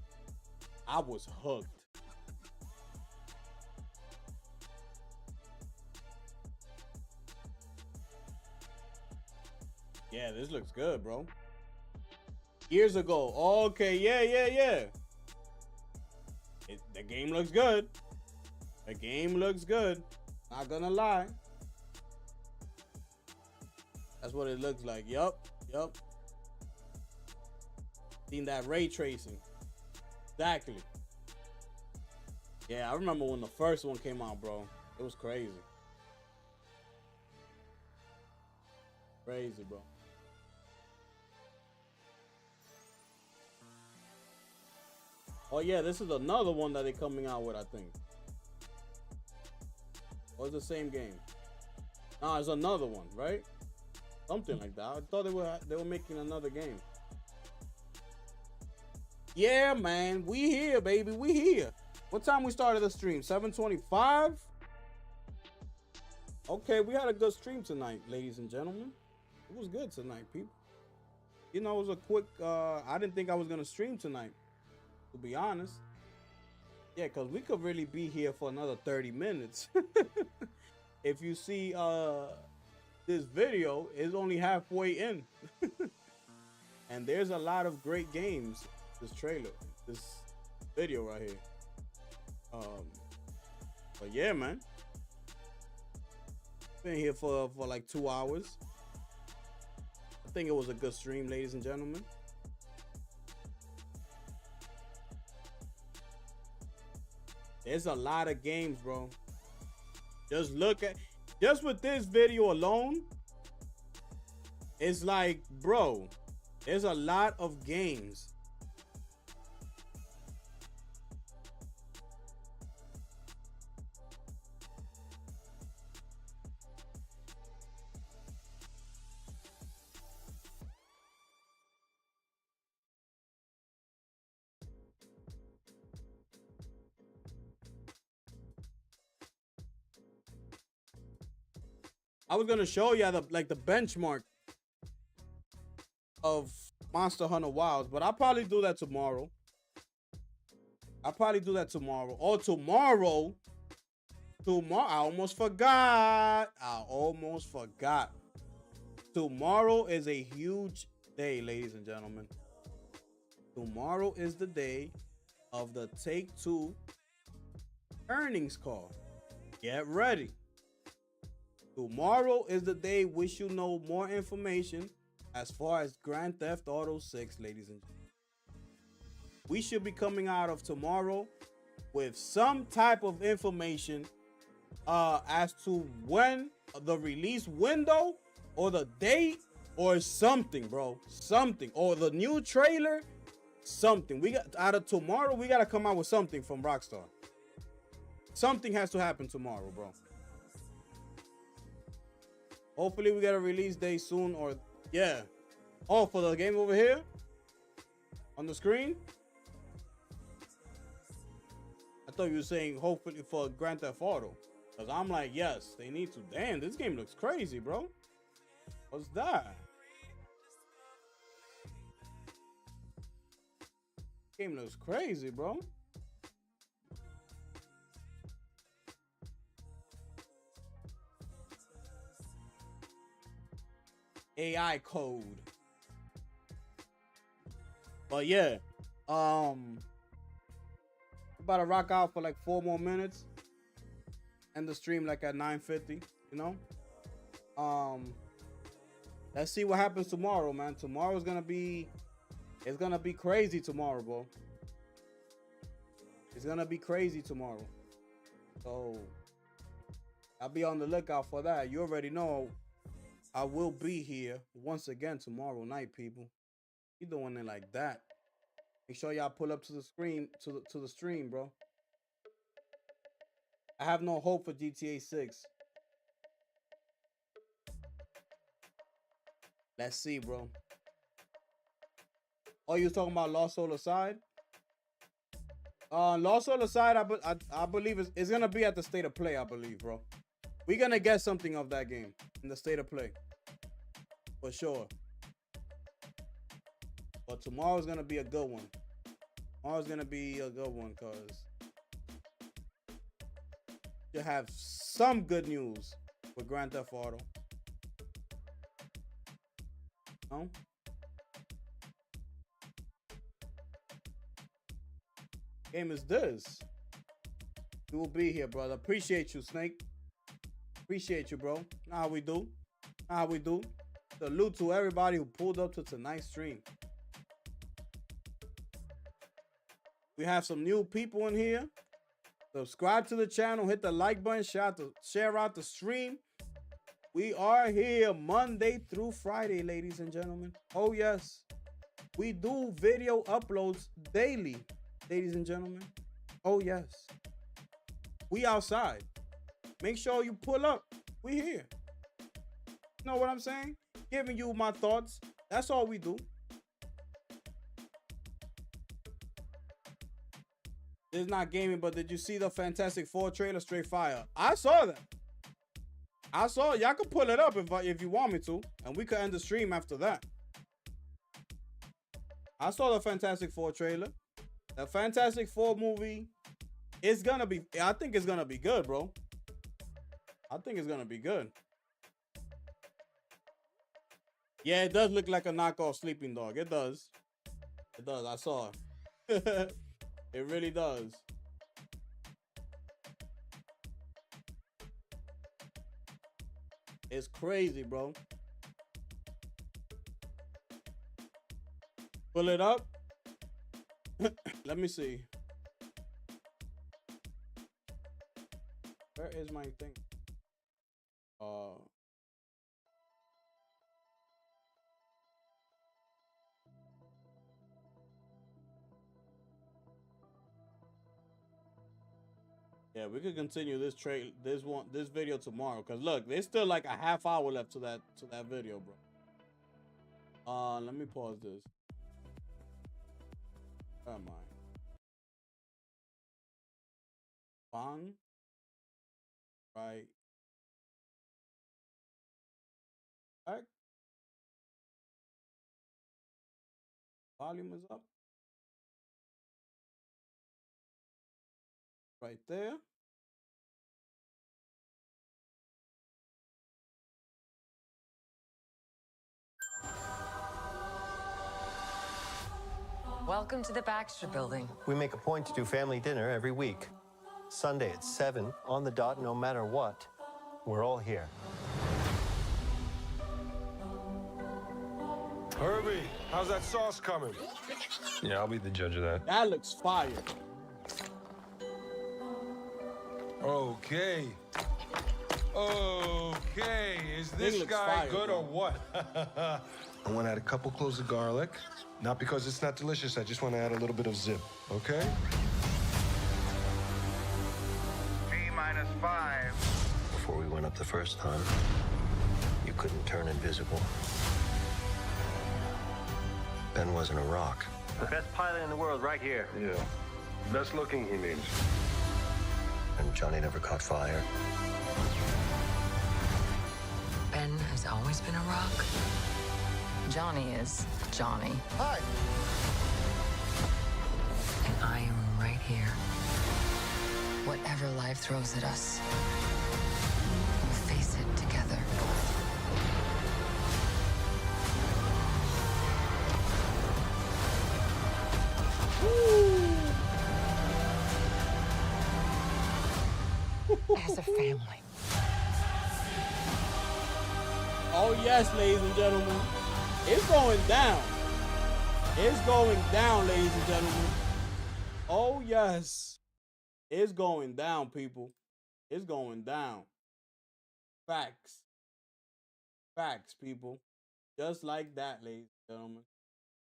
I was hooked. Yeah, this looks good, bro. Years ago. Okay, yeah. The game looks good. The game looks good. Not gonna lie. That's what it looks like. Yup. Seen that ray tracing. Exactly. Yeah, I remember when the first one came out, bro. It was crazy. Crazy, bro. Oh yeah, this is another one that they're coming out with, I think. Or it's the same game? Nah, it's another one, right? Something like that. I thought they were making another game. Yeah, man, we here, baby, we here. What time we started the stream? 7:25. Okay, we had a good stream tonight, ladies and gentlemen. It was good tonight, people. You know, it was a quick. I didn't think I was gonna stream tonight, to be honest. Yeah, because we could really be here for another 30 minutes. If you see this video, is only halfway in. And there's a lot of great games. This trailer, this video right here. But yeah, man. Been here for like 2 hours. I think it was a good stream, ladies and gentlemen. There's a lot of games, bro. Just with this video alone, it's like, bro, there's a lot of games. I was gonna show you the benchmark of Monster Hunter Wilds, but I'll probably do that tomorrow. Or tomorrow. I almost forgot. Tomorrow is a huge day, ladies and gentlemen. Tomorrow is the day of the Take-Two earnings call. Get ready. Tomorrow is the day we should know more information as far as Grand Theft Auto 6, ladies and gentlemen. We should be coming out of tomorrow with some type of information as to when the release window or the date or something, bro. Something. Or the new trailer. Something. We got out of tomorrow, we gotta come out with something from Rockstar. Something has to happen tomorrow, bro. Hopefully we get a release date soon, or yeah. Oh, for the game over here on the screen. I thought you were saying hopefully for Grand Theft Auto, because I'm like, yes, they need to. Damn, this game looks crazy, bro. What's that? Game looks crazy, bro. AI code. But yeah, about to rock out for like 4 more minutes, and the stream like at 9:50. You know, let's see what happens tomorrow, man. Tomorrow's gonna be, it's gonna be crazy tomorrow, bro. It's gonna be crazy tomorrow. So I'll be on the lookout for that. You already know I will be here once again tomorrow night, people. You doing it like that? Make sure y'all pull up to the screen, to the stream, bro. I have no hope for GTA 6. Let's see, bro. Oh, you was talking about Lost Soul Aside? Lost Soul Aside, I believe it's gonna be at the State of Play, I believe, bro. We're gonna get something of that game in the State of Play. For sure. But tomorrow's gonna be a good one. Tomorrow's gonna be a good one, cause you have some good news with Grand Theft Auto. No? Game is this. We will be here, brother. Appreciate you, Snake. Appreciate you, bro. Know how we do. Know how we do. Salute to everybody who pulled up to tonight's stream. We have some new people in here. Subscribe to the channel. Hit the like button. Share out the stream. We are here Monday through Friday, ladies and gentlemen. Oh, yes. We do video uploads daily, ladies and gentlemen. Oh, yes. We outside. Make sure you pull up. We here. Know what I'm saying? Giving you my thoughts. That's all we do. This is not gaming, but did you see the Fantastic Four trailer? Straight fire. I saw that. I saw it. Y'all can pull it up if you want me to, and we could end the stream after that. I saw the Fantastic Four trailer. The Fantastic Four movie is gonna be, I think it's gonna be good, bro. I think it's gonna be good. Yeah, it does look like a knockoff Sleeping Dog. It does. It does. I saw it. It really does. It's crazy, bro. Pull it up. Let me see. Where is my thing? Yeah, we could continue this video tomorrow. Cause look, there's still like a half hour left to that video, bro. Let me pause this. Where am I? Bang. Right. Back. Volume is up. Right there. Welcome to the Baxter Building. We make a point to do family dinner every week. Sunday at 7, on the dot, no matter what. We're all here. Herbie, how's that sauce coming? Yeah, I'll be the judge of that. That looks fire. Okay. Okay, is Thing this looks guy fire, good bro. or what? I want to add a couple cloves of garlic. Not because it's not delicious, I just want to add a little bit of zip, okay? T-5. Before we went up the first time, you couldn't turn invisible. Ben wasn't a rock. The best pilot in the world right here. Yeah. Best looking, he means. And Johnny never caught fire. Ben has always been a rock. Johnny is Johnny. Hi. And I am right here. Whatever life throws at us, we'll face it together. As a family. Oh yes, ladies and gentlemen. It's going down. It's going down, ladies and gentlemen. Oh yes. It's going down, people. It's going down. Facts. Facts, people. Just like that, ladies and gentlemen.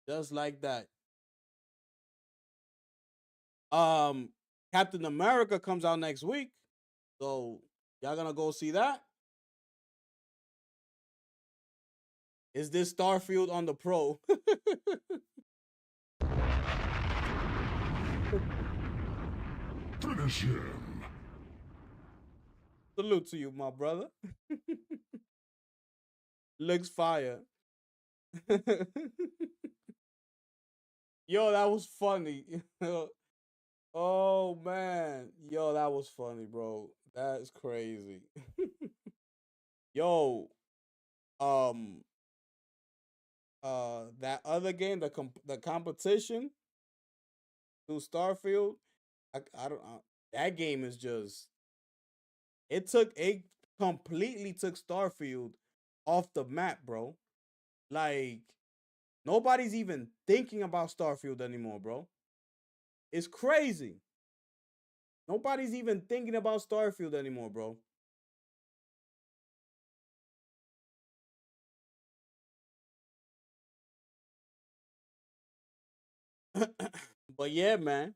Just like that. Captain America comes out next week. So y'all gonna go see that? Is this Starfield on the Pro? Finish him. Salute to you, my brother. Looks fire. Yo, that was funny. Oh man. Yo, that was funny, bro. That's crazy. Yo, that other game, the competition through Starfield, I don't that game is just it completely took Starfield off the map, bro. Like nobody's even thinking about Starfield anymore, bro. It's crazy. Nobody's even thinking about Starfield anymore, bro. But yeah, man.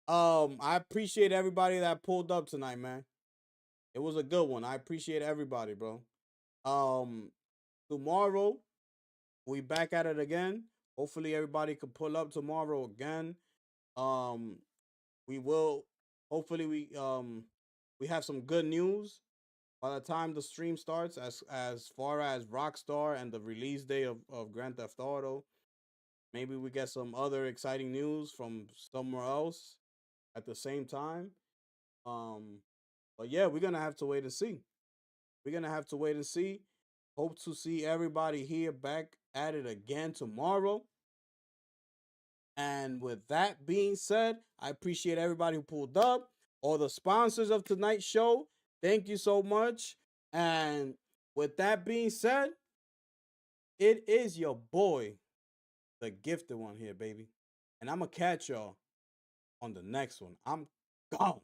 I appreciate everybody that pulled up tonight, man. It was a good one. I appreciate everybody, bro. Tomorrow we back at it again. Hopefully everybody can pull up tomorrow again. Um, we will. Hopefully we have some good news by the time the stream starts. As far as Rockstar and the release day of Grand Theft Auto, maybe we get some other exciting news from somewhere else at the same time. Um, but yeah, we're gonna have to wait and see. We're gonna have to wait and see. Hope to see everybody here back at it again tomorrow. And with that being said, I appreciate everybody who pulled up, all the sponsors of tonight's show. Thank you so much. And with that being said, it is your boy, the gifted one here, baby. And I'm gonna catch y'all on the next one. I'm gone.